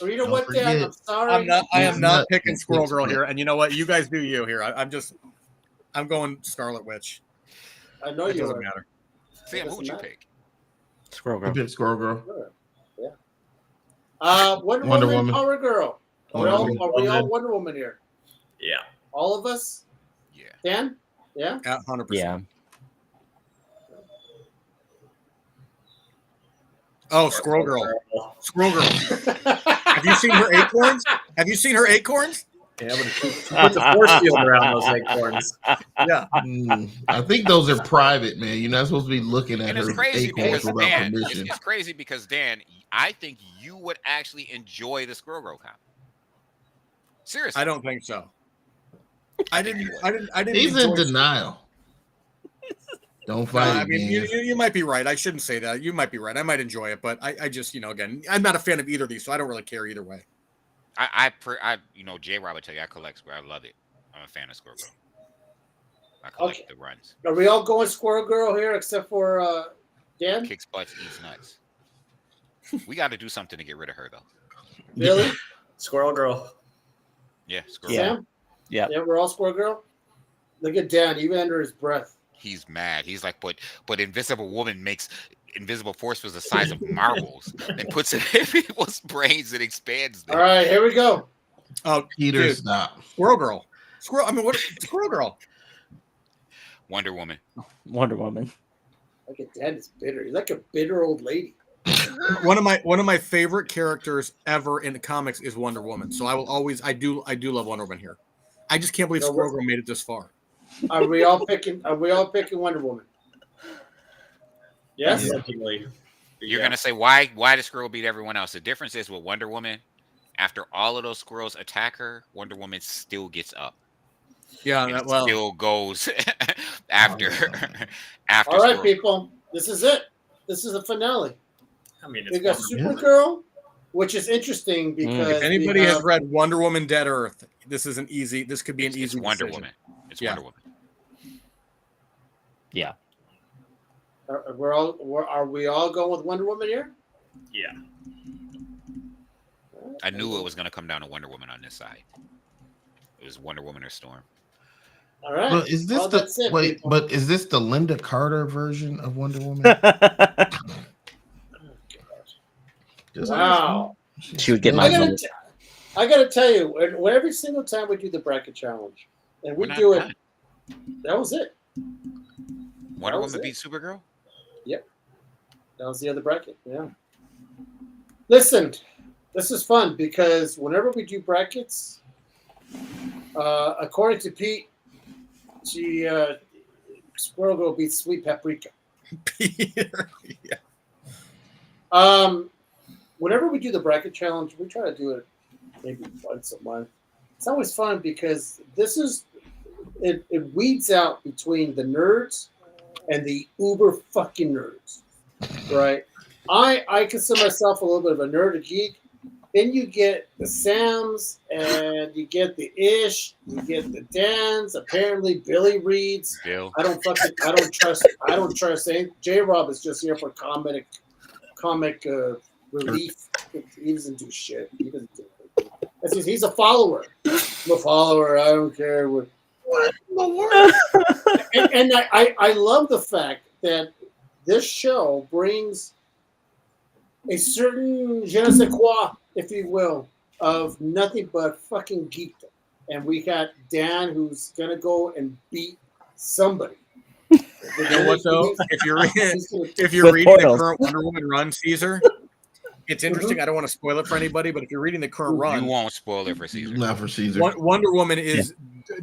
Or you know Don't what, Dan? forget. I'm sorry. I am not Not- picking Squirrel Girl here, and you know what? You guys do you here. I'm going Scarlet Witch. I know It you doesn't are. matter. Sam, doesn't who'd you matter. pick? Squirrel I Girl. picked Squirrel Girl. Wonder Wonder Woman, Woman. Power Girl. Are we all Wonder Woman here? Yeah. All of us. Yeah. Dan. Yeah. At 100%. Yeah. Oh, Squirrel Girl. Squirrel Girl. Have you seen her acorns? Have you seen her acorns? Yeah, but she puts a force field around those acorns. Yeah. I think those are private, man. You're not supposed to be looking at And it's her crazy acorns because without Dan, permission. it's crazy because Dan, I think you would actually enjoy the Squirrel Girl comic. Seriously. I don't think so. I didn't. He's in enjoy- denial. Don't No, fight I it, mean, man. you might be right. I shouldn't say that. You might be right. I might enjoy it, but I just, again, I'm not a fan of either of these, so I don't really care either way. I J. Rob would tell you I collect Squirrel. I love it. I'm a fan of Squirrel Girl. I collect Okay. the runs. Are we all going Squirrel Girl here except for Dan? Kicks butts, eats nuts. We got to do something to get rid of her though. Billy? Squirrel Girl. Yeah, Squirrel. Yeah. Girl. Sam? Yeah. Yeah, we're all Squirrel Girl. Look at Dan, even under his breath. He's mad. He's like, but Invisible Woman makes invisible force was the size of marbles and puts it in people's brains and expands them. All right, here we go. Oh, Peter, dude, stop. Squirrel Girl. Squirrel Girl. Wonder Woman. Wonder Woman. Look at Dan is bitter. He's like a bitter old lady. One of my favorite characters ever in the comics is Wonder Woman. So I do love Wonder Woman here. I just can't believe No, Squirrel Girl made it this far. Are we all picking Wonder Woman? Yes? Definitely. You're gonna say why the squirrel beat everyone else? The difference is with Wonder Woman, after all of those squirrels attack her, Wonder Woman still gets up. Yeah, And still goes after after. All right, Squirrel. people. This is it. This is the finale. I mean, We it's got wonderful. Supergirl, which is interesting because if anybody we has have- read Wonder Woman Dead Earth, this is an easy. This could be an It's easy Wonder decision. Woman. It's Yeah. Wonder Woman. Yeah. are we all going with Wonder Woman here? Yeah. I knew it was gonna come down to Wonder Woman on this side. It was Wonder Woman or Storm. All right. But is this Well, that's it, wait? people. But is this the Linda Carter version of Wonder Woman? Just Wow. She would get I my gotta, vote. I gotta tell you, when every single time we do the bracket challenge, and We're we not do it, done. that was it. Wonder That was Woman it. beat Supergirl. That was the other bracket. Yeah. Listen, this is fun because whenever we do brackets, according to Pete, Squirrel Girl beats Sweet Paprika. Peter. Yeah. Whenever we do the bracket challenge, we try to do it maybe once a month. It's always fun because it weeds out between the nerds and the uber fucking nerds, right? I consider myself a little bit of a nerd, a geek. Then you get the Sams and you get the Ish, you get the Dans. Apparently, Billy reads. Bill. I don't trust anything. J. Rob is just here for comic relief. He doesn't do shit. He doesn't do it. He's a follower. I'm a follower. I don't care what in the world. and I love the fact that this show brings a certain je ne sais quoi, if you will, of nothing but fucking geekdom. And we got Dan who's gonna go and beat somebody. You know what though? If you're With reading the portals. current Wonder Woman run, Caesar, it's interesting. I don't want to spoil it for anybody, but if you're reading the current You run, won't spoil it for Caesar. not for Caesar. Wonder Woman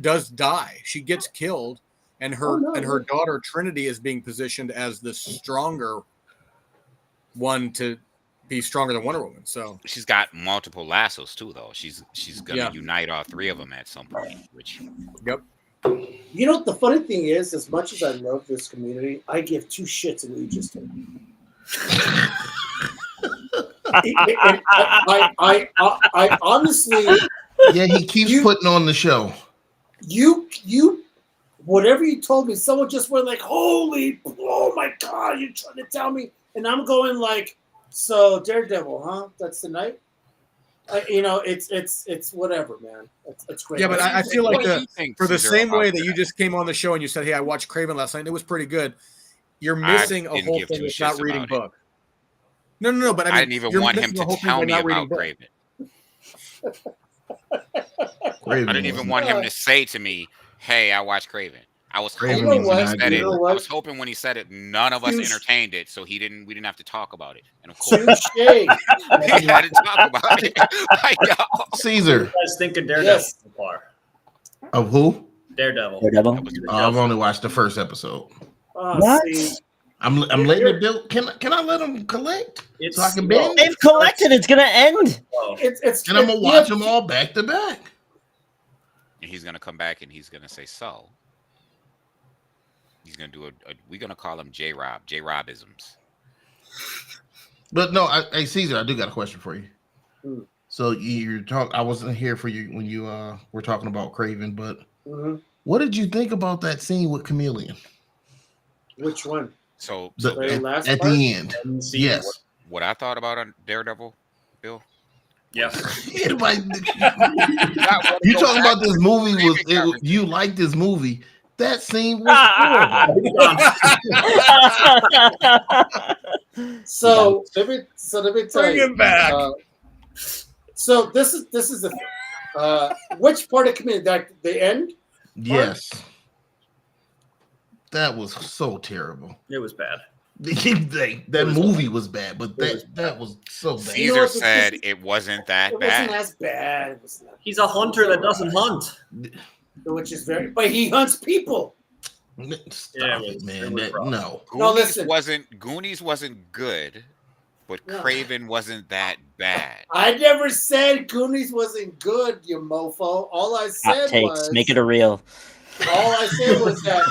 does die. She gets killed, and her her daughter Trinity is being positioned as the stronger one to be stronger than Wonder Woman. So She's got multiple lassos too, though. She's gonna Yeah. unite all three of them at some point. Which You know what the funny thing is, as much as I love this community, I give two shits what you just did. I honestly, Yeah, he keeps putting on the show. you, whatever you told me, someone just went like, "Holy, oh my god!" You're trying to tell me, and I'm going like, "So Daredevil, huh? That's the night." It's whatever, man. It's great. yeah, but I feel like What do you think, for the Caesar, same about way that that? you just came on the show and you said, "Hey, I watched Craven last night. And it was pretty good." You're I missing a didn't whole give thing two with not shits reading about it. book. No. But I mean, I didn't even you're want him missing the to whole thing tell by me not reading about book. Craven. Kraven I didn't even want him to say to me, "Hey, I watched Craven." I was Kraven hoping was when he not said good. it. You know what? I was hoping when he said it, none of us Touche. entertained it, so we didn't have to talk about it. And of course, Touche. we had to talk about it. I know. What do Caesar you guys think of Daredevil Yes. so far? of who? Daredevil. Daredevil. That was I've only watched the first episode. Oh, What? see, I'm letting it build. Can I let them collect It's so I can slow. binge? They've collected. It's gonna end. Slow. it's And I'm gonna watch them all back to back. And he's gonna come back and he's gonna say so. He's gonna do we're gonna call him J-Rob, J-Robisms. But no, hey Caesar, I do got a question for you. Hmm. So you're I wasn't here for you when you were talking about Craven, but Mhm. what did you think about that scene with Chameleon? Which one? So Very last At part? the end? And see Yes. what I thought about on Daredevil, Bill. Yeah. Like, you talking about this movie you liked this movie? That scene was horrible. So let me tell Bring you. him back. So this is the thing. Which part of community? That the end? Yes. That was so terrible. It was bad. That movie was bad, but that was so bad. Caesar what, said it wasn't that It bad. wasn't as bad. It was not, He's a hunter that doesn't hunt. which is very. But he hunts people. Stop Yeah, it, man. it was rough. No. No, listen. Goonies wasn't good, but No. Craven wasn't that bad. I never said Goonies wasn't good, you mofo. All I Hot said takes. was Make it a reel. all I said was that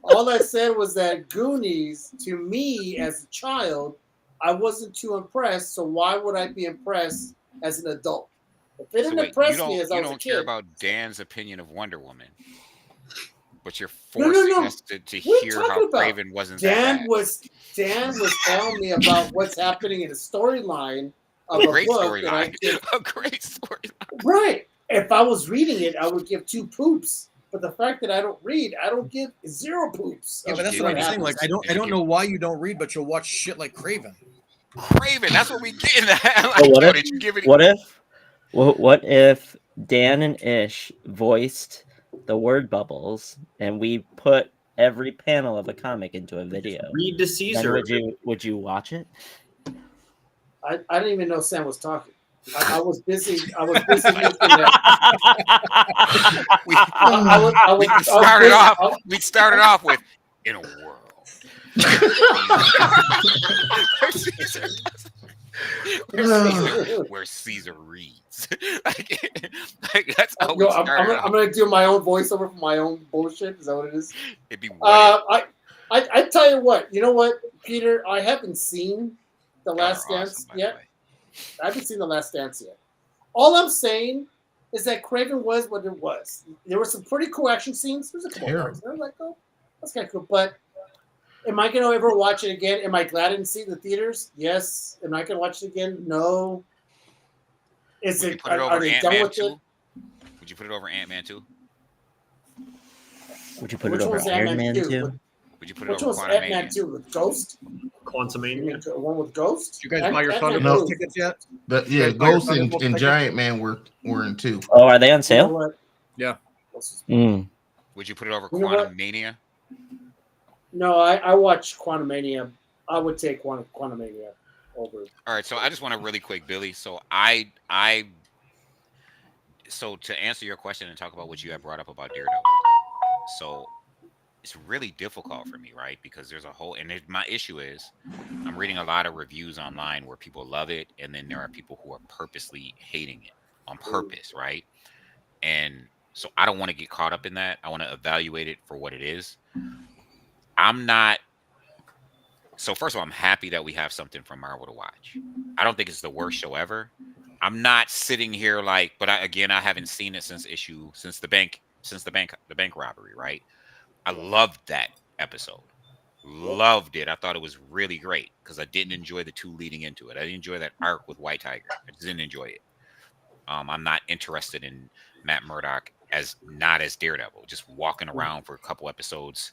all I said was that Goonies, to me as a child, I wasn't too impressed. So why would I be impressed as an adult? If it didn't impress me as I you was a don't care kid, about Dan's opinion of Wonder Woman, but you're No, no, forcing no. us to What are you hear talking how about? Craven wasn't that Dan bad. was telling me about what's happening in the storyline of A a great book, and I storyline. give, A great storyline. right. If I was reading it, I would give 2 poops. But the fact that I don't read, I don't give 0 poops. Yeah, of but that's Yeah, what I'm yeah. saying. Like, I don't know why you don't read, but you'll watch shit like Craven. Craven, that's what we getting at. Like, Well, what yo, if- did you give it? What if Dan and Ish voiced the word bubbles and we put every panel of a comic into a video? Read to Then Caesar. would you watch it? I didn't even know Sam was talking. I was busy. I was busy looking at. We started off with in a world. Where Caesar reads. like that's how we I'm started. I'm gonna do my own voiceover for my own bullshit. Is that what it is? It'd be what I tell you what. You know what, Peter? I haven't seen The y'all Last are Dance awesome, by the yet. way. I haven't seen The Last Dance yet. All I'm saying is that Craven was what it was. There were some pretty cool action scenes. There's a couple of parts. I was like, oh, that's kind of cool. But am I going to ever watch it again? Am I glad I didn't see it in the theaters? Yes. Am I going to watch it again? No. Is Would you it? put it Are over they done Ant-Man with it? 2? Would you put it over Ant-Man 2? Would you put Which it over one's Iron Ant-Man Man 2? 2? Would you put it Which over one's Ant-Man Quantumania? 2 with Ghost? Quantumania. The one with Ghost? Did you guys buy your Ant-Man Thunderbolt 2. tickets yet? But You yeah, guys buy your Ghost and Thunderbolt tickets? Giant Man were in 2. Oh, are they on You know sale? what? Yeah. Mm. Would you put it over You know what? Quantumania? No, I watched Quantumania. I would take Quantumania over. All right, so I just want to really quick, Billy. So so to answer your question and talk about what you had brought up about Daredevil. So it's really difficult for me, right? Because there's a whole, and my issue is I'm reading a lot of reviews online where people love it, and then there are people who are purposely hating it on purpose, right? And so I don't want to get caught up in that. I want to evaluate it for what it is. So first of all, I'm happy that we have something from Marvel to watch. I don't think it's the worst show ever. I'm not sitting here like, but I haven't seen it since the bank robbery, right? I loved that episode. Loved it. I thought it was really great because I didn't enjoy the 2 leading into it. I didn't enjoy that arc with White Tiger. I just didn't enjoy it. I'm not interested in Matt Murdock as Daredevil, just walking around for a couple episodes.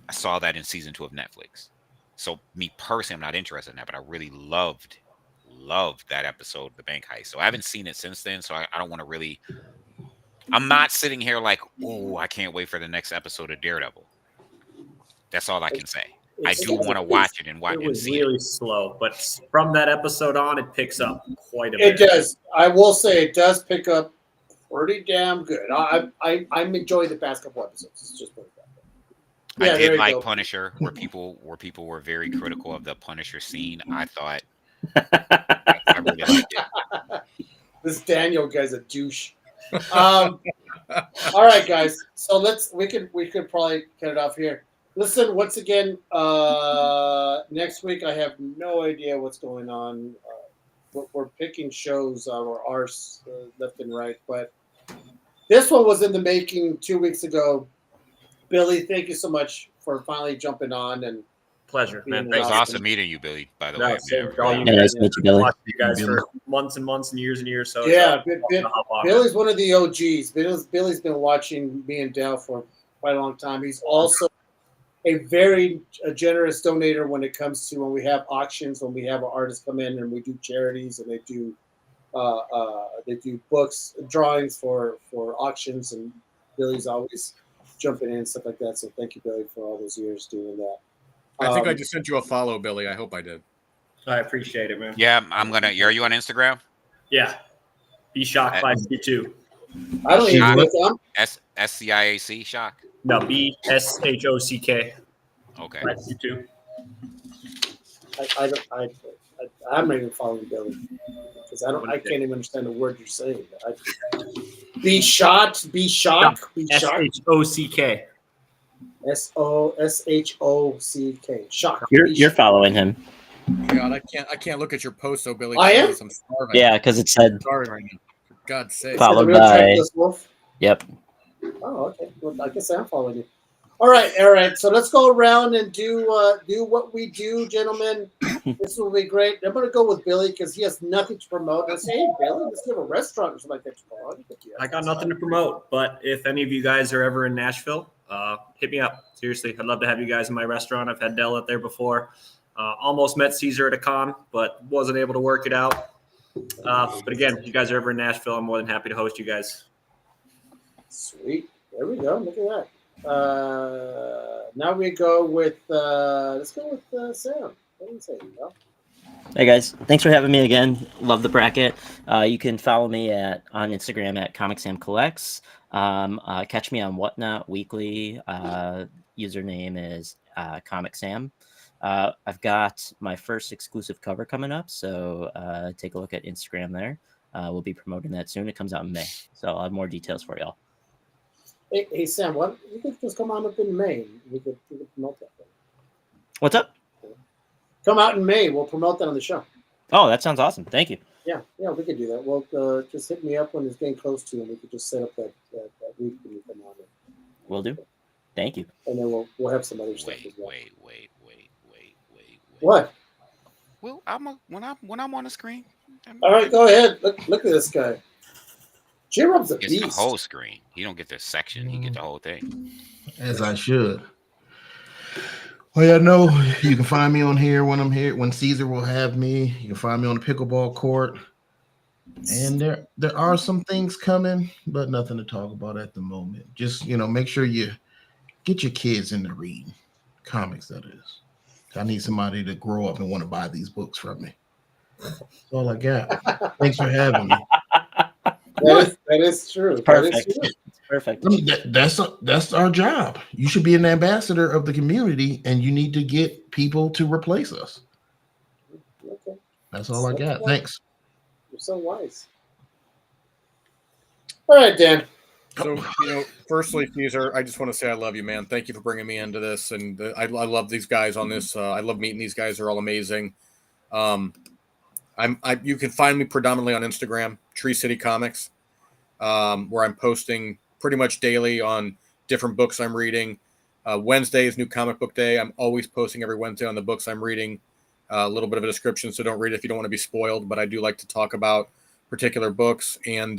I saw that in season 2 of Netflix. So me personally, I'm not interested in that, but I really loved loved that episode, the bank heist. So I haven't seen it since then. So I don't want to really. I'm not sitting here like, oh, I can't wait for the next episode of Daredevil. That's all I can say. I It's- do want to watch it and watch It and was see really slow, but from that episode on, it picks up quite a It bit. does. I will say it does pick up pretty damn good. I'm enjoying the past couple episodes. It's just put it that way. I there did you like go. Punisher, where people were very critical of the Punisher scene. I thought I really liked it. This Daniel guy's a douche. All right, guys. So we could probably cut it off here. Listen, once again, next week I have no idea what's going on. We're picking shows or ours left and right, but this one was in the making 2 weeks ago. Billy, thank you so much for finally jumping on and Pleasure, man. It Thanks. was awesome meeting you, Billy. By the No, way, same man. for all you Yeah, guys. nice to meet you, Billy. Watched you guys Billy. for months and months and years. So yeah, Billy. Billy's one of the OGs. Billy's been watching me and Dale for quite a long time. He's also a very generous donator when it comes to when we have auctions, when we have our artists come in and we do charities and they do books, drawings for auctions, and Billy's always jumping in and stuff like that. So thank you, Billy, for all those years doing that. I think I just sent you a follow, Billy. I hope I did. I appreciate it, man. Yeah, I'm gonna. Are you on Instagram? Yeah. Be shocked 552. I don't even Shock. know. SCIAC Shock. No, BSHOCK Okay. 522. I'm not even following Billy because I can't even understand the word you're saying. Be shocked. SHOCK. SOSHOCK. Shock. You're following him. God, I can't look at your post, so Billy. I am? please, I'm starving. Yeah, because it said I'm starving right now. For God's sake. Follow- The real by- Dracula's Wolf. yep. Oh, okay. Well, I guess I'm following you. All right. So let's go around and do what we do, gentlemen. This will be great. I'm going to go with Billy because he has nothing to promote. I say, hey, Billy, let's give a restaurant or something like that to promote. I got nothing to promote, but if any of you guys are ever in Nashville, hit me up. Seriously, I'd love to have you guys in my restaurant. I've had Dell out there before. Almost met Caesar at a con, but wasn't able to work it out. But again, if you guys are ever in Nashville, I'm more than happy to host you guys. Sweet. There we go. Look at that. Now we go with let's go with Sam. What do you say? Well, Hey guys, thanks for having me again. Love the bracket. You can follow me on Instagram at Comic Sam Collects. Catch me on Whatnot Weekly. Username is Comic Sam. I've got my first exclusive cover coming up, so take a look at Instagram there. We'll be promoting that soon. It comes out in May, so I'll have more details for y'all. hey Sam, what you could just come on up in May? We could promote that. What's up? Come out in May. We'll promote that on the show. Oh, that sounds awesome. Thank you. Yeah, we could do that. Well, just hit me up when it's getting close to, and we could just set up that week when you come on, Will do. Thank you. and then we'll have some other stuff as well. Wait. What? Well, when I'm on the screen. All right, go ahead. Look at this guy. J-Rob's a He gets the beast. whole screen. He don't get the section. He get the whole thing. As I should. Well, yeah, no, you can find me on here when I'm here. When Caesar will have me, you can find me on the pickleball court. And there are some things coming, but nothing to talk about at the moment. Just make sure you get your kids into reading comics. That is, I need somebody to grow up and want to buy these books from me. That's all I got. Thanks for having me. That is true. Perfect. That is true. Perfect. I mean, that's our job. You should be an ambassador of the community, and you need to get people to replace us. Okay. That's all I got. Thanks. You're so wise. All right, Dan. So, firstly, Caesar, I just want to say I love you, man. Thank you for bringing me into this, and I love these guys on this. I love meeting these guys. They're all amazing. You can find me predominantly on Instagram, Tree City Comics, where I'm posting pretty much daily on different books I'm reading. Wednesday is New Comic Book Day. I'm always posting every Wednesday on the books I'm reading. A little bit of a description, so don't read it if you don't want to be spoiled. But I do like to talk about particular books, and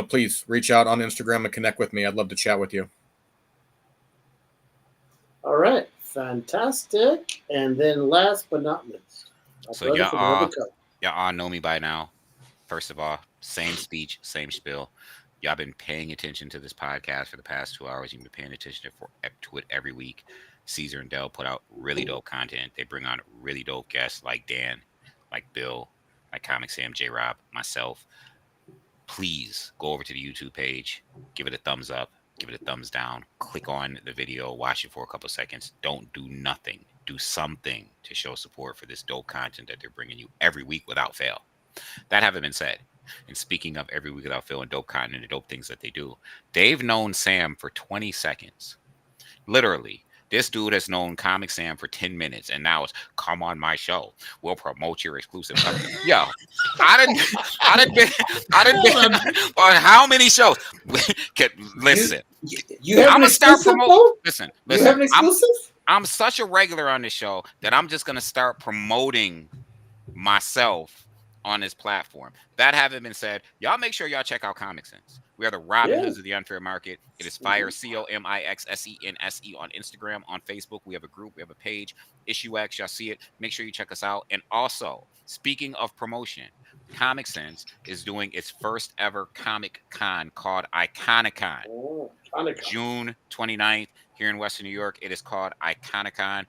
please reach out on Instagram and connect with me. I'd love to chat with you. All right. Fantastic. And then last but not least. My So brother from another cup. y'all all know me by now. First of all, same speech, same spiel. Y'all been paying attention to this podcast for the past 2 hours. You've been paying attention to it every week. Caesar and Dell put out really dope content. They bring on really dope guests like Dan, like Bill, like Comic Sam, J Rob, myself. Please go over to the YouTube page, give it a thumbs up, give it a thumbs down, click on the video, watch it for a couple seconds. Don't do nothing. Do something to show support for this dope content that they're bringing you every week without fail. That having been said, and speaking of every week without fail and dope content and dope things that they do, they've known Sam for 20 seconds. Literally, this dude has known Comic Sam for 10 minutes, and now it's come on my show. We'll promote your exclusive. Yo, I didn't been on how many shows? Listen, You have I'm an gonna start exclusive, promoting. though? Listen. You have an exclusive? I'm such a regular on this show that I'm just gonna start promoting myself on this platform. That having been said, y'all make sure y'all check out Comic Sense. We are the Robin Hoods of the unfair market. It is fire COMIXSENSE on Instagram, on Facebook. We have a group, we have a page, Issue X. Y'all see it. Make sure you check us out. And also, speaking of promotion, Comic Sense is doing its first ever Comic Con called Iconicon. Oh, Iconicon. June 29th here in Western New York. It is called Iconicon.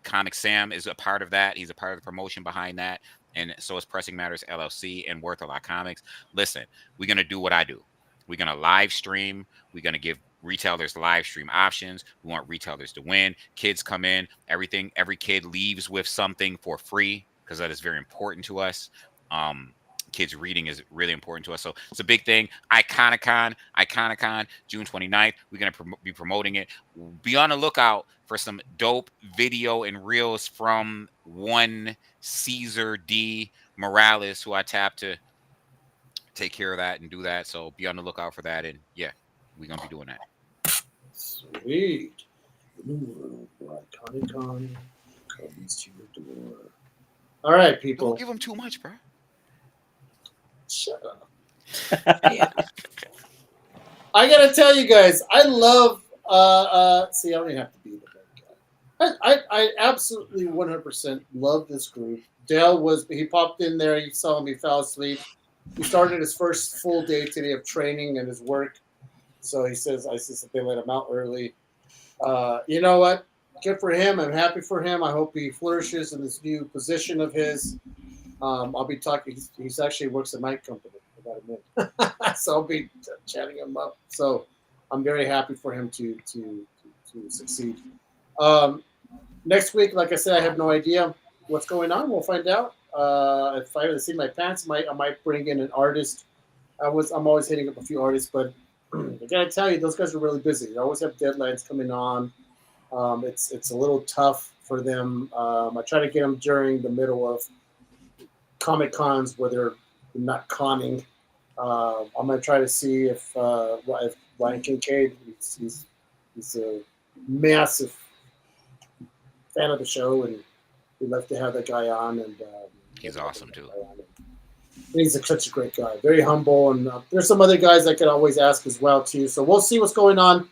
Comic Sam is a part of that. He's a part of the promotion behind that. And so is Pressing Matters LLC and Worth a Lot Comics. Listen, we're going to do what I do. We're going to live stream. We're going to give retailers live stream options. We want retailers to win. Kids come in, everything. Every kid leaves with something for free because that is very important to us. Kids reading is really important to us. So it's a big thing. Iconicon, June 29th. We're going to be promoting it. Be on the lookout for some dope video and reels from one Caesar D. Morales, who I tapped to take care of that and do that. So be on the lookout for that. And yeah, we're going to be doing that. Sweet. Iconicon comes to your door. All right, people. Don't give them too much, bro. Shut up. I gotta tell you guys, I love see, I don't even have to be the bad guy. I absolutely 100% love this group. Dale he popped in there, he saw him, he fell asleep. He started his first full day today of training and his work. So I said they let him out early. You know what? Good for him. I'm happy for him. I hope he flourishes in this new position of his. I'll be talking. He's actually works at my company. I got him in, so I'll be chatting him up. So I'm very happy for him to succeed. Next week, like I said, I have no idea what's going on. We'll find out. If I ever see my pants, I might bring in an artist. I'm always hitting up a few artists, but I gotta tell you, those guys are really busy. They always have deadlines coming on. It's a little tough for them. I try to get them during the middle of Comic Cons where they're not conning. I'm gonna try to see if Ryan Kincaid, he's a massive fan of the show, and we'd love to have that guy on. And he's awesome too. He's such a great guy, very humble, and there's some other guys I could always ask as well too. So we'll see what's going on.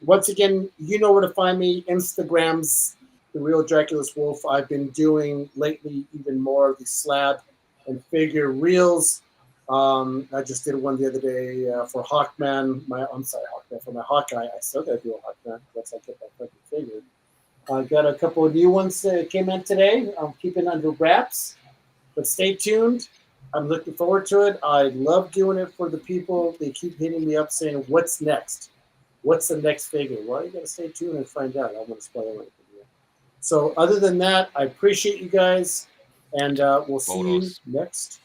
Once again, you know where to find me. Instagram's The Real Dracula's Wolf. I've been doing lately even more of the slab and figure reels. I just did one the other day for Hawkman. For my Hawkeye. I still got to do a Hawkman once I get that fucking figure. I got a couple of new ones that came in today. I'm keeping under wraps, but stay tuned. I'm looking forward to it. I love doing it for the people. They keep hitting me up saying, "What's next? What's the next figure?" Well, you got to stay tuned and find out. I don't want to spoil anything. So other than that, I appreciate you guys, and we'll see you next